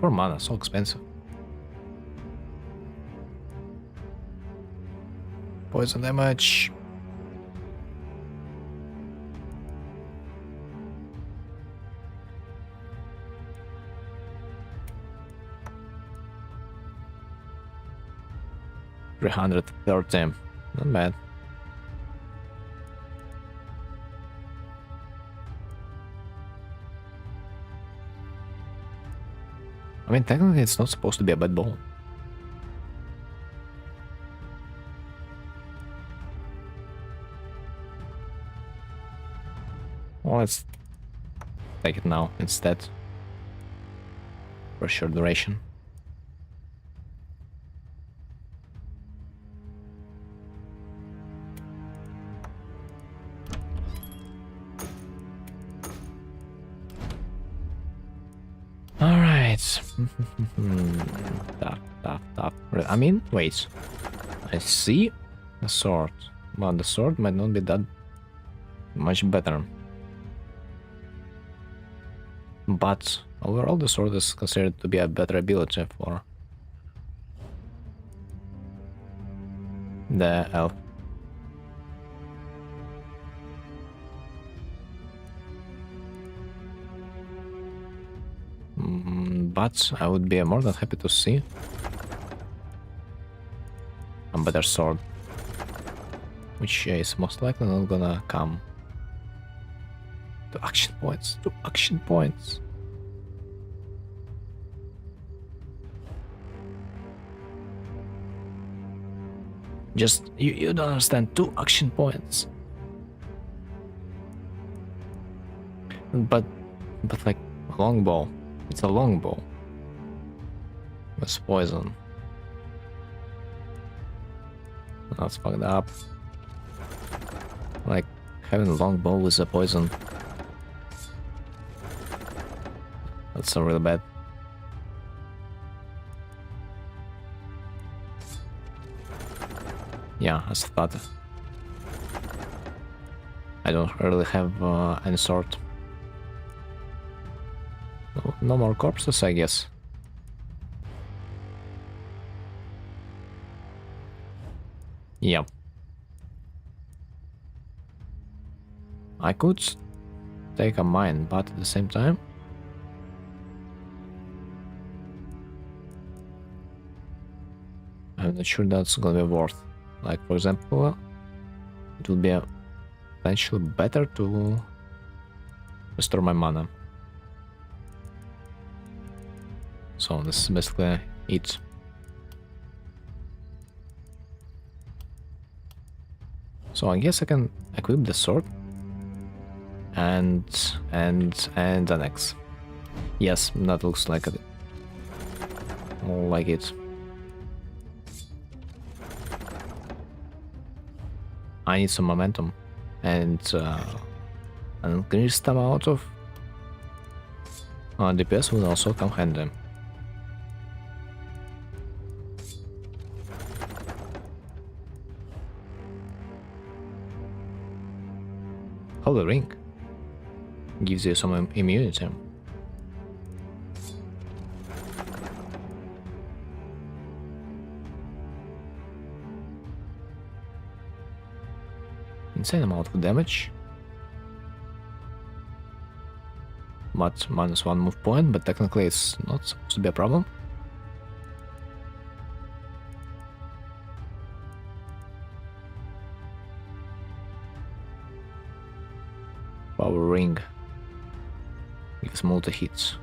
For mana, so expensive. Poison damage. $330. Not bad. I mean, technically it's not supposed to be a bad ball. Well, let's take it now instead. For a short duration. Tough. I mean, wait. I see a sword, but the sword might not be that much better. But overall, the sword is considered to be a better ability for the elf. But I would be more than happy to see a better sword, which is most likely not gonna come. 2 action points, 2 action points. Just, you don't understand, 2 action points. But like, longbow. It's a longbow. With poison. That's fucked up. Like, having a longbow with a poison. That's really bad. Yeah, as I thought. I don't really have any sword. No more corpses, I guess. Yep. I could take a mine, but at the same time... I'm not sure that's gonna be worth. Like, for example, it would be potentially better to restore my mana. So this is basically it. So I guess I can equip the sword and an axe. Yes, that looks like it. Like it. I need some momentum and an increased amount of DPS will also come handy. Holy Ring gives you some immunity. Insane amount of damage. But -1 move point, but technically it's not supposed to be a problem. Power Ring gives multi-hits.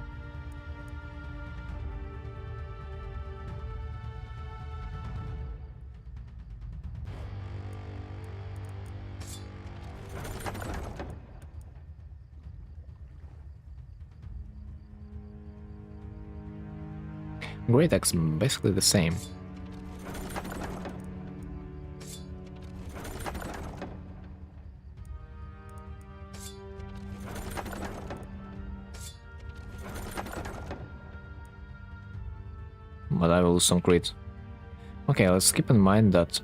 Great Axe basically the same. But I will lose some crit. Okay, let's keep in mind that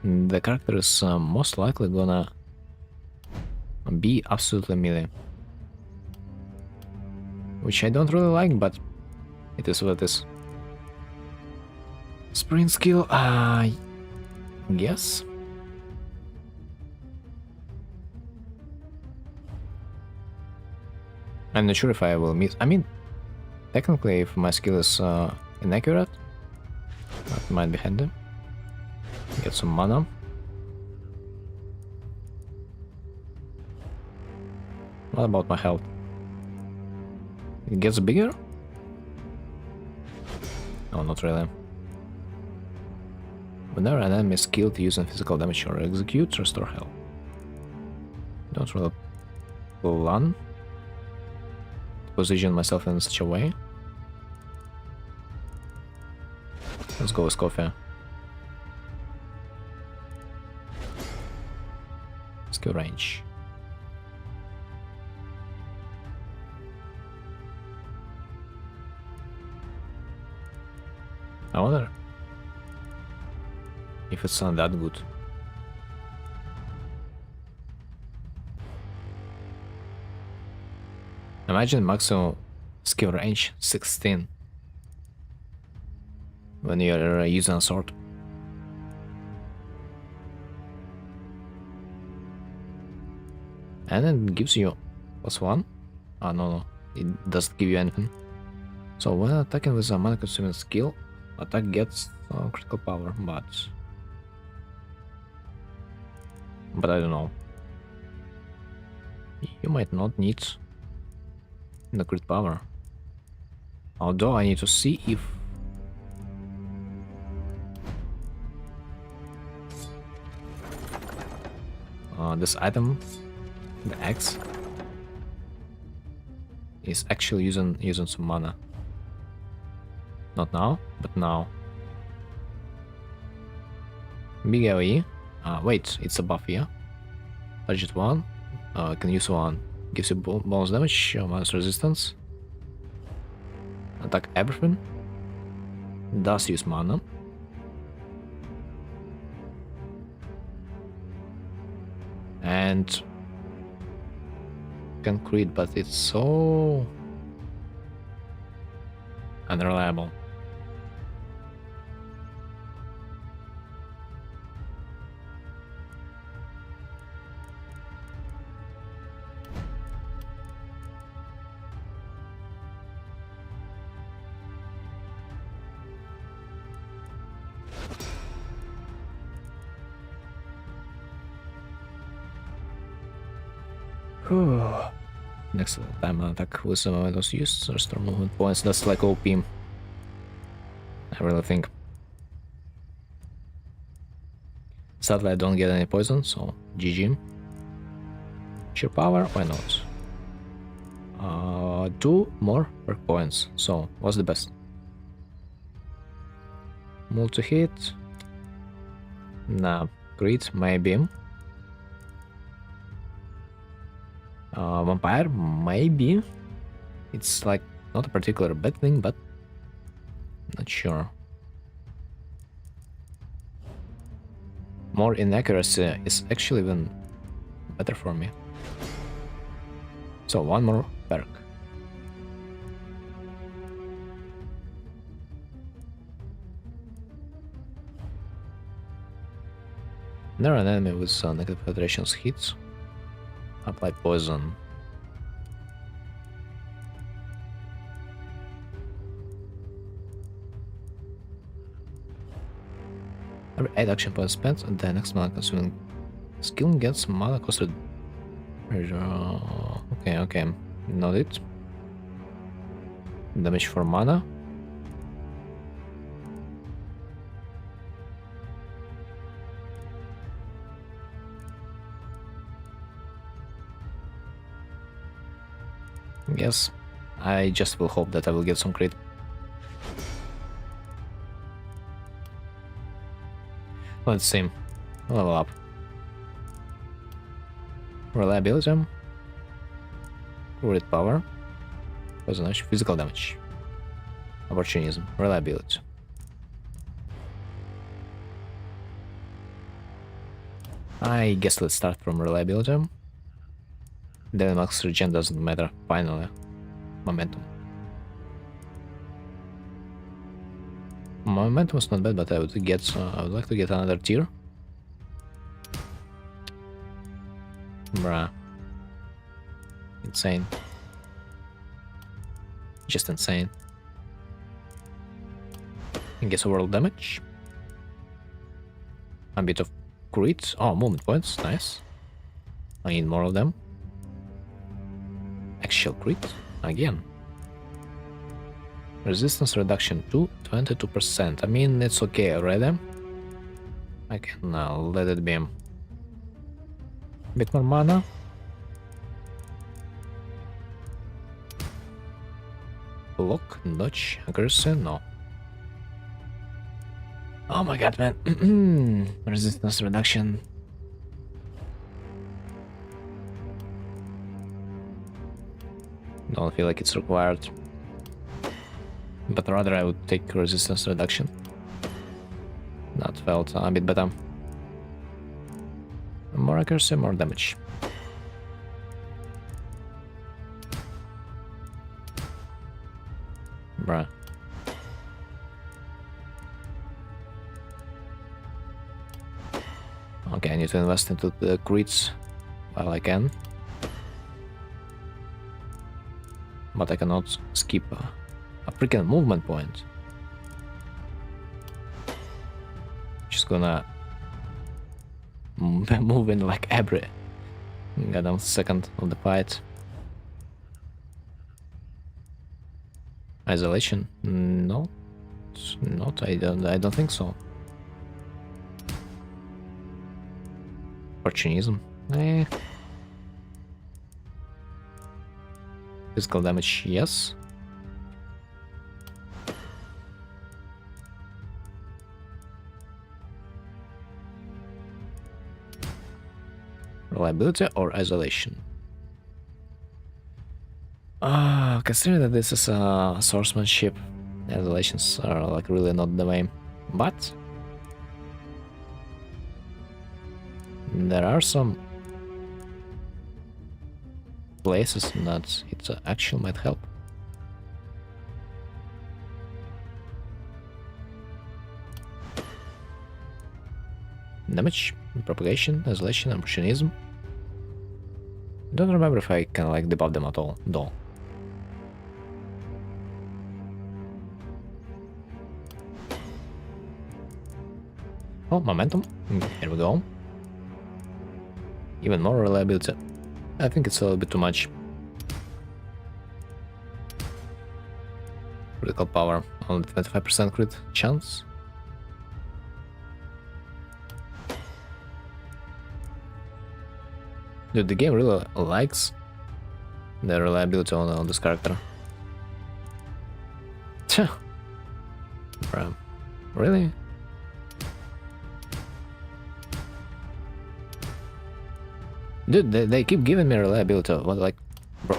the character is most likely gonna be absolutely melee. Which I don't really like, but it is what it is. Sprint skill, yes. I'm not sure if I will miss. I mean, technically, if my skill is inaccurate, that might be handy. Get some mana. What about my health? It gets bigger? No, not really. Whenever an enemy is skilled using physical damage or execute, restore health. Don't really plan to position myself in such a way. Let's go with coffee. Skill range. I wonder if it's not that good. Imagine maximum skill range 16 when you're using a sword. And it gives you +1. Ah, no, it doesn't give you anything. So when attacking with a mana consuming skill, attack gets critical power, but I don't know. You might not need the crit power. Although I need to see if this item, the axe, is actually using some mana. Not now, but now. Big AoE. Wait, it's a buff, yeah? Budget 1. Can use 1. Gives you bonus damage, minus resistance. attack everything. Does use mana. And can crit, but it's so unreliable. Next time an attack with some momentos used, restore movement points. That's like OP. I really think. Sadly, I don't get any poison, so GG. Sheer power, why not? 2 more perk points. So, what's the best? Multi-hit? Nah, crit, maybe. Vampire, maybe. It's like not a particular bad thing, but not sure. More inaccuracy is actually even better for me. So one more perk. Near an enemy with negative penetrations hits. Apply poison. Every 8 action points spent, and the next mana consuming skill gets mana costed. Okay, noted. Damage for mana. Yes, I just will hope that I will get some crit. Let's see. Level up. Reliability. Crit power. Poison, physical damage. Opportunism. Reliability. I guess let's start from reliability. Daily max regen doesn't matter, finally. Momentum. Momentum is not bad, but I would like to get another tier. Bruh. Insane. Just insane. I guess overall damage. A bit of crit. Oh, movement points, nice. I need more of them. Actual crit again. Resistance reduction to 22%. I mean, it's okay already. I can let it be. A bit more mana. Block, dodge, accuracy, no. Oh my god, man. Resistance reduction. Don't feel like it's required. But rather I would take resistance reduction. That felt a bit better. More accuracy, more damage. Bruh. Okay, I need to invest into the crits while I can. But I cannot skip a freaking movement point. Just gonna move in like every goddamn second of the fight. Isolation? No, not. I don't think so. Opportunism? Eh. Physical damage, yes. Reliability or isolation? Considering that this is a swordsmanship, relations are like really not the way. But there are some places that it actually might help. Damage, propagation, isolation, opportunism. Don't remember if I can like debuff them at all, though. Oh, momentum. Here we go. Even more reliability. I think it's a little bit too much. Critical power, only 25% crit chance. Dude, the game really likes the reliability on this character. Tch. Bruh. Really? Dude, they keep giving me reliability. What, like, bro?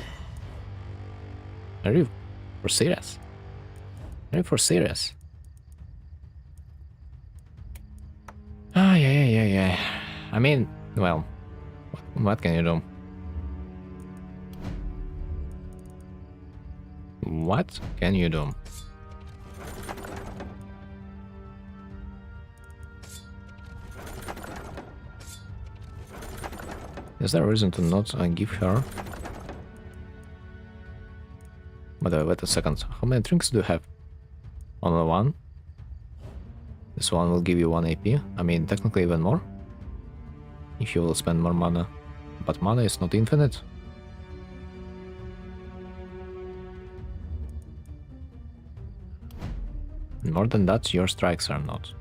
Are you for serious? Are you for serious? Ah, yeah. I mean, well, what can you do? What can you do? Is there a reason to not give her? By the way, wait a second. How many drinks do you have? Only one? This one will give you 1 AP. I mean, technically even more. If you will spend more mana. But mana is not infinite. More than that, your strikes are not.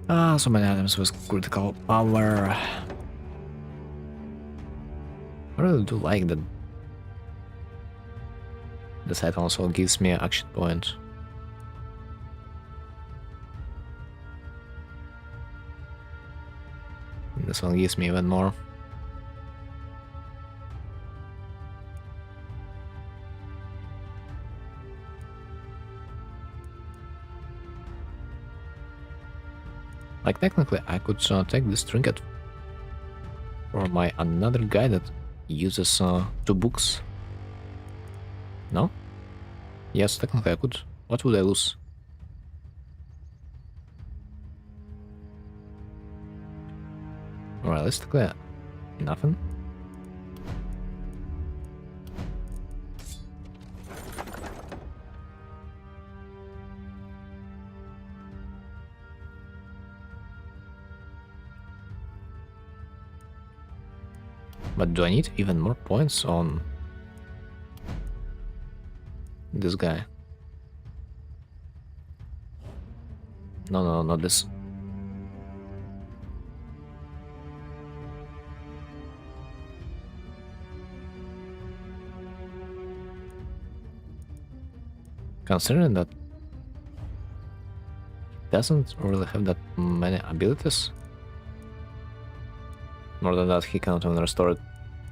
Ah, so many items with critical power. I really do like that. This item also gives me an action point. This one gives me even more. Like, technically, I could take this trinket for my another guy that uses 2 books. No? Yes, technically I could. What would I lose? Realistically, nothing. But do I need even more points on this guy? No, not this. Considering that he doesn't really have that many abilities. More than that, he cannot even restore it.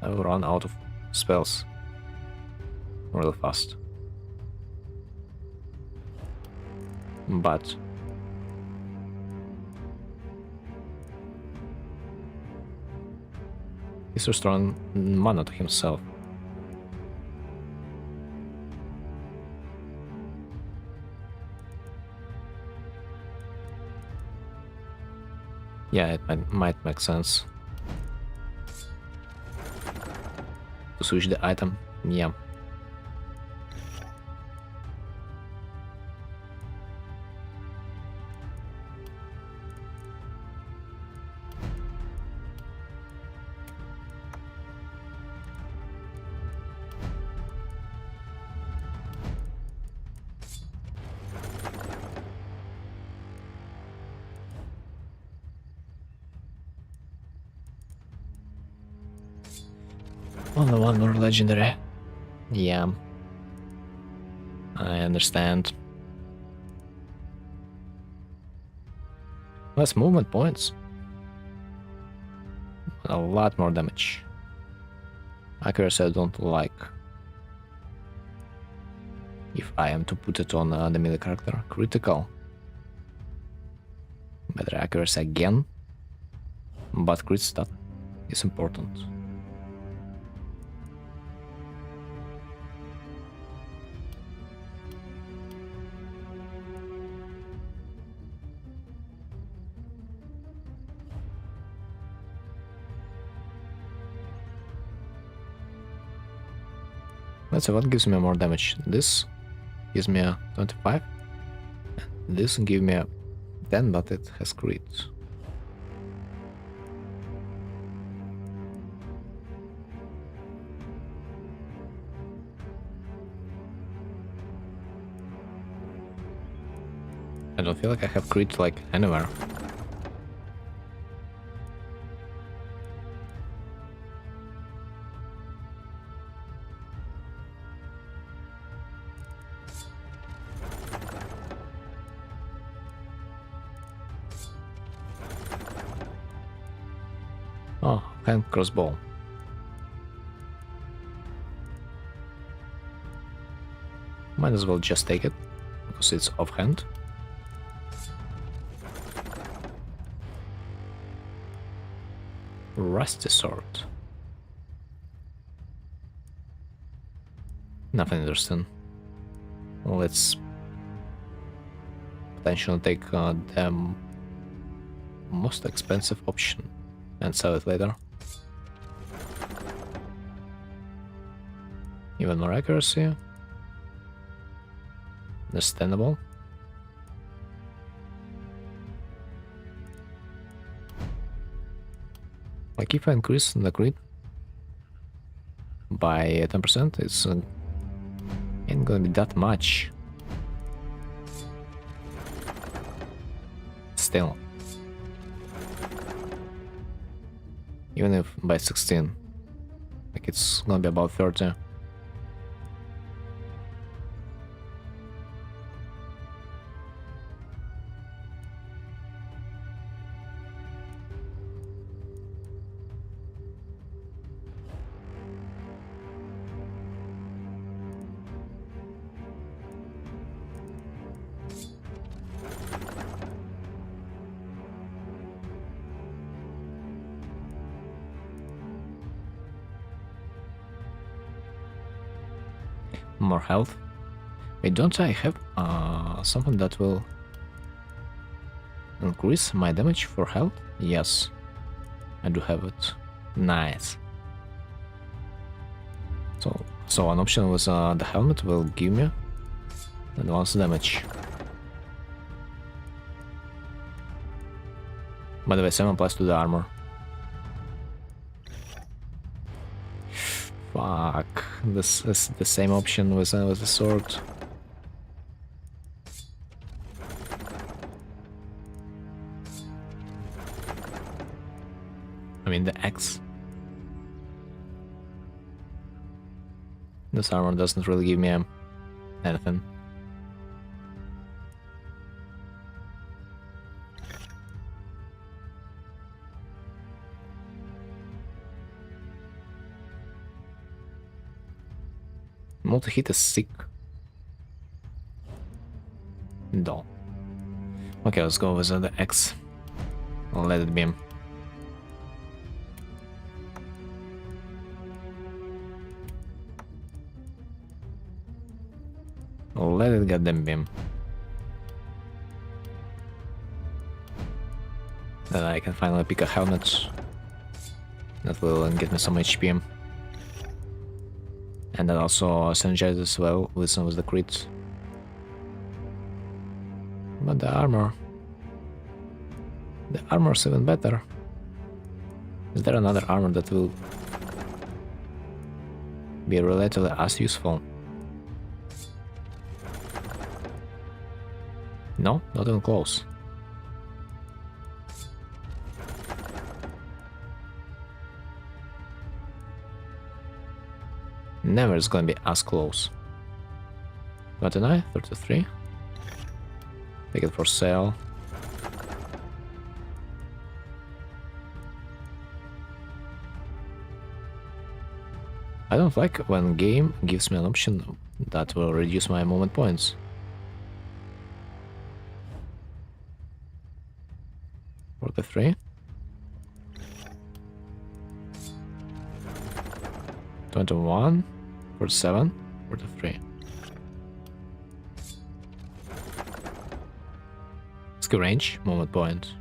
I will run out of spells really fast. But he's restoring mana to himself. Yeah, it might make sense to switch the item. Yeah. Only one more legendary. Yeah. I understand. Less movement points. A lot more damage. Accuracy I don't like. If I am to put it on the melee character. Critical. Better accuracy again. But crit stat is important. Let's see what gives me more damage. This gives me a 25. This gives me a 10, but it has crit. I don't feel like I have crit like anywhere. Oh, hand crossbow. Might as well just take it, because it's offhand. Rusty sword. Nothing interesting. Let's potentially take the most expensive option and sell it later. Even more accuracy. Understandable. Like if I increase the crit by 10%, it's ain't gonna be that much. Still. Even if by 16, like it's gonna be about 30. More health. Wait, don't I have something that will increase my damage for health? Yes, I do have it. Nice. So an option with the helmet will give me advanced damage. By the way, 7 applies to the armor. Fuck, this is the same option with the sword. I mean the axe. This armor doesn't really give me anything. Multi-hit is sick. No. Okay, let's go with the X. I'll let it beam. Let it get them beam. Then I can finally pick a helmet that will get me some HP. And that also synergizes as well with some of the crits. But the armor's even better. Is there another armor that will be relatively as useful? No, not even close. Never is gonna be as close. 29, 33. Take it for sale. I don't like when game gives me an option that will reduce my movement points. For the 3. 21, 47, 43. Skill range, movement point.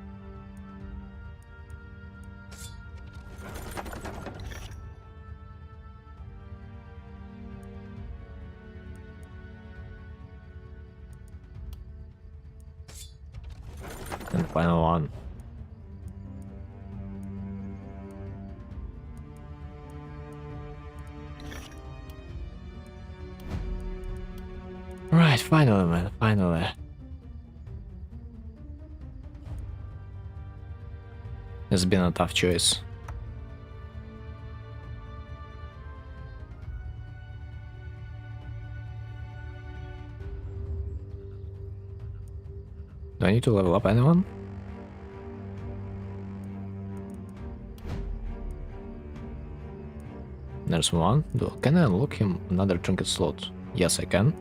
And final one. Right, finally, man, finally. It's been a tough choice. Do I need to level up anyone? There's one. Can I unlock him another trinket slot? Yes, I can.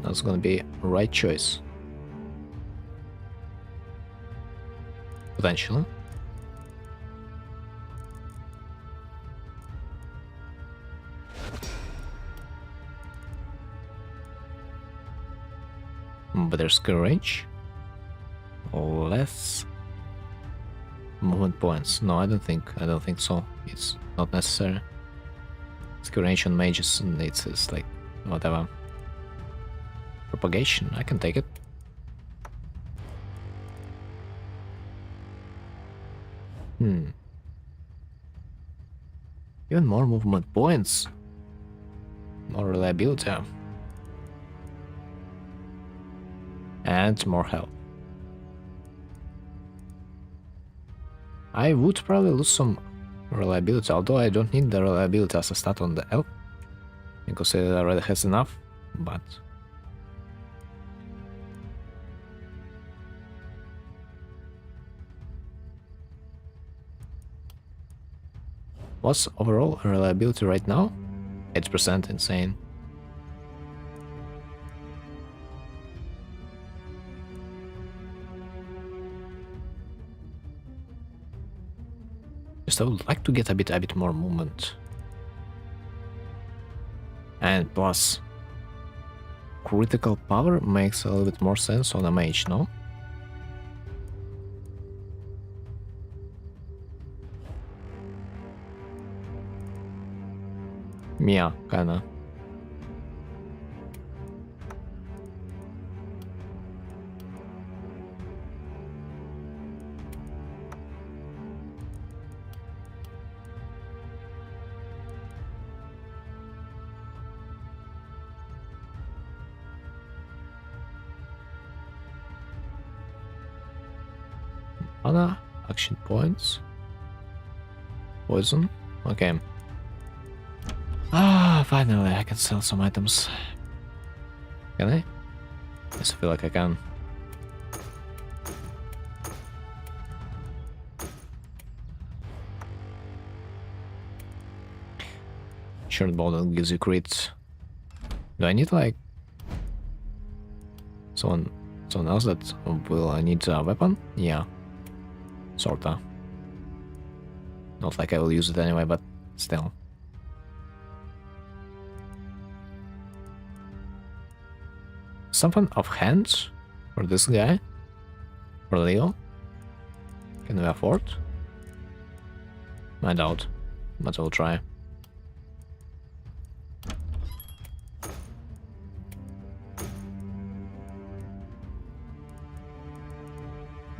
That's gonna be right choice. Potentially. Better skill range. Less movement points. No, I don't think so. It's not necessary. Skill range on mages, and it's like whatever. Propagation, I can take it. Even more movement points. More reliability. And more health. I would probably lose some reliability, although I don't need the reliability as a stat on the elf, because it already has enough, but... What's overall reliability right now? 8%, insane. Just I would like to get a bit more movement. And plus, critical power makes a little bit more sense on a mage, no? Yeah, kinda. Mana, action points. Poison. Okay. Ah, finally I can sell some items. Can I? Yes, I feel like I can. Short ball gives you crits. Do I need like someone else that will need a weapon? Yeah. Sorta. Not like I will use it anyway, but still. Something of hands for this guy? For Leo? Can we afford? I doubt, but we'll try.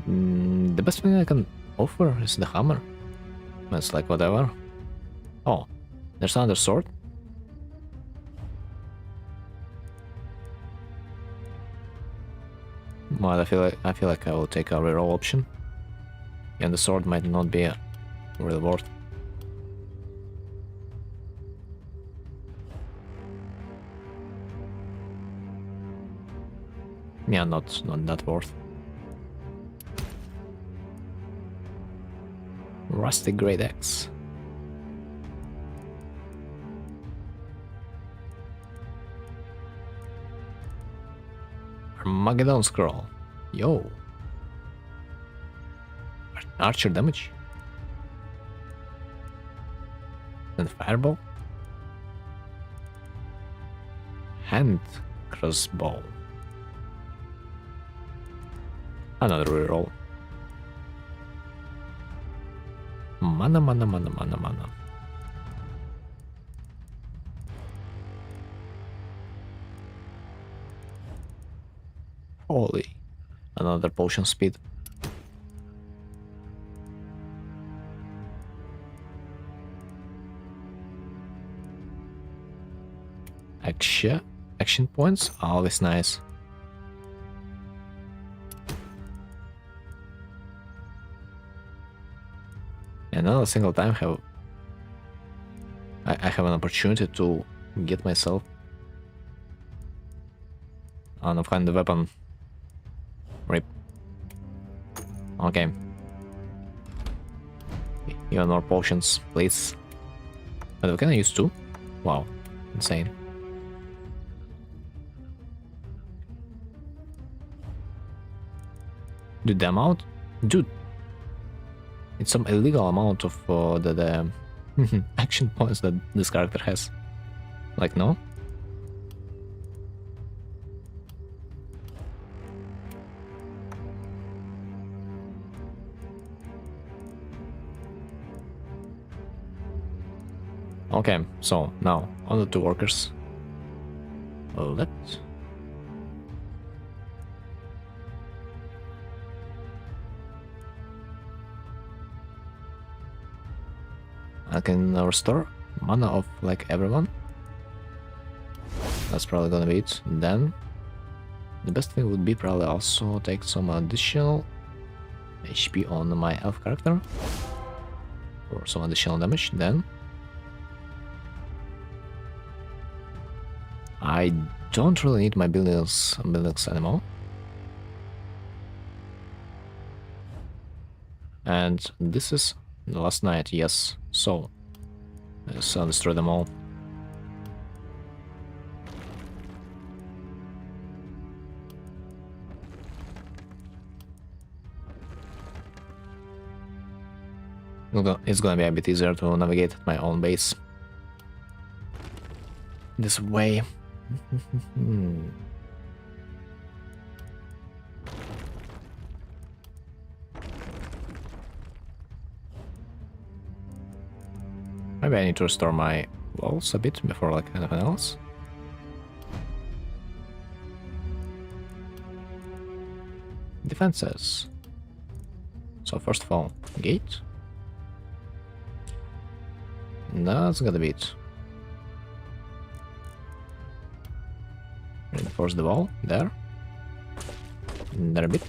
The best thing I can offer is the hammer. It's like whatever. Oh, there's another sword. Well, I feel like I will take a reroll option, and the sword might not be really worth. Yeah, not that worth. Rusty Great Axe. Armageddon Scroll. Yo. Archer damage. And Fireball. Hand Crossbow. Another reroll. Mana. Holy. Another potion speed. Action points, always nice. And not a single time I have an opportunity to get myself on a kind of weapon. Rip. Okay. Even more potions, please. But can I use 2? Wow, insane. Dude, the amount, dude, it's some illegal amount of the action points that this character has. Like, no? Okay, so now on the 2 workers. I can restore mana of like everyone. That's probably gonna be it. Then the best thing would be probably also take some additional HP on my elf character for some additional damage. Then I don't really need my buildings anymore. And this is the last night, yes. So let's destroy them all. It's gonna be a bit easier to navigate at my own base this way. Maybe I need to restore my walls a bit before like anything else. Defenses. So first of all, gate. That's gonna be it. Reinforce the wall there. There a bit.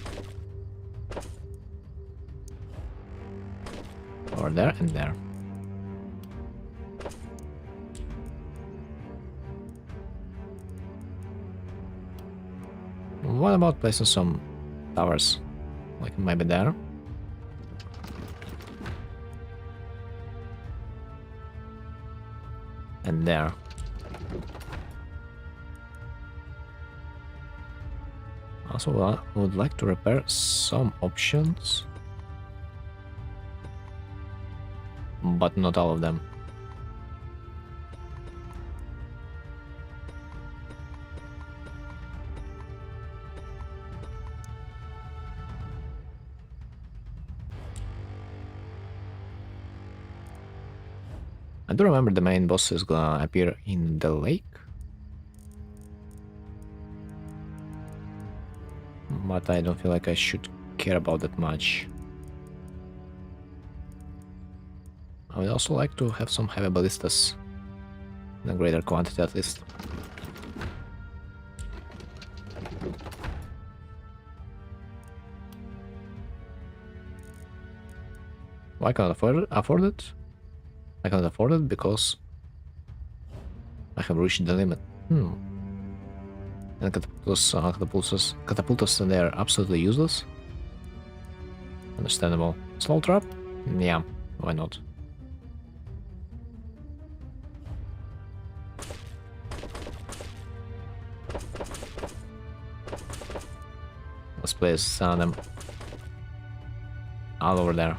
Over there and there. What about placing some towers? Like maybe there? And there. Also, I would like to repair some options, but not all of them. I do remember the main boss is gonna appear in the lake. But I don't feel like I should care about that much. I would also like to have some heavy ballistas in a greater quantity at least. Why can't I afford it? I can't afford it because I have reached the limit. And catapultos, they are absolutely useless. Understandable. Slow trap? Yeah, why not? Let's place them all over there.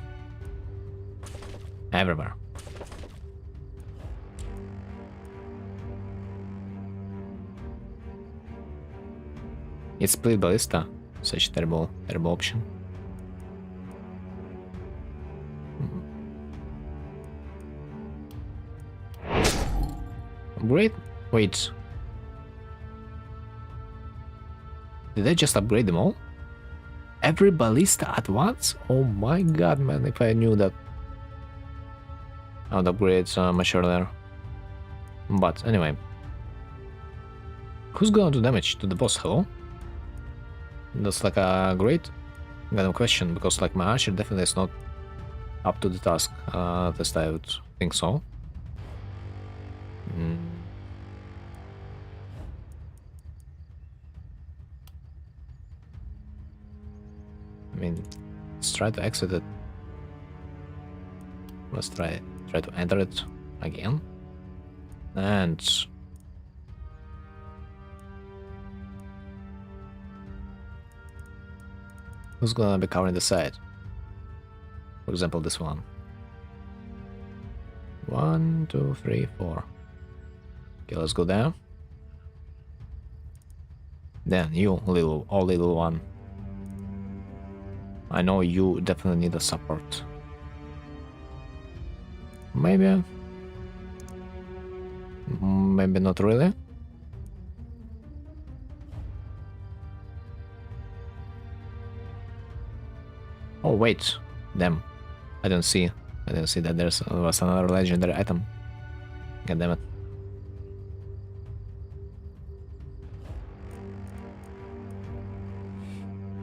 Everywhere. It's split ballista. Such a terrible option. Great. Wait. Did I just upgrade them all? Every ballista at once? Oh my god, man, if I knew that. I would upgrade much earlier. But anyway. Who's gonna do damage to the boss, hello? That's like a great random question, because like my archer definitely is not up to the task. At least I would think so. I mean, let's try to exit it. Let's try to enter it again. And who's gonna be covering the side? For example, this one. 1, 2, 3, 4. Okay, let's go there. Then you, little one. I know you definitely need a support. Maybe not really. Oh wait, damn! I didn't see that there was another legendary item. God damn it!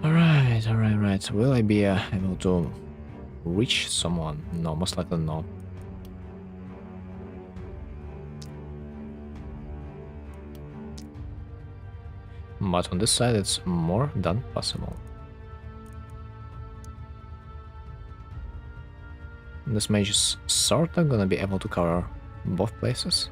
Alright. Will I be able to reach someone? No, most likely no. But on this side it's more than possible. This mage is sorta gonna be able to cover both places.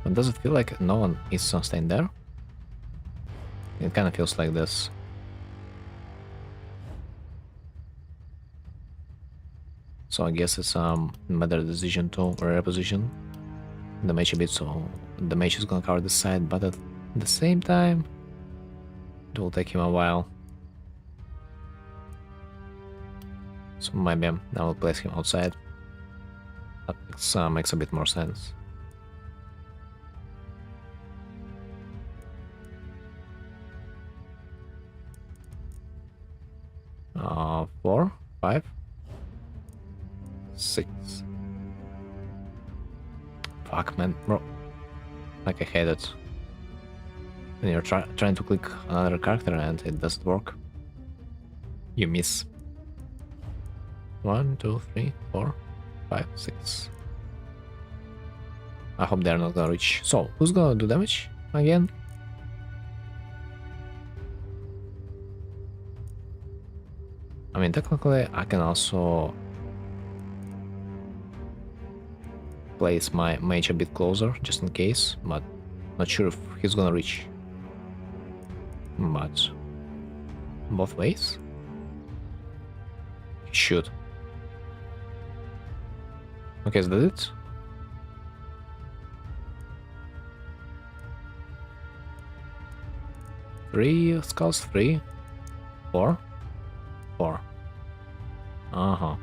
But does it feel like no one is staying there? It kind of feels like this. So I guess it's better decision to reposition the mage a bit, so the mage is gonna cover this side, but at the same time it will take him a while. So maybe I will place him outside. That makes a bit more sense. Four, 5, 6. Fuck, man, bro. Like I hate it. When you're trying to click another character and it doesn't work, you miss. 1, 2, 3, 4, 5, 6. I hope they're not gonna reach. So, who's gonna do damage again? I mean, technically, I can also place my mage a bit closer, just in case, but not sure if he's gonna reach. But both ways? He should. Okay, is that it? Three skulls, 3, 4, 4. Uh-huh.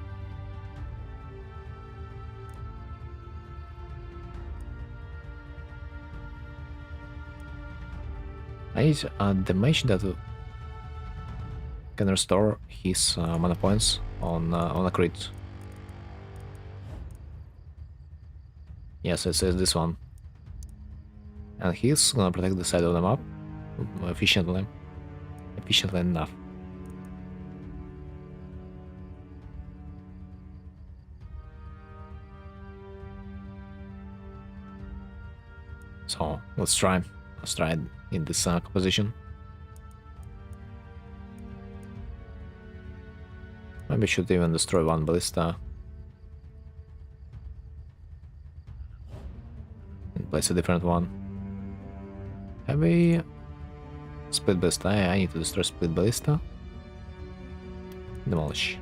I need the mage that can restore his mana points on a crit. Yes, it says this one. And he's gonna protect the side of the map efficiently. efficiently enough. So let's try it in this composition. Maybe I should even destroy one ballista and place a different one. Heavy split ballista. I need to destroy split ballista. Demolish.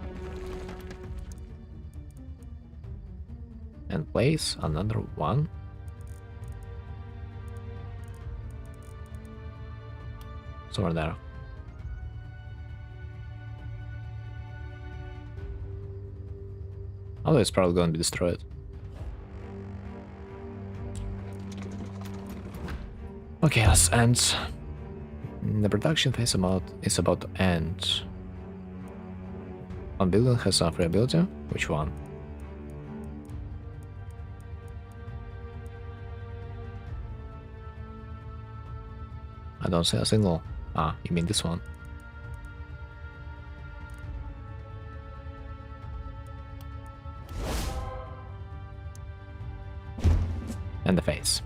And place another one. It's over there. Although it's probably going to be destroyed. Okay, let's end. The production phase is about to end. One building has some free ability. Which one? I don't see a single. Ah, you mean this one? And the face.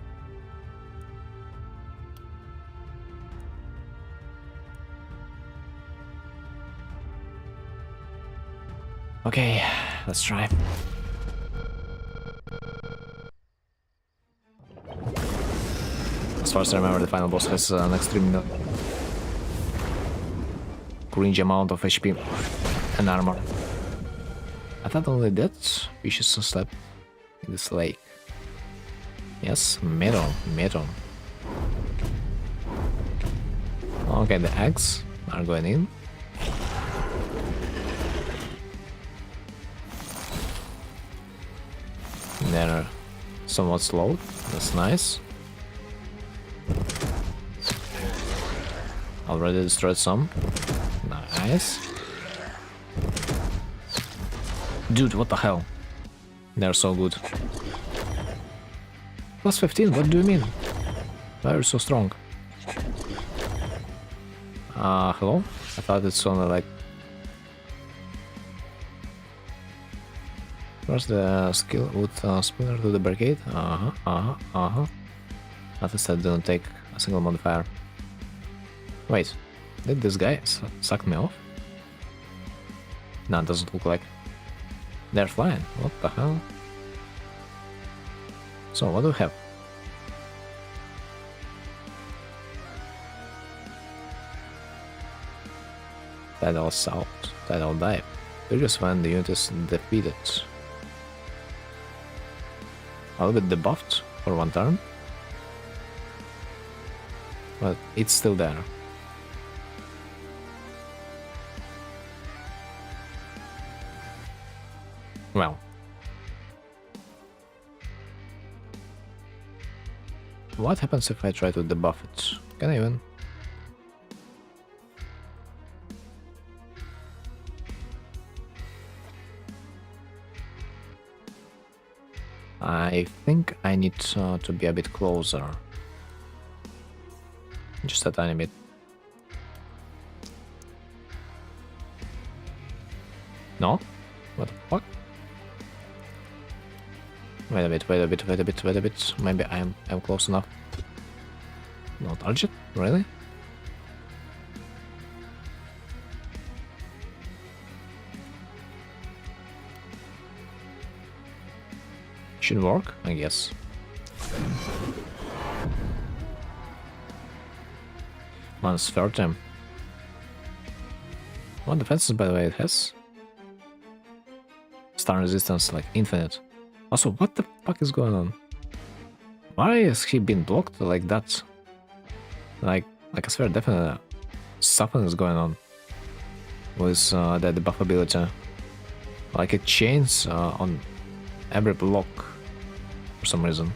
Okay, let's try. As far as I remember, the final boss has an extremely cringe amount of HP and armor. I thought only that fishes slept in this lake. Yes, metal. Okay, the eggs are going in. They're somewhat slow. That's nice. Already destroyed some. Nice. Dude, what the hell? They're so good. Plus 15, what do you mean? Why are you so strong? Hello? I thought it's only like... Where's the skill with spinner to the barricade? Notice that don't take a single modifier. Wait, did this guy suck me off? No, it doesn't look like. They're flying. What the hell? So, what do we have? Tidal Assault, Tidal Dive. Triggers when the unit is defeated. A little bit debuffed for one turn. But it's still there. Well. What happens if I try to debuff it? Can I even? I think I need to be a bit closer. Just a tiny bit. No? What the fuck? Wait a bit. Maybe I'm close enough. No target? Really? Should work, I guess. Once third time. What defenses, by the way, it has? Stun resistance, like infinite. Also, what the fuck is going on? Why has he been blocked like that? Like I swear, definitely something is going on with the debuff ability. Like it chains on every block for some reason.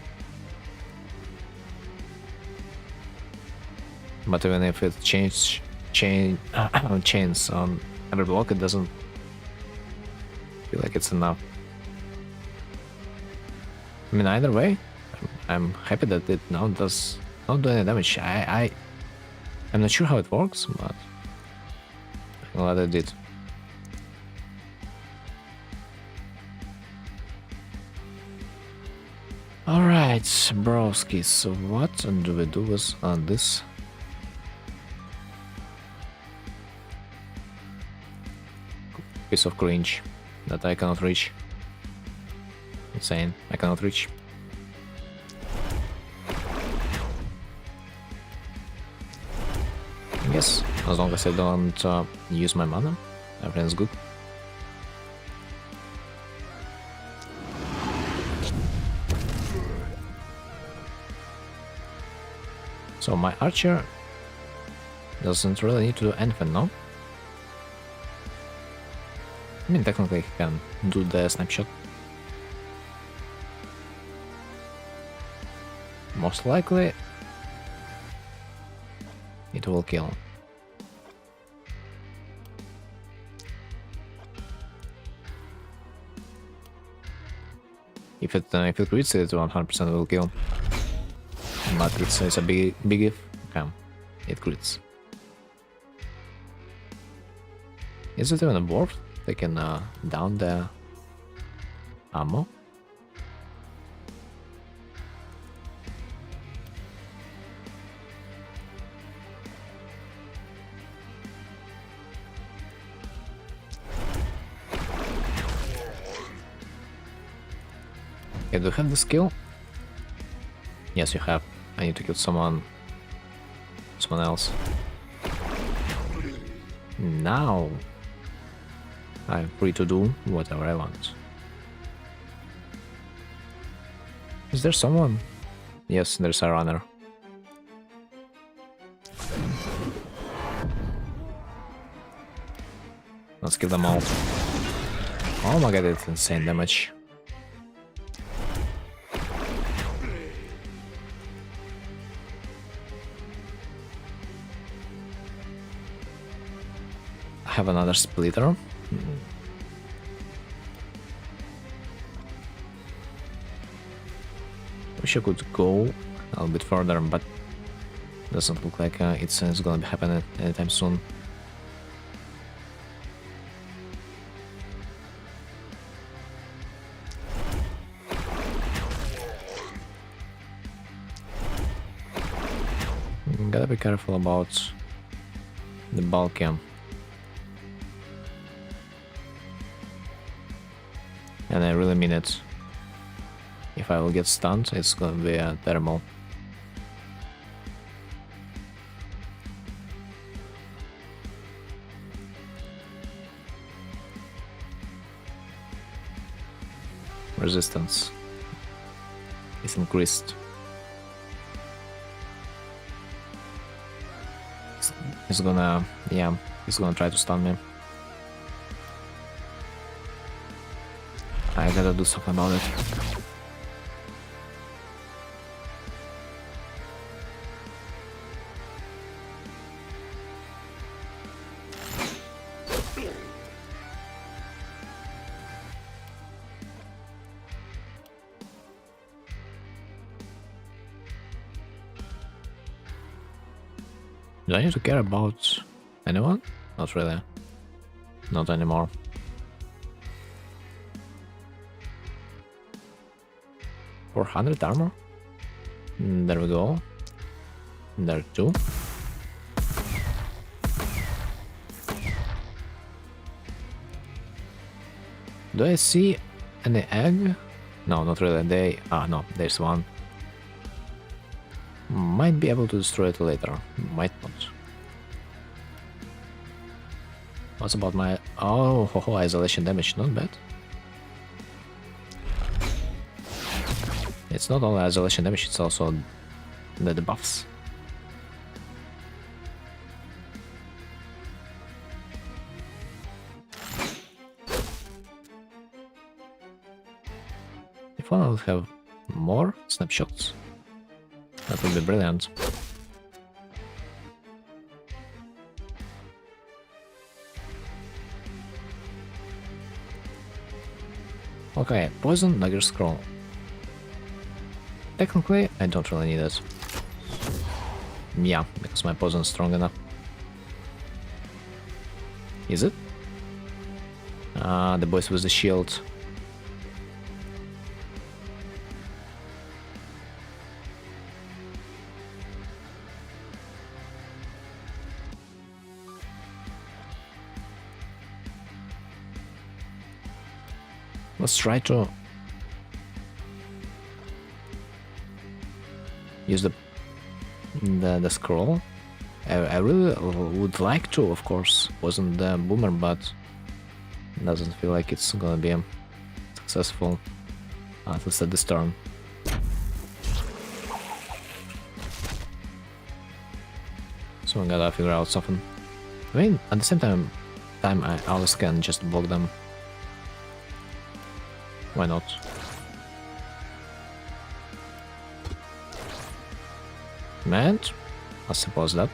But even if it chains on every block, it doesn't feel like it's enough. I mean, either way, I'm happy that it now does not do any damage. I'm not sure how it works, but Glad I did. Alright, broski, so what do we do with this? Piece of cringe that I cannot reach. Insane, I cannot reach. Yes, as long as I don't use my mana, everything's good. So my archer doesn't really need to do anything, no? I mean, technically he can do the snapshot. Most likely it will kill. If it crits, it 100% will kill. But it's a big if. Okay, it crits. Is it even worth taking down the ammo? Okay, do you have the skill? Yes, you have. I need to kill someone else. Now I'm free to do whatever I want. Is there someone? Yes, there's a runner. Let's kill them all. Oh my god, it's insane damage. I have another splitter. Wish I could go a little bit further, but doesn't look like it's gonna be happening anytime soon. Gotta be careful about the bulky. And I really mean it. If I will get stunned, it's gonna be a thermal. Resistance is increased. He's gonna, yeah, he's gonna try to stun me. I gotta do something about it. Do I need to care about anyone? Not really. Not anymore. $400 armor? There we go. There too. Do I see any egg? No, not really. No, there's one. Might be able to destroy it later. Might not. What's about my... Oh, isolation damage, not bad. It's not only isolation damage, it's also the debuffs. If one would have more snapshots, that would be brilliant. Okay, poison, dagger scroll. Technically, I don't really need it. Yeah, because my poison is strong enough. Is it? The boys with the shield. Let's try to use the scroll. I really would like to, of course. Wasn't the boomer, but doesn't feel like it's gonna be successful, at least at this turn. So I gotta figure out something. I mean, at the same time I always can just block them. Why not? And I suppose that.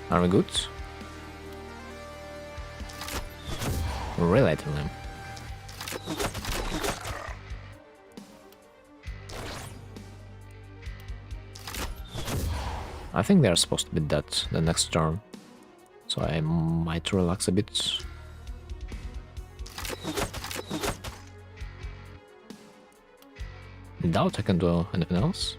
Are we good? Relating them. I think they're supposed to be dead the next turn, so I might relax a bit. Doubt I can do anything else.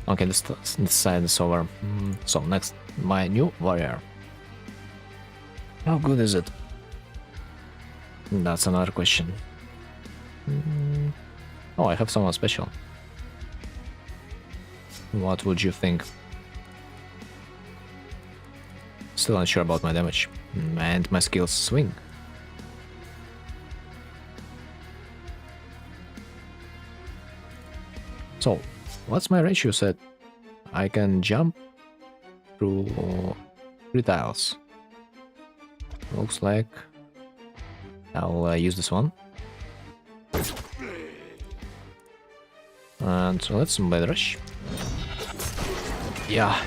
Okay, this side is over. So next, my new warrior. How good is it? That's another question. Oh, I have someone special. What would you think? Still unsure about my damage and my skills swing. So, what's my ratio set? I can jump through 3 tiles. Looks like I'll use this one. And so let's blade rush. Yeah,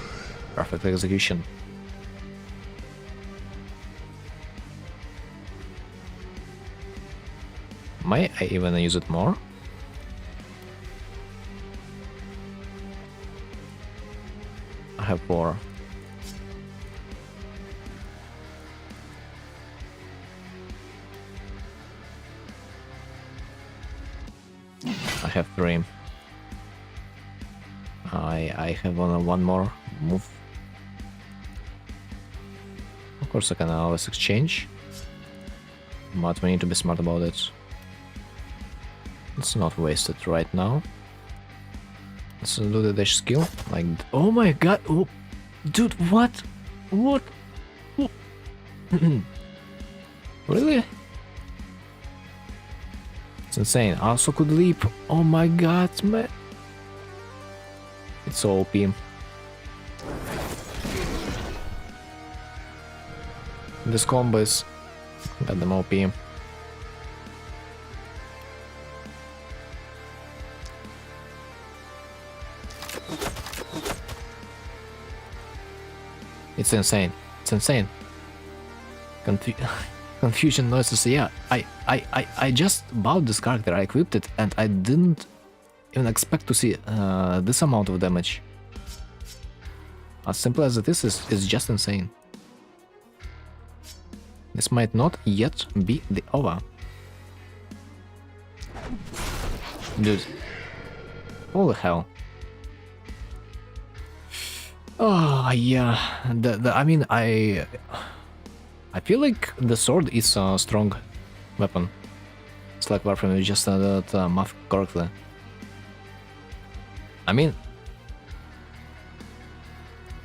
perfect execution. May I even use it more? I have 4. I have 3. I have only 1 more move. Of course I can always exchange, but we need to be smart about it. Let's not waste it right now. Let's do the dash skill. Like, oh my god! Oh, dude, what? What? Oh. Really? It's insane. I also could leap. Oh my god, man! It's so OP. This combo is goddamn OP. It's insane. It's insane. Confusion noises. Yeah, I just bought this character. I equipped it, and I didn't even expect to see this amount of damage. As simple as it is just insane. This might not yet be the over. Dude. Holy hell. Oh yeah, I mean, I feel like the sword is a strong weapon. It's like Warframe, you just that math correctly. I mean,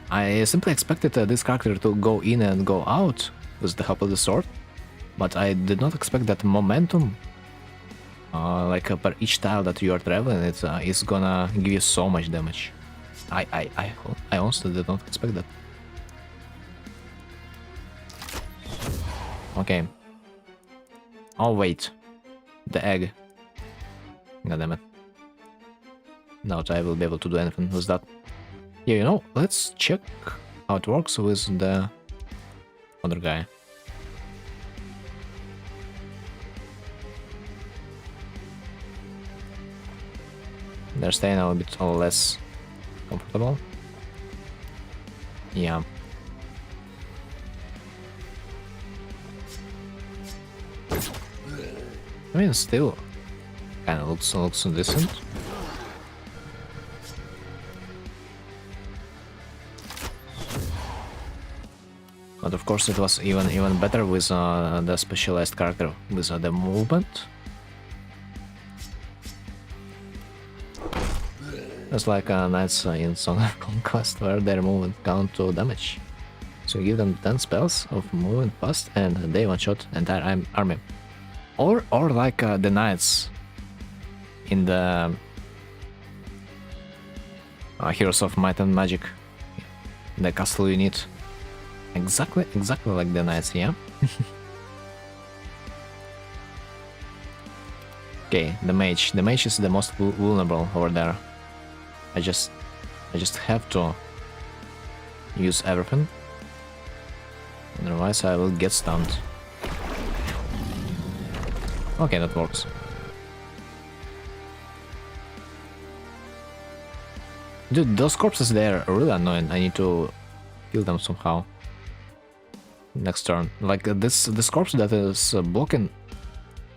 I simply expected this character to go in and go out with the help of the sword, but I did not expect that momentum, like per each tile that you are traveling, it is gonna give you so much damage. I honestly did not expect that. Okay. Oh wait, the egg. God damn it. Now I will be able to do anything with that. Yeah, you know, let's check how it works with the other guy. they're staying a bit less comfortable. Yeah. I mean, still kind of looks decent. But of course, it was even better with the specialized character with the movement. It's like knights in Song of Conquest, where their movement count to damage. So you give them 10 spells of movement fast, and they one-shot entire army. Or like the knights in the Heroes of Might and Magic, the castle unit. Exactly like the knights, yeah. Okay, the mage. The mage is the most vulnerable over there. I just have to use everything. Otherwise I will get stunned. Okay, that works. Dude, those corpses there are really annoying. I need to kill them somehow. Next turn. Like this corpse that is blocking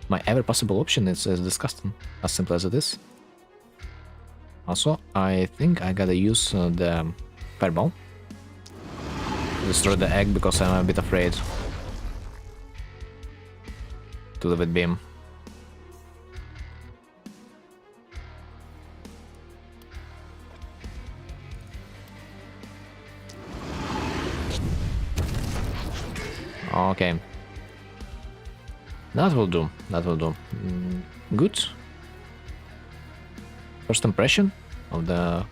my every possible option is disgusting. As simple as it is. Also, I think I gotta use the fireball to destroy the egg because I'm a bit afraid to leave it beam. Okay. That will do. That will do. Good. First impression of the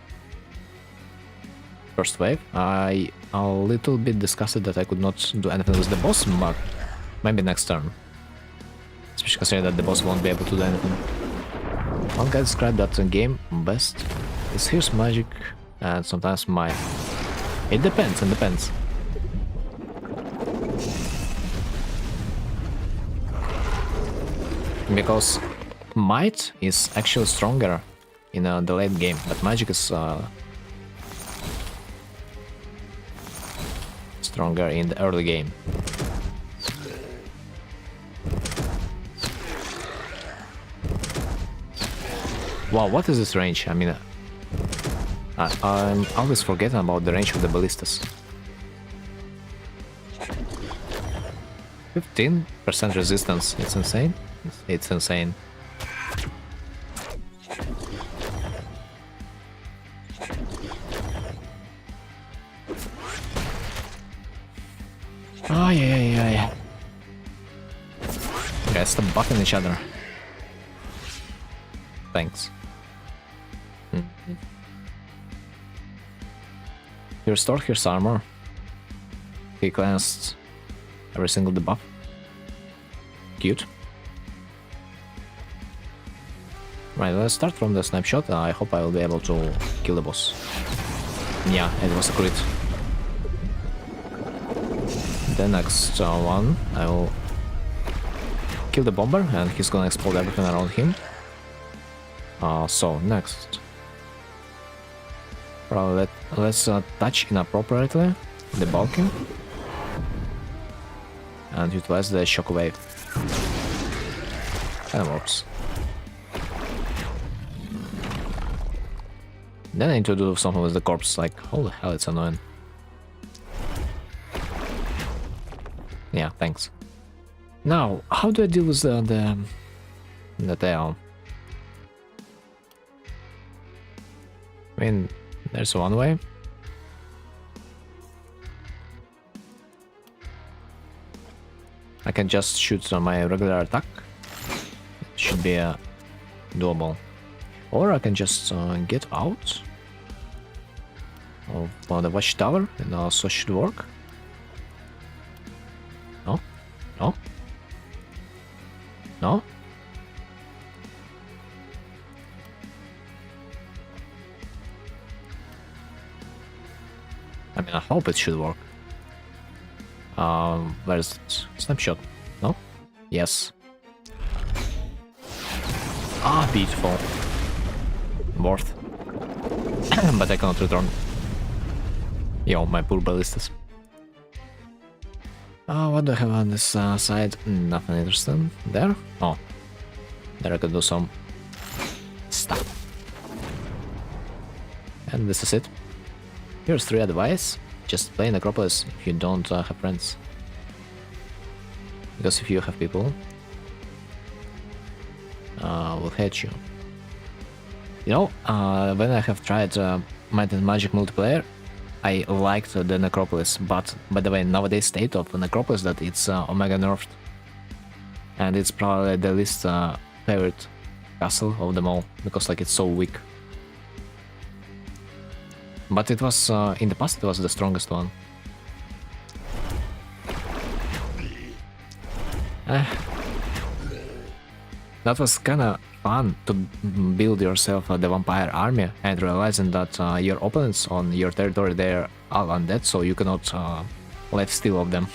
first wave. I a little bit disgusted that I could not do anything with the boss, but maybe next turn. Especially considering that the boss won't be able to do anything. One guy described that game best is his magic and sometimes might. It depends, Because might is actually stronger in the late game, but magic is stronger in the early game. Wow, what is this range? I mean, I'm always forgetting about the range of the ballistas. 15% resistance, it's insane. It's insane. Oh, yeah. Guys, stop buffing each other. Thanks. He restored his armor. He cleansed every single debuff. Cute. Right, let's start from the snapshot. I hope I will be able to kill the boss. Yeah, it was a crit. The next one, I will kill the bomber and he's gonna explode everything around him. So, next. Let's touch inappropriately the bulking and utilize the shockwave. Kinda works. Then I need to do something with the corpse, like, holy hell, it's annoying. Yeah, thanks. Now, how do I deal with the tail? I mean, there's one way. I can just shoot my regular attack. Should be doable. Or I can just get out of the watchtower, and also should work. No? No? No? I mean, I hope it should work. Where's it? Snapshot? No? Yes. Ah, beautiful. worth. But I cannot return. Yo, my poor ballistas. What do I have on this side? Nothing interesting. There? Oh. There I could do some stuff. And this is it. Here's 3 advice. Just play in Acropolis if you don't have friends. Because if you have people, will hate you. You know, when I have tried Might and Magic multiplayer, I liked the Necropolis, but by the way, nowadays state of Necropolis that it's Omega nerfed. And it's probably the least favorite castle of them all, because like it's so weak. But it was, in the past it was the strongest one. That was kinda fun to build yourself the vampire army and realizing that your opponents on your territory, they're all undead, so you cannot life steal of them.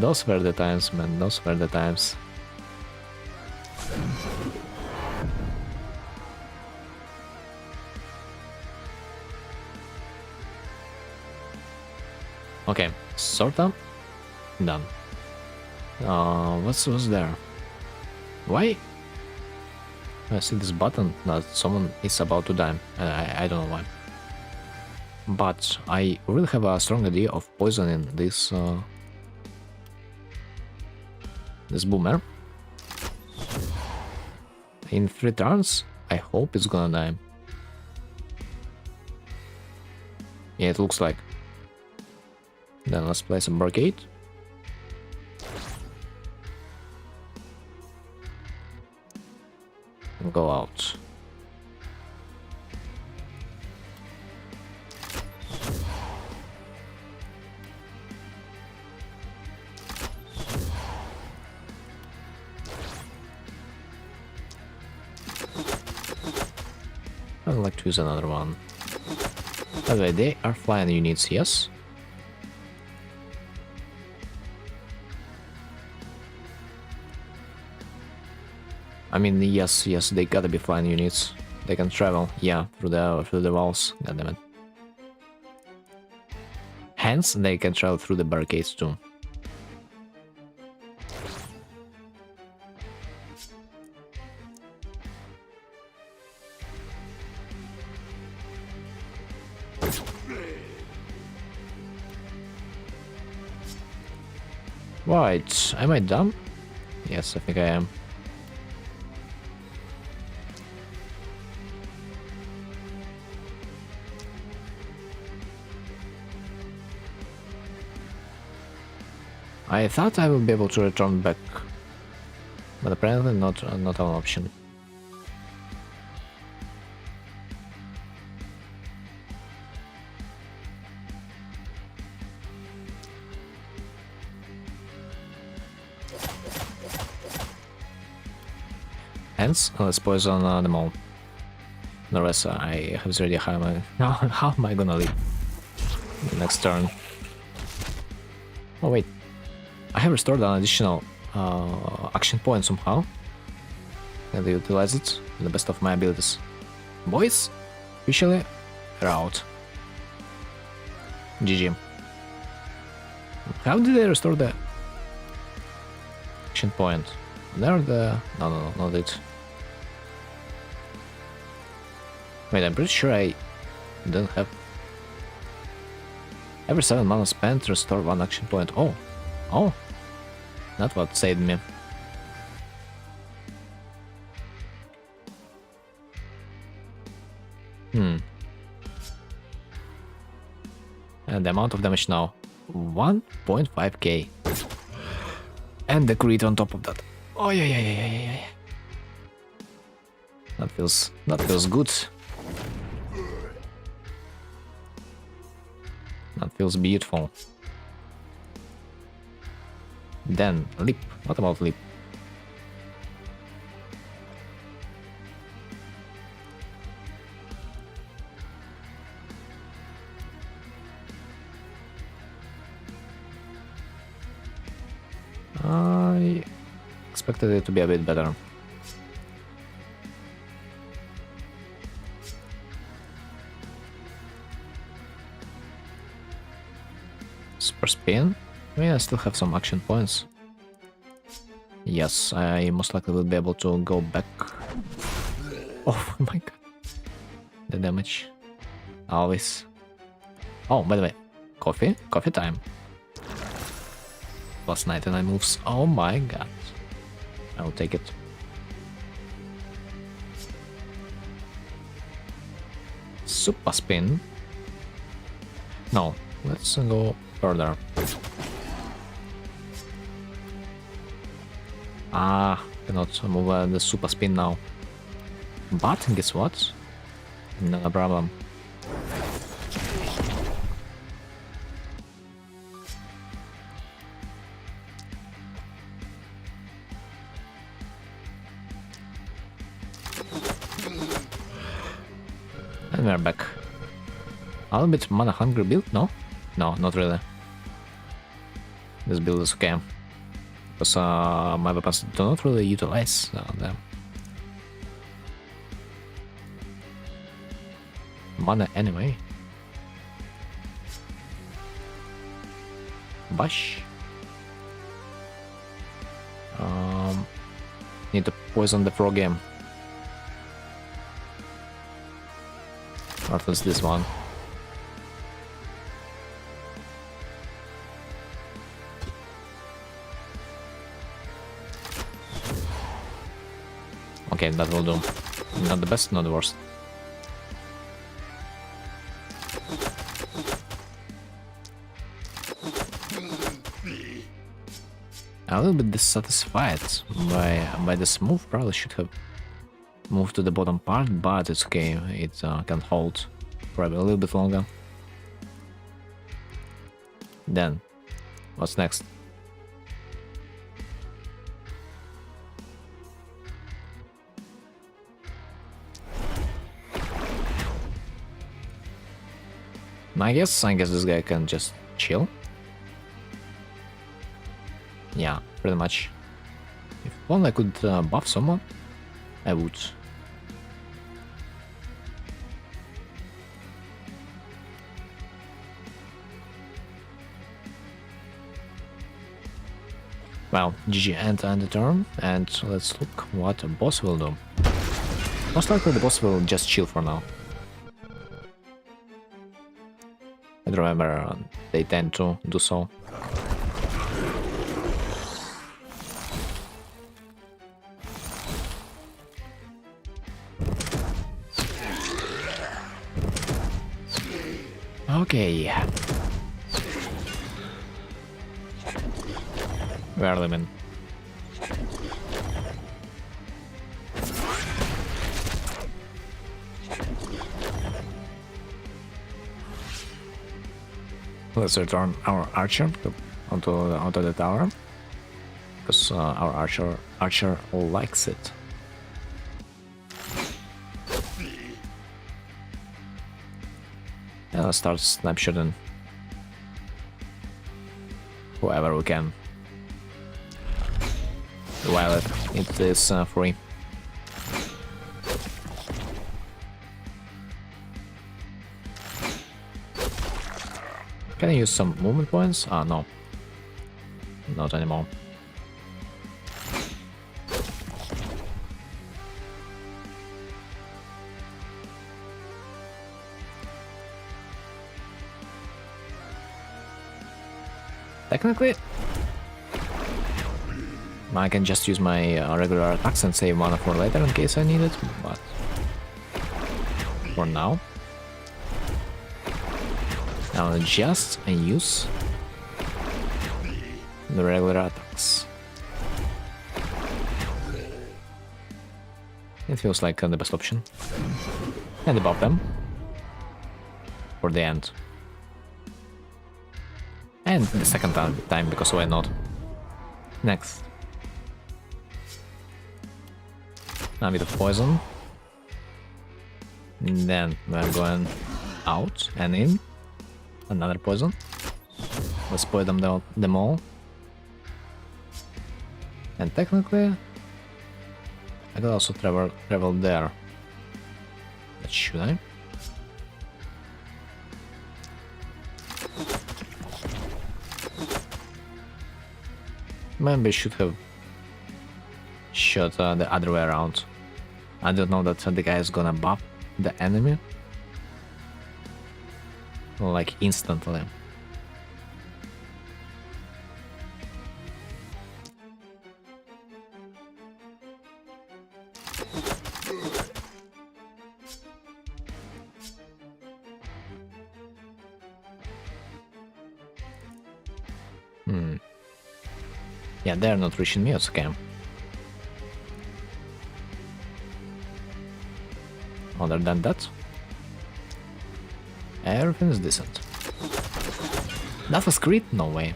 Those were the times, man, those were the times. Okay, sorta done. What was there? Why? I see this button that someone is about to die. I don't know why. But I really have a strong idea of poisoning this this boomer. In 3 turns, I hope it's gonna die. Yeah, it looks like. Then let's place a barricade. And go out. I'd like to use another one. By the way, they are flying units, yes? I mean, yes, they gotta be flying units. They can travel, yeah, through the walls. Goddammit. Hence, they can travel through the barricades too. Right, am I dumb? Yes, I think I am. I thought I would be able to return back, but apparently not an option. Hence, let's poison them all. The rest, I have already how am I gonna leave next turn? Oh wait. I have restored an additional action point somehow, and I utilize it to the best of my abilities. Boys, officially, we're out. GG. How did they restore the action point? There the... No, not it. Wait, I'm pretty sure I don't have... Every 7 mana spent, restore 1 action point. Oh, that's what saved me. And the amount of damage now, 1.5k. And the crit on top of that. Oh yeah. That feels good. That feels beautiful. Then, leap. What about leap? I expected it to be a bit better. spin. I mean, I still have some action points. Yes, I most likely will be able to go back. Oh my god. The damage. Always. Oh, by the way. Coffee? Coffee time. Plus 99 moves. Oh my god. I'll take it. Super spin. No, let's go further. Ah, cannot move the super spin now. But guess what? Not a problem. And we're back. A little bit mana hungry build, no? No, not really. This build is okay. Because my weapons do not really utilize them. Mana anyway. Bash. Need to poison the pro game. Or at least this one. Okay, that will do. Not the best, not the worst. A little bit dissatisfied by this move. Probably should have moved to the bottom part, but it's okay. It can hold probably a little bit longer. Then, what's next? I guess this guy can just chill. Yeah, pretty much. If only I could buff someone, I would. Well, GG end the turn, and let's look what the boss will do. Most likely the boss will just chill for now. And remember, they tend to do so. Okay. Where are they, man? Let's return our archer onto the tower, because our archer likes it. And let's start snapshotting whoever we can while it is free. Can I use some movement points? Ah, no. Not anymore. Technically, I can just use my regular attacks and save mana for later in case I need it, but for now, I'll just use the regular attacks. It feels like the best option. And above them for the end. And the second time, because why not? Next. Now with the poison. And then we're going out and in. Another poison. Let's poison them all. And technically, I could also travel there. But should I? Maybe should have shot the other way around. I don't know that the guy is gonna buff the enemy like instantly. Yeah, they're not reaching me, it's okay. Other than that, everything is decent. That was crit? No way.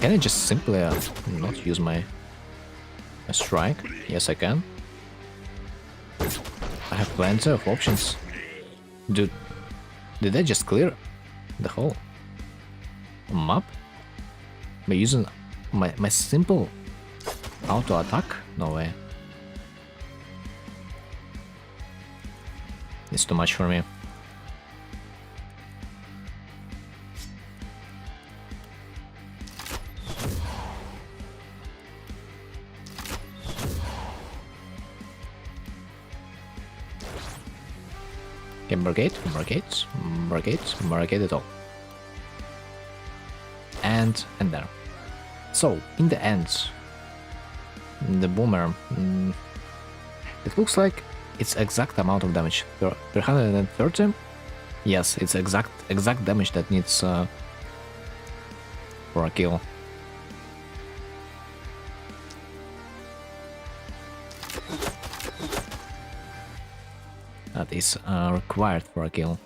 Can I just simply not use my strike? Yes, I can. I have plenty of options. Dude, did I just clear the whole map by using my simple auto attack? No way. It's too much for me. Okay, barricade it all. And there. So, in the end, the boomer, it looks like it's exact amount of damage. 330? Yes, it's exact damage that needs for a kill. That is required for a kill.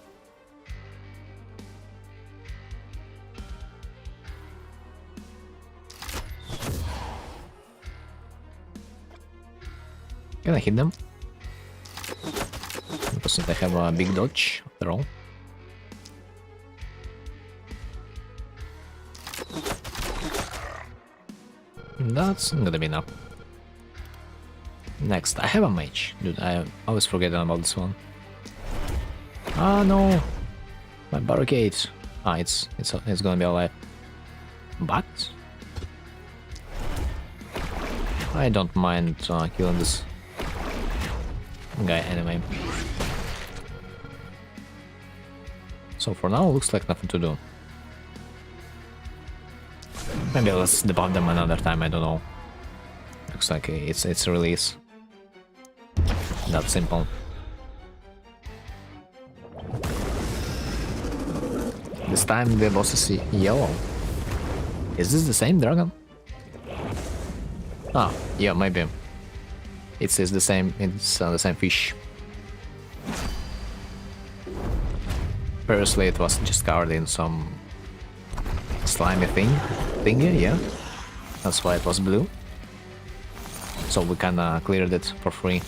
Can I hit them? Because they have a big dodge after all. That's gonna be enough. Next, I have a mage. Dude, I always forget about this one. Ah no! My barricade. Ah, it's gonna be alive. But I don't mind killing this guy anyway. So for now, looks like nothing to do. Maybe let's debuff them another time. I don't know. Looks like it's a release. That simple. This time the boss is yellow. Is this the same dragon? Ah, yeah, maybe. It's the same. It's the same fish. Previously, it was just covered in some slimy thingy. Yeah, that's why it was blue. So we kinda cleared it for free.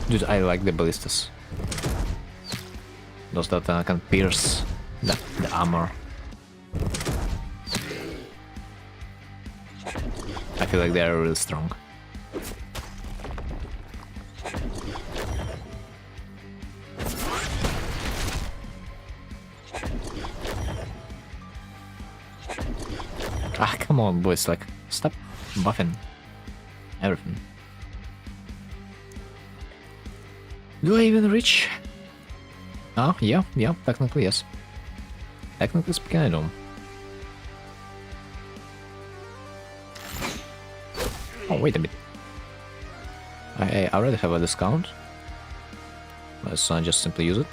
Dude, I like the ballistas. Those that can pierce the armor. I feel like they are really strong. Ah, come on, boys, like, stop buffing everything. Do I even reach? Oh, yeah, technically yes. Technically speaking, I don't. Oh, wait a bit. I already have a discount. Let's just simply use it.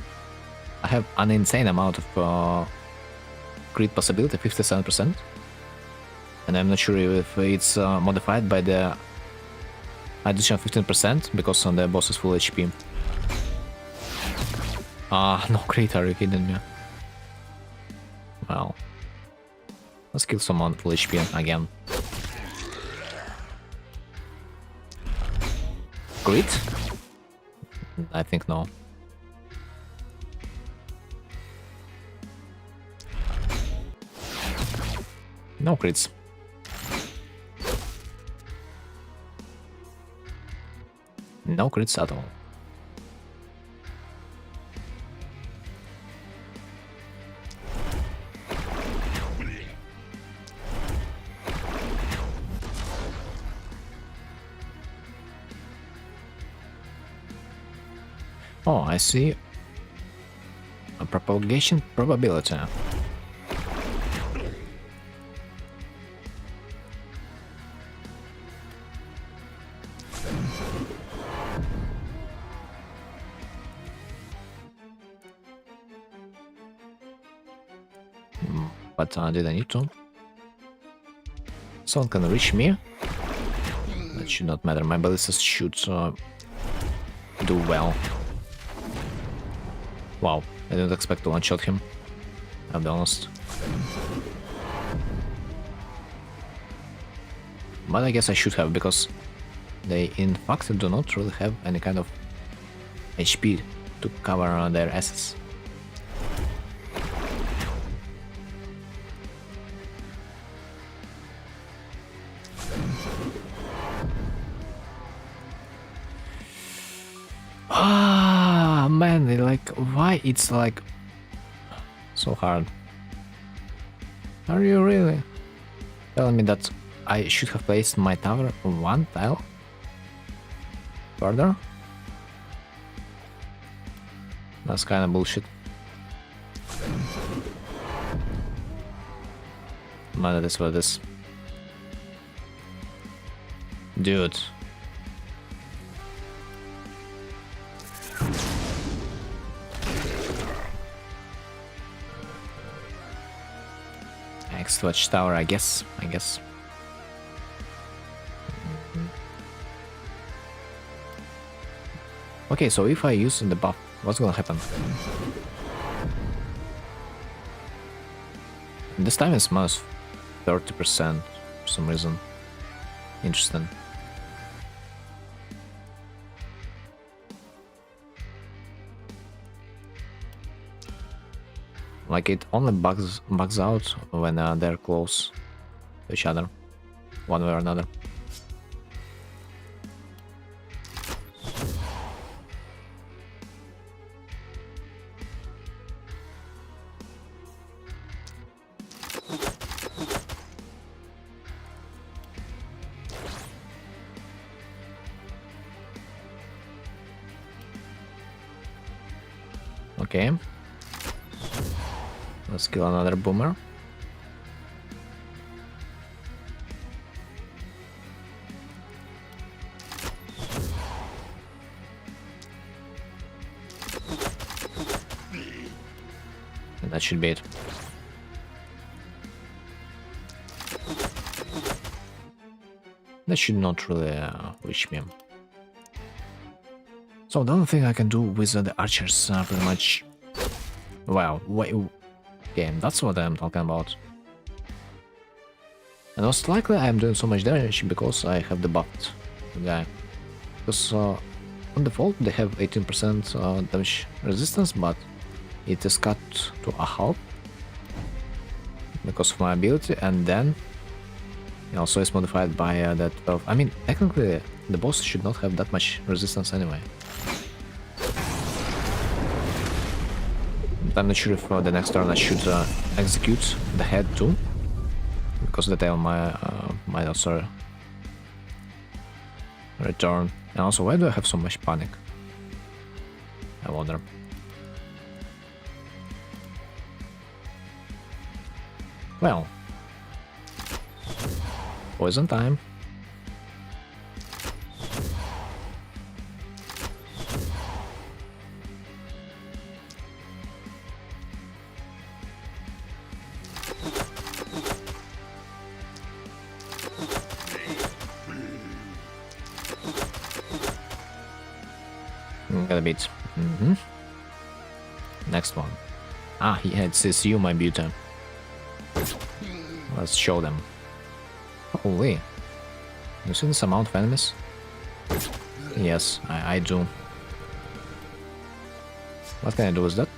I have an insane amount of crit possibility, 57%. And I'm not sure if it's modified by the additional 15% because on the boss is full HP. Ah, no crit, are you kidding me? Well, let's kill someone full HP again. Crit? I think no. No crits. No crits at all. Oh, I see a propagation probability. But did I need to? Someone can reach me? That should not matter. My ballistas should do well. Wow, I didn't expect to one-shot him. I'll be honest. But I guess I should have, because they in fact do not really have any kind of HP to cover their assets. Ah, man, like, why it's like so hard? Are you really telling me that I should have placed my tower one tile further? That's kind of bullshit. But it is what it is. Dude. Next watchtower, I guess. Okay, so if I use the buff, what's gonna happen? This time it's minus 30% for some reason. Interesting. Like, it only bugs out when they're close to each other, one way or another. Okay. Let's kill another boomer. And that should be it. That should not really reach me. So the only thing I can do with the archers pretty much... Wow, wait... Okay, that's what I'm talking about. And most likely I'm doing so much damage because I have the buffed guy. Because on default they have 18% damage resistance, but it is cut to a half because of my ability, and then it also is modified by that 12. I mean, technically the boss should not have that much resistance anyway. I'm not sure if the next turn I should execute the head too, because the tail might also return. And also, why do I have so much panic? I wonder. Well, poison time. Got a bit. Next one. Ah, he had CSU, my beauty. Let's show them. Holy. You see this amount of enemies? Yes, I do. What can I do with that?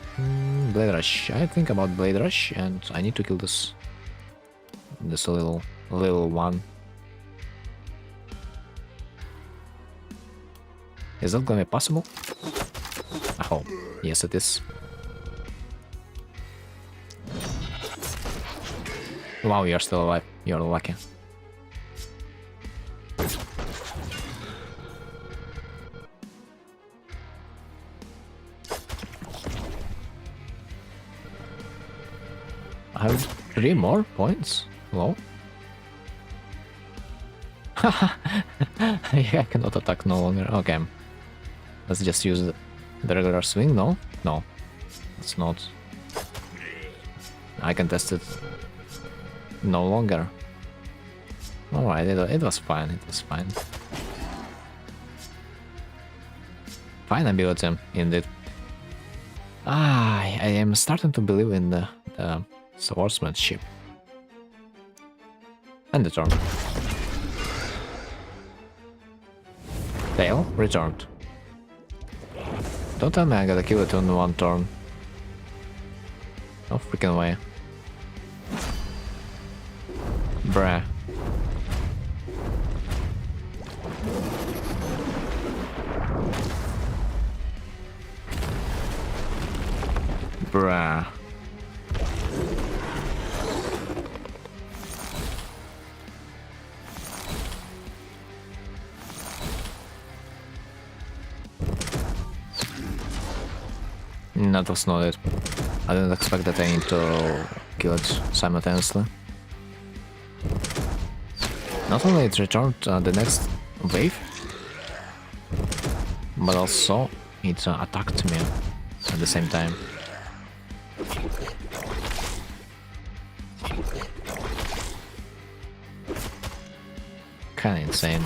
Blade Rush. I think about Blade Rush, and I need to kill this little one. Is that gonna be possible? Oh, yes it is. Wow, you're still alive. You're lucky. have 3 more points? Hello? Yeah, I cannot attack no longer. Okay. Let's just use the regular swing, no? No. It's not. I can test it no longer. Alright, it was fine, it was fine. Fine ability, indeed. I am starting to believe in the swordsmanship. And the turn. Tail returned. Don't tell me I gotta kill it on 1 turn. No freaking way. Bruh. Bruh. That was not it. I didn't expect that I need to kill it simultaneously. Not only it returned the next wave, but also it attacked me at the same time. Kinda insane.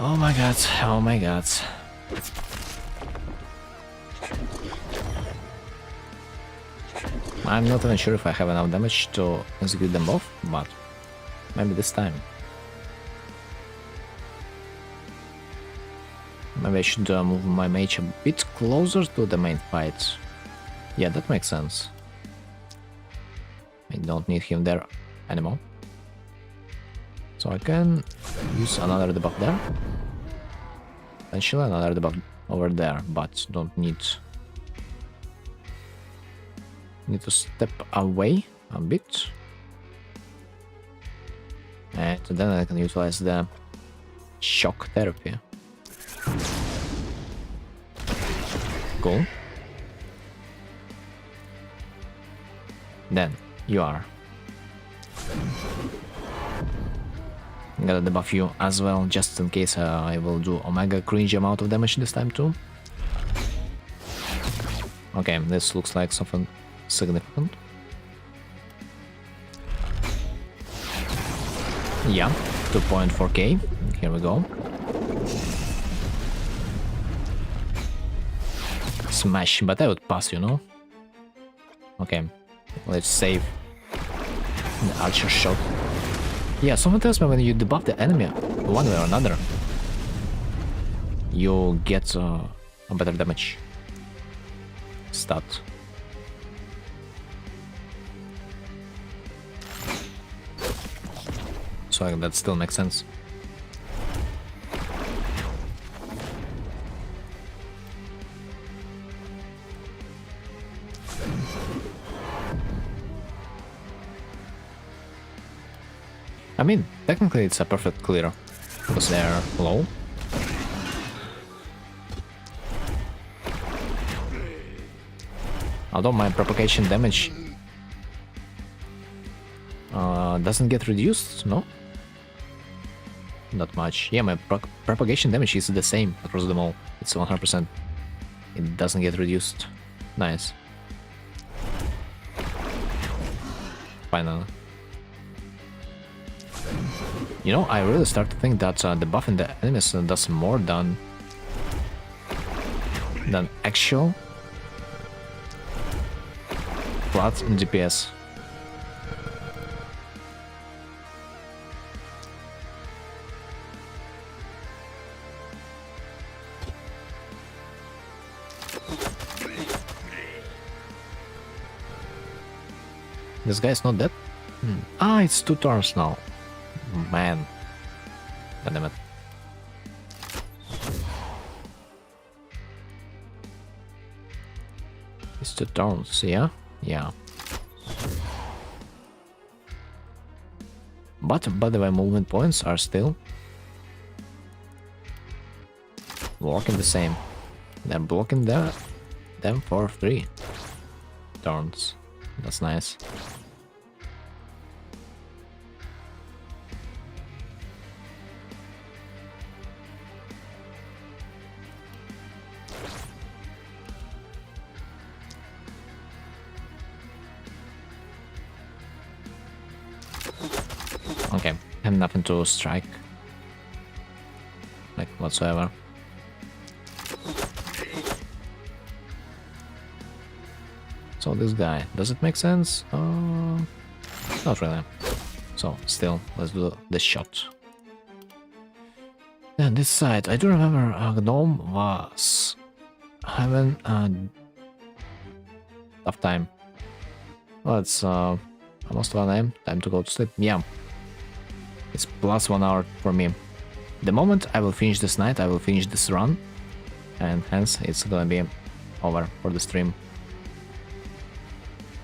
Oh my god, oh my god. I'm not even sure if I have enough damage to execute them both, but maybe this time. Maybe I should move my mage a bit closer to the main fight. Yeah, that makes sense. I don't need him there anymore. So I can use another debuff there. Potentially another debuff over there, but don't need to step away a bit. And then I can utilize the shock therapy. Cool. Then you are. I'm gonna debuff you as well, just in case I will do omega cringe amount of damage this time too. Okay, this looks like something significant. Yeah, 2.4k. Here we go. Smash, but I would pass, you know. Okay, let's save the archer shot. Yeah, someone tells me when you debuff the enemy one way or another, you get a better damage stat. So that still makes sense. I mean, technically it's a perfect clear, because they're low. Although my propagation damage doesn't get reduced, no? Not much. Yeah, my propagation damage is the same across them all. It's 100%. It doesn't get reduced. Nice. Finally. You know, I really start to think that the buff in the enemies does more than actual flat DPS. This guy's not dead? Ah, it's 2 turns now. Man. God damn it. It's 2 turns, yeah? Yeah. But by the way, movement points are still working the same. They're blocking them for 3 turns. That's nice. Okay, I have nothing to strike. Like, whatsoever. So this guy, does it make sense? Not really. So, still, let's do the shot. Then this side, I do remember Gnome was having a tough time. Well, it's almost 1 AM, time to go to sleep. Yeah, it's plus 1 hour for me. The moment I will finish this night, I will finish this run, and hence it's gonna be over for the stream.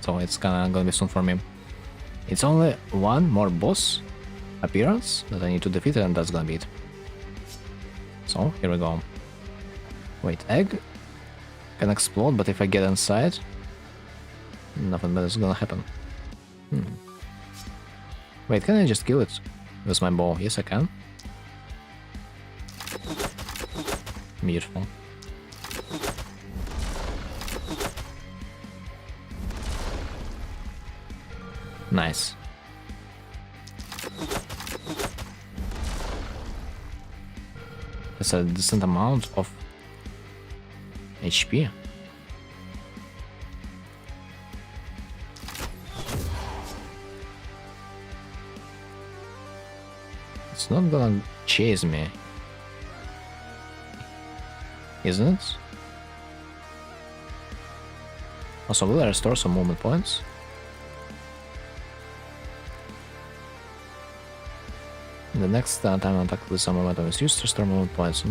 So it's gonna be soon for me. It's only 1 more boss appearance that I need to defeat, and that's gonna be it. So here we go. Wait, egg can explode, but if I get inside, nothing bad is gonna happen. Wait, can I just kill it with my bow? Yes, I can. Beautiful. Nice. That's a decent amount of HP. It's not gonna chase me, isn't it? Also, will I restore some movement points? The next time I attack with some momentum is used to restore movement points.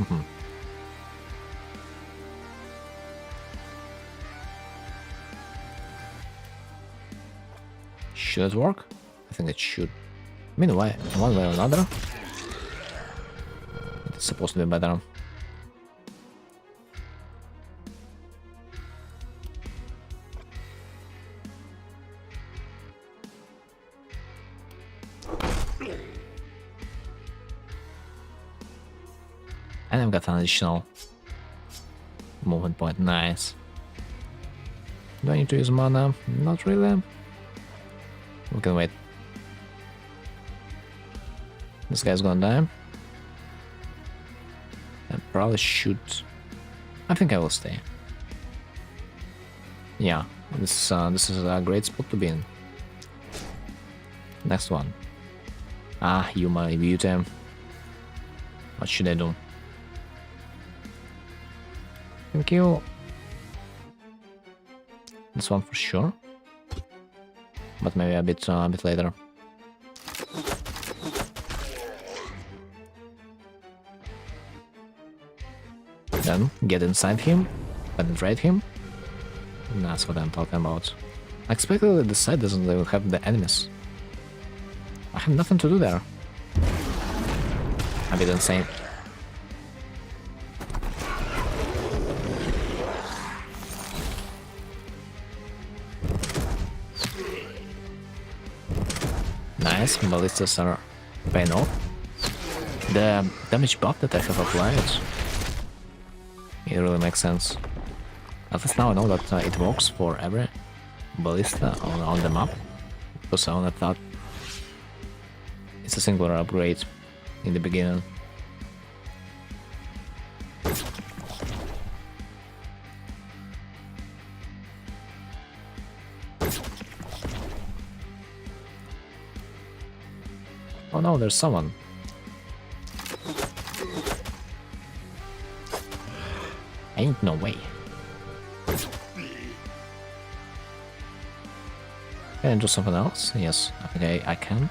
Should it work? I think it should. I mean, why, one way or another, it's supposed to be better. And I've got an additional movement point. Nice. Do I need to use mana? Not really. We can wait. This guy's gonna die. I probably should. I think I will stay. Yeah, this is a great spot to be in. Next one. Ah, you my beauty. What should I do? Thank you. This one for sure, but maybe a bit later. Then get inside him, penetrate him. That's what I'm talking about. Unexpectedly, this side doesn't even have the enemies. I have nothing to do there. A bit insane. Nice, ballistas are paying off. The damage buff that I have applied, it really makes sense. At least now I know that it works for every ballista on the map, because I only thought it's a singular upgrade in the beginning. Oh no, there's someone. Ain't no way. Can I do something else? Yes, okay, I can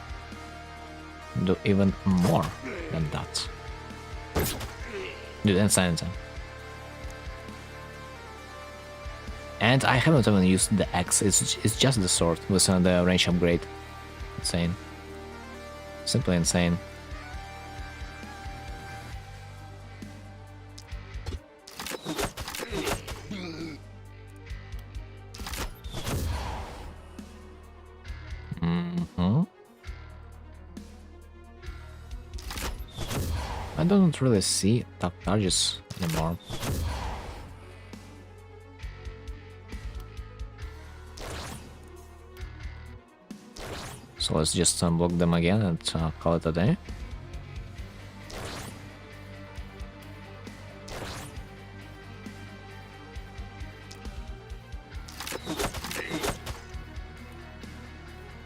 do even more than that. Dude, insanity. And I haven't even used the axe, it's just the sword with the range upgrade. Insane. Simply insane. I don't really see top targets anymore. So let's just block them again and call it a day.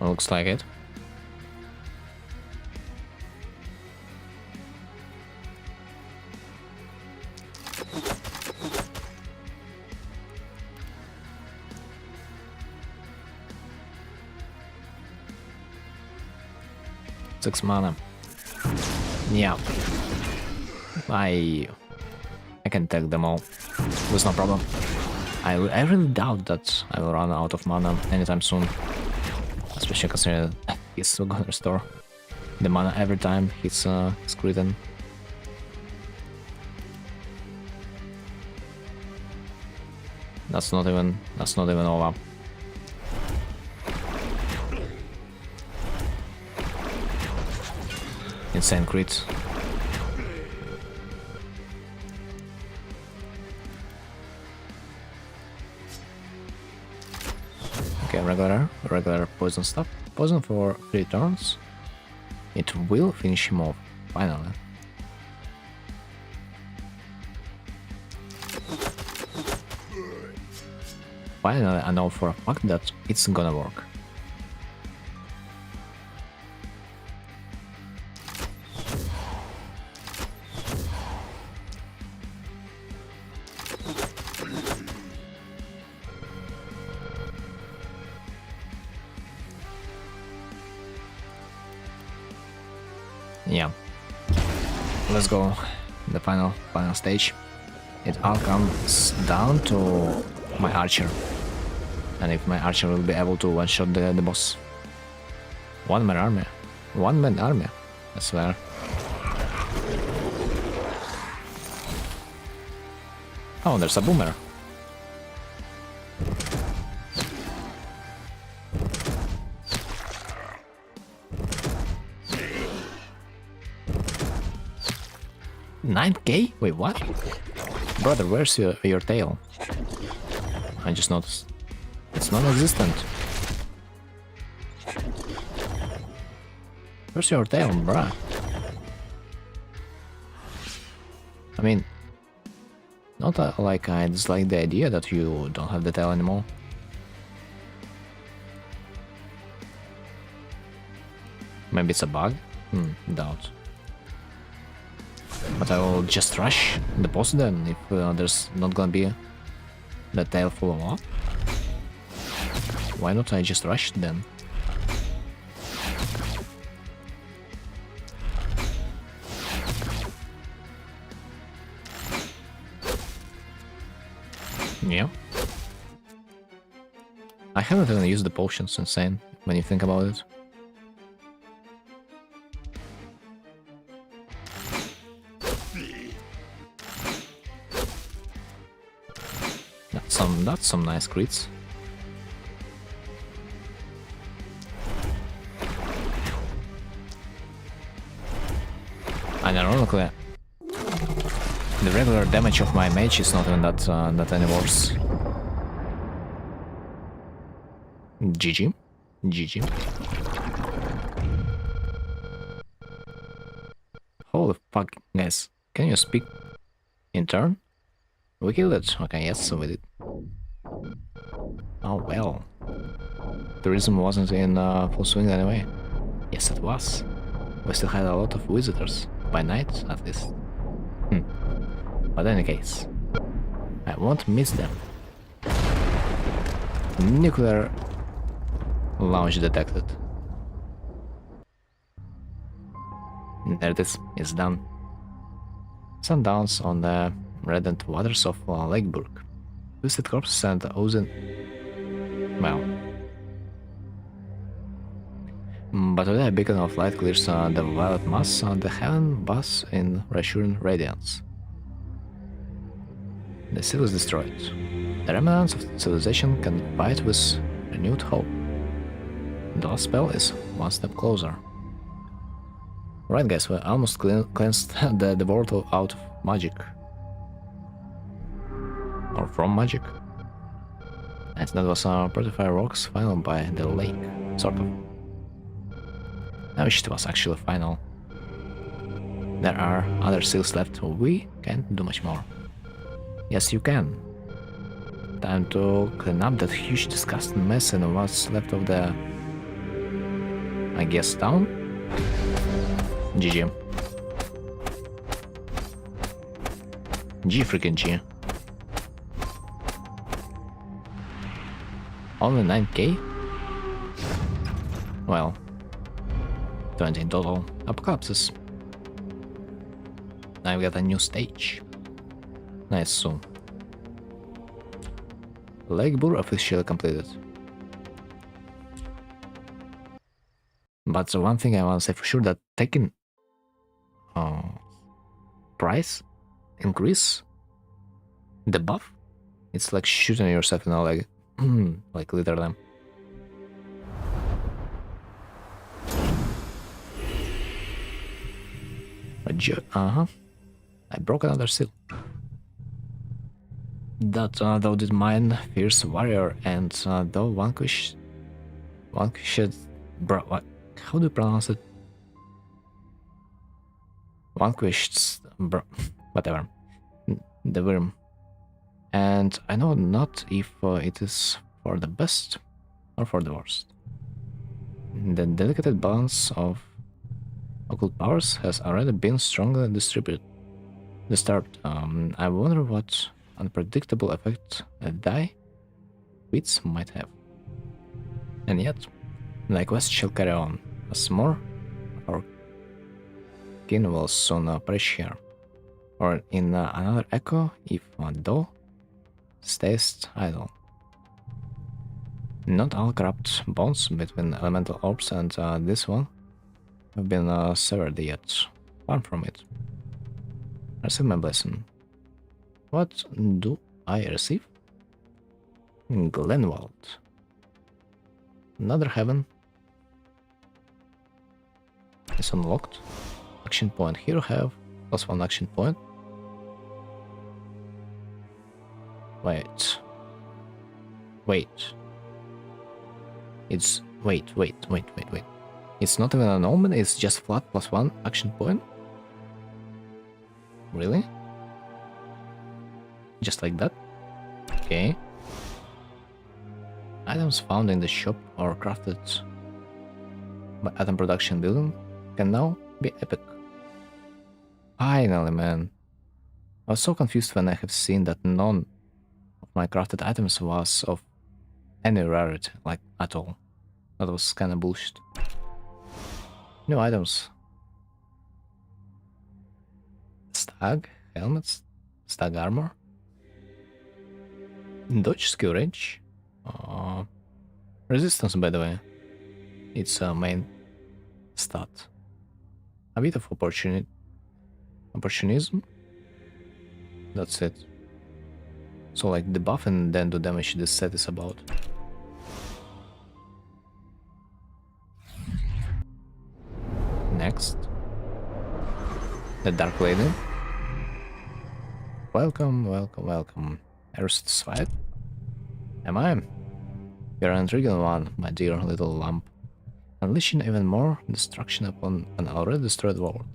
Looks like it. Six mana. Yeah. I can take them all with no problem. I really doubt that I will run out of mana anytime soon. Especially considering he's still gonna restore the mana every time he's critten. That's not even over. Insane crit. Okay, regular poison stuff. Poison for 3 turns. It will finish him off, finally. Finally, I know for a fact that it's gonna work. Yeah. Let's go. The final stage. It all comes down to my archer. And if my archer will be able to one-shot the boss. One-man army. One-man army, I swear. Oh, there's a boomer. $9K? Wait, what? Brother, where's your tail? I just noticed. It's non-existent. Where's your tail, bruh? I mean, not like I dislike the idea that you don't have the tail anymore. Maybe it's a bug? Doubt. But I will just rush the boss then, if there's not gonna be the tail follow-up. Why not I just rush then? Yeah. I haven't even used the potions, insane, when you think about it. That's some nice crits. And ironically, the regular damage of my mage is not even that any worse. GG. GG. Holy fuck, guys. Can you speak in turn? We killed it. Okay, yes, we did. Oh well. Tourism wasn't in full swing anyway. Yes, it was. We still had a lot of visitors. By night, at least. But in any case, I won't miss them. Nuclear launch detected. There it is. It's done. Sundowns on the reddened waters of Lakeburg. Twisted corpses and oozing... Well. But today a beacon of light clears the violet mass on the heaven bus in reassuring radiance. The seal is destroyed. The remnants of civilization can fight with renewed hope. The last spell is one step closer. Right, guys, we almost cleansed the world out of magic. Or from magic. And that was pretty fire rocks final by the lake, sort of. I wish it was actually final. There are other seals left, we can't do much more. Yes, you can. Time to clean up that huge disgusting mess and what's left of the... I guess town? GG. G freaking G. Only 9k? Well, 20 in total. Apocalypses. Now we got a new stage. Nice, so. Lakeburg officially completed. But one thing I want to say for sure, that taking price increase, the buff, it's like shooting yourself in the leg. Like literally. I broke another seal. That thou did mine fierce warrior and thou vanquished bro, what? How do you pronounce it? Vanquished bro, whatever. The worm. And I know not if it is for the best or for the worst. The delicate balance of occult powers has already been strongly disturbed. I wonder what unpredictable effect a die wits might have. And yet, the quest shall carry on, as more of our kin will soon perish here. Or in another echo, if thou stayest idle. Not all corrupt bonds between elemental orbs and this one have been severed yet. Far from it. Receive my blessing. What do I receive? Glenwald. Another heaven is unlocked. Action point here have +1 action point. Wait. It's wait. It's not even an omen, it's just flat +1 action point. Really? Just like that? Okay. Items found in the shop or crafted by item production building can now be epic. Finally, man. I was so confused when I have seen that none of my crafted items was of any rarity, like at all. That was kinda bullshit. New items. Stag helmets, stag armor, dodge skill range, resistance, by the way, it's a main stat. A bit of opportunism. That's it. So like the buff and then the damage this set is about. Next, the Dark Lady. Welcome. Satisfied? Am I? You're an intriguing one, my dear little lump. Unleashing even more destruction upon an already destroyed world.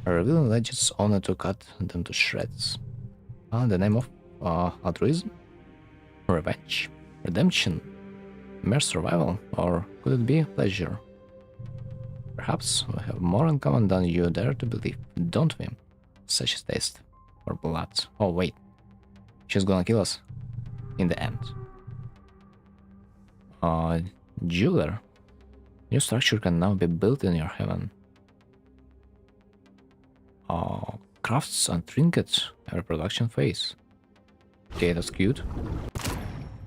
Revealing legends only to cut them to shreds. In the name of altruism? Revenge? Redemption? Mere survival? Or could it be pleasure? Perhaps we have more in common than you dare to believe, don't we? Such a taste for blood. Oh wait, she's gonna kill us in the end. Jeweler. New structure can now be built in your heaven. Crafts and trinkets have a production phase. Okay, that's cute.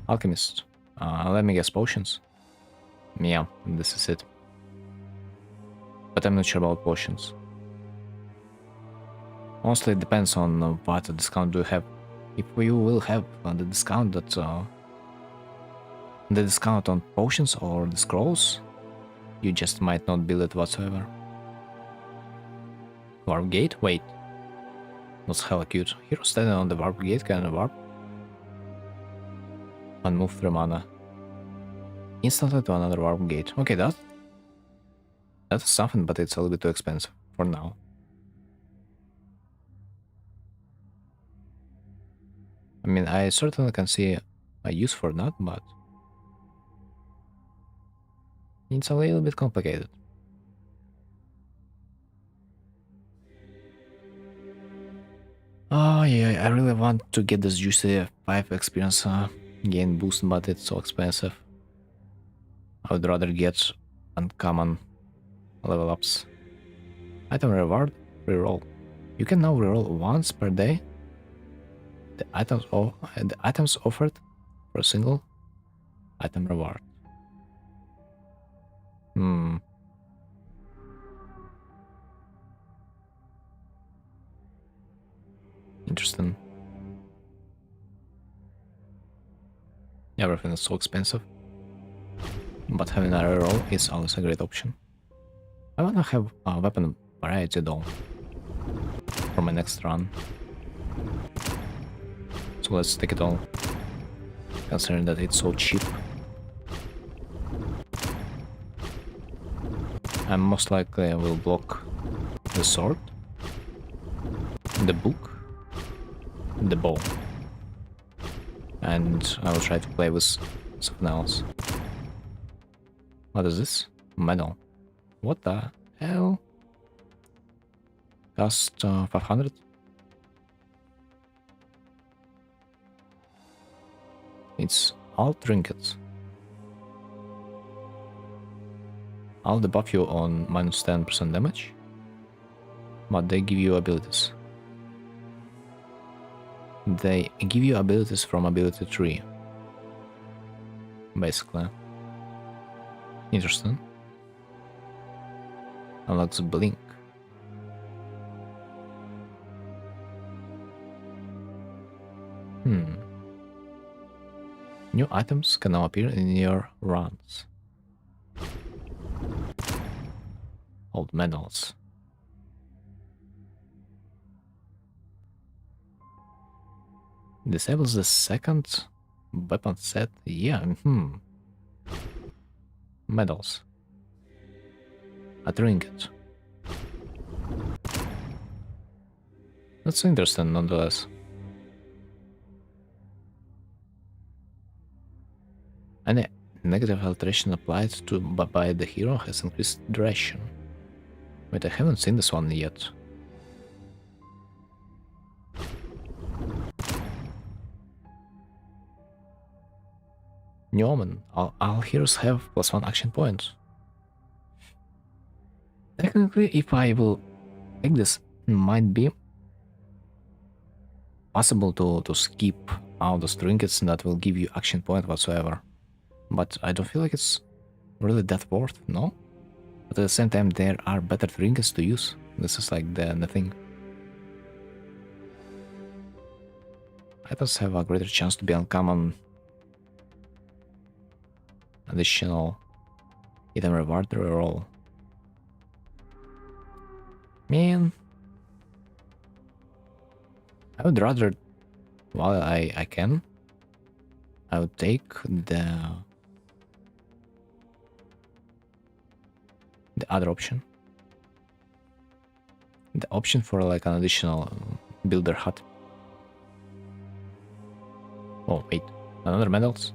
Alchemist. Let me guess, potions. Yeah, this is it. But I'm not sure about potions. Honestly, it depends on what discount do you have. If you will have the discount that the discount on potions or the scrolls, you just might not build it whatsoever. Warp gate? Wait. That's hella cute. Hero standing on the warp gate can warp. And move 3 mana. Instantly to another warp gate. Okay, that's something, but it's a little bit too expensive for now. I mean, I certainly can see a use for that, but it's a little bit complicated. Oh yeah, I really want to get this juicy 5 experience gain boost, but it's so expensive. I would rather get uncommon level ups. Item reward, reroll. You can now reroll once per day. The items offered for a single item reward. Hmm. Interesting. Everything is so expensive. But having a reroll is always a great option. I wanna have a weapon variety though for my next run. So let's take it all, considering that it's so cheap. I most likely will block the sword, the book, the bow, and I will try to play with something else. What is this? Medal. What the hell? Cost 500? It's all trinkets. I'll debuff you on minus 10% damage, but they give you abilities. They give you abilities from ability tree, basically. Interesting. Unlocks blink. New items can now appear in your runs. Old medals. Disables the second weapon set. Yeah, Medals. A trinket. That's interesting nonetheless. Any negative alteration applied to by the hero has increased duration. Wait, I haven't seen this one yet. New Omen. All heroes have +1 action point. Technically, if I will take this, it might be possible to skip out those trinkets that will give you action point whatsoever. But I don't feel like it's really that worth, no? But at the same time, there are better trinkets to use. This is like the thing. Items have a greater chance to be uncommon. Additional item reward reroll. Man, I would rather, while I can, I would take the other option. The option for like an additional builder hut. Oh wait, another medals?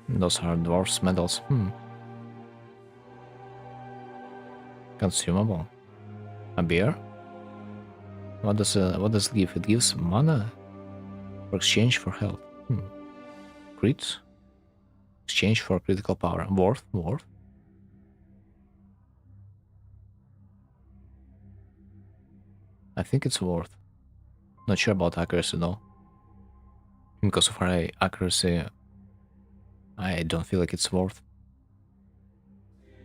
Those are dwarfs medals. Consumable. A beer? What does it give? It gives mana for exchange for health. Crit? Exchange for critical power. Worth? I think it's worth. Not sure about accuracy though. Because so far accuracy, I don't feel like it's worth.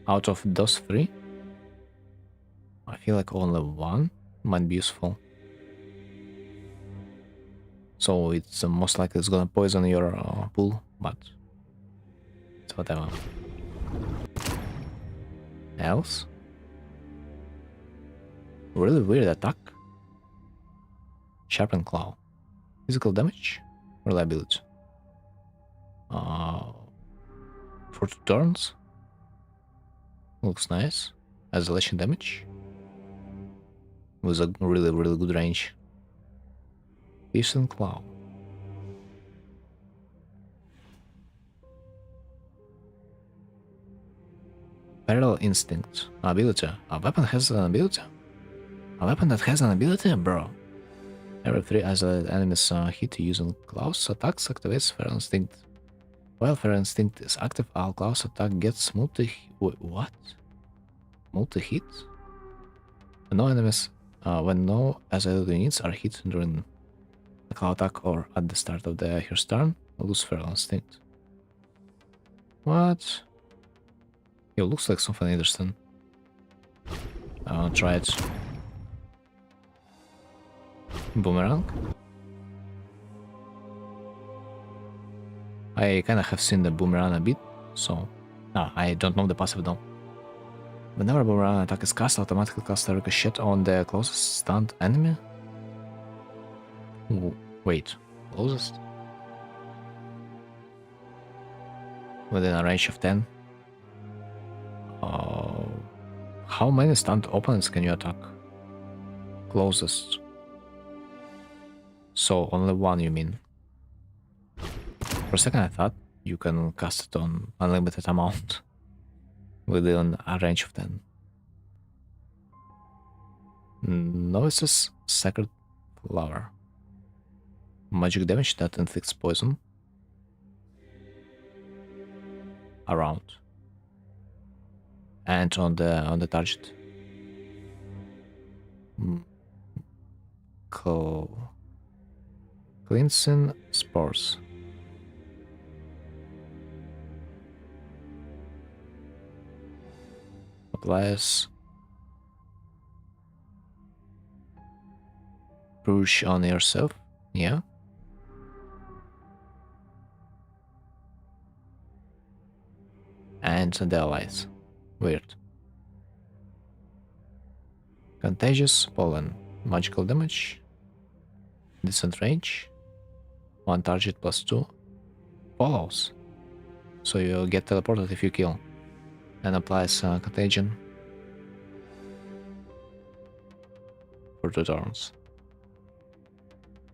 Out of those 3, I feel like only one might be useful. So it's most likely it's gonna poison your pool, but it's whatever. Else? Really weird attack. Sharpen Claw. Physical damage? Reliability. For 2 turns? Looks nice. Isolation damage. With a really good range. Piercing Claw. Parallel Instinct. Ability. A weapon has an ability? A weapon that has an ability? Bro. Every 3 isolated enemies hit using Claws attacks activates Feral Instinct. While Feral Instinct is active, all Claws attack gets what? Multi-hit? No enemies when no isolated units are hit during a claw attack or at the start of the hero's turn, lose Feral Instinct. What? It looks like something interesting. I'll try it. Boomerang? I kinda have seen the boomerang a bit, so... I don't know the passive though. Whenever a boomerang attack is cast, automatically cast a ricochet on the closest stunned enemy? Wait, closest? Within a range of 10? How many stunned opponents can you attack? Closest. So only one, you mean? For a second I thought you can cast it on unlimited amount within a range of 10. Novice's Sacred Flower. Magic damage that inflicts poison around and on the target. Cleansing Spores. Applies push on yourself, yeah. And the allies. Weird. Contagious Pollen. Magical damage. Decent range. 1 target plus 2. Follows. So you get teleported if you kill. And applies Contagion. For 2 turns.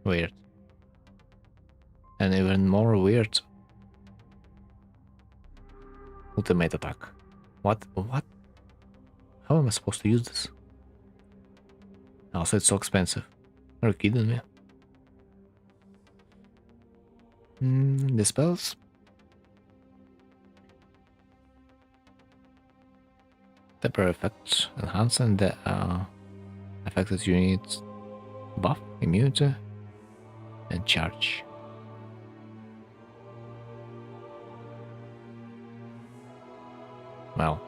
Weird. And even more weird. Ultimate attack. What? How am I supposed to use this? Also, it's so expensive. Are you kidding me? The spells? Temporary effects, enhancing the affected unit buff, immunity, and charge. Well,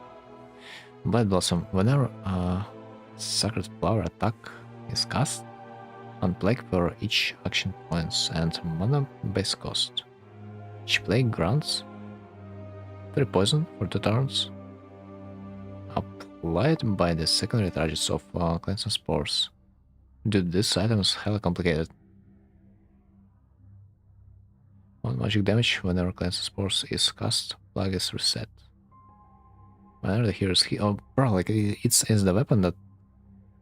Blood Blossom. Whenever a Sacred Flower attack is cast, unplague for each action points and mana base cost. Each plague grants 3 poison for 2 turns, applied by the secondary targets of Cleansing Spores. Dude, this item is hella complicated. 1 magic damage whenever Cleansing Spores is cast, plague is reset. Whenever the hero is oh bro, like it's the weapon that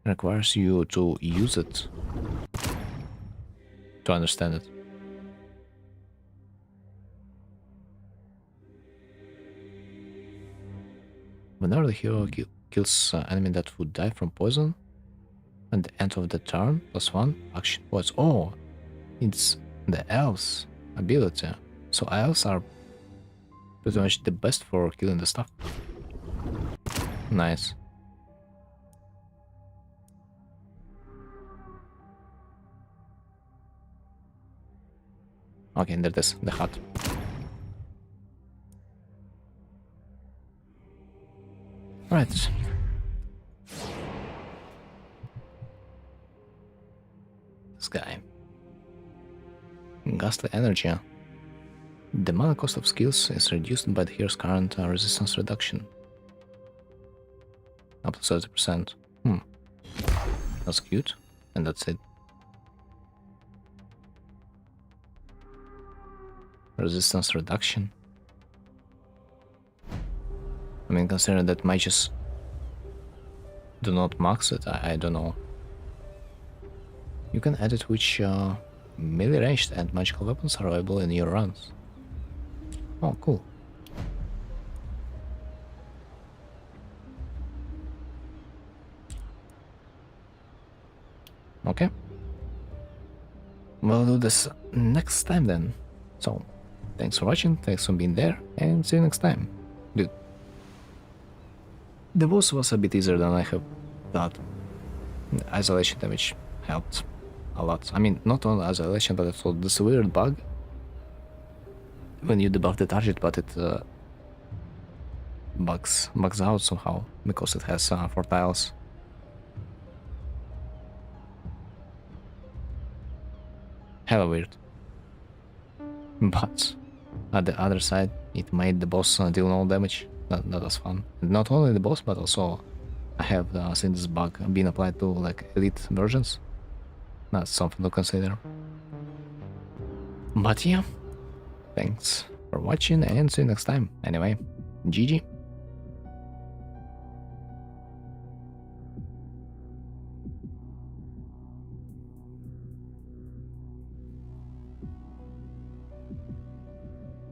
requires you to use it to understand it. Whenever the hero kills an enemy that would die from poison, at the end of the turn, +1 action points. Oh, it's the elves ability. So elves are pretty much the best for killing the stuff. Nice. Okay, there it is, the hut. Right. This guy. Ghastly energy. The mana cost of skills is reduced by the hero's current resistance reduction. Up to 30%. That's cute. And that's it. Resistance reduction. I mean, considering that mages do not max it, I don't know. You can edit which melee ranged and magical weapons are available in your runs. Oh, cool. Okay. We'll do this next time then. So, thanks for watching, thanks for being there, and see you next time. Dude. The boss was a bit easier than I have thought. The isolation damage helped a lot. I mean, not only isolation, but also this weird bug when you debuff the target, but it bugs out somehow because it has 4 tiles. Hella weird. But at the other side, it made the boss deal no damage. That was fun. And not only the boss, but also I have seen this bug being applied to like elite versions. That's something to consider. But yeah, thanks for watching and see you next time. Anyway, GG.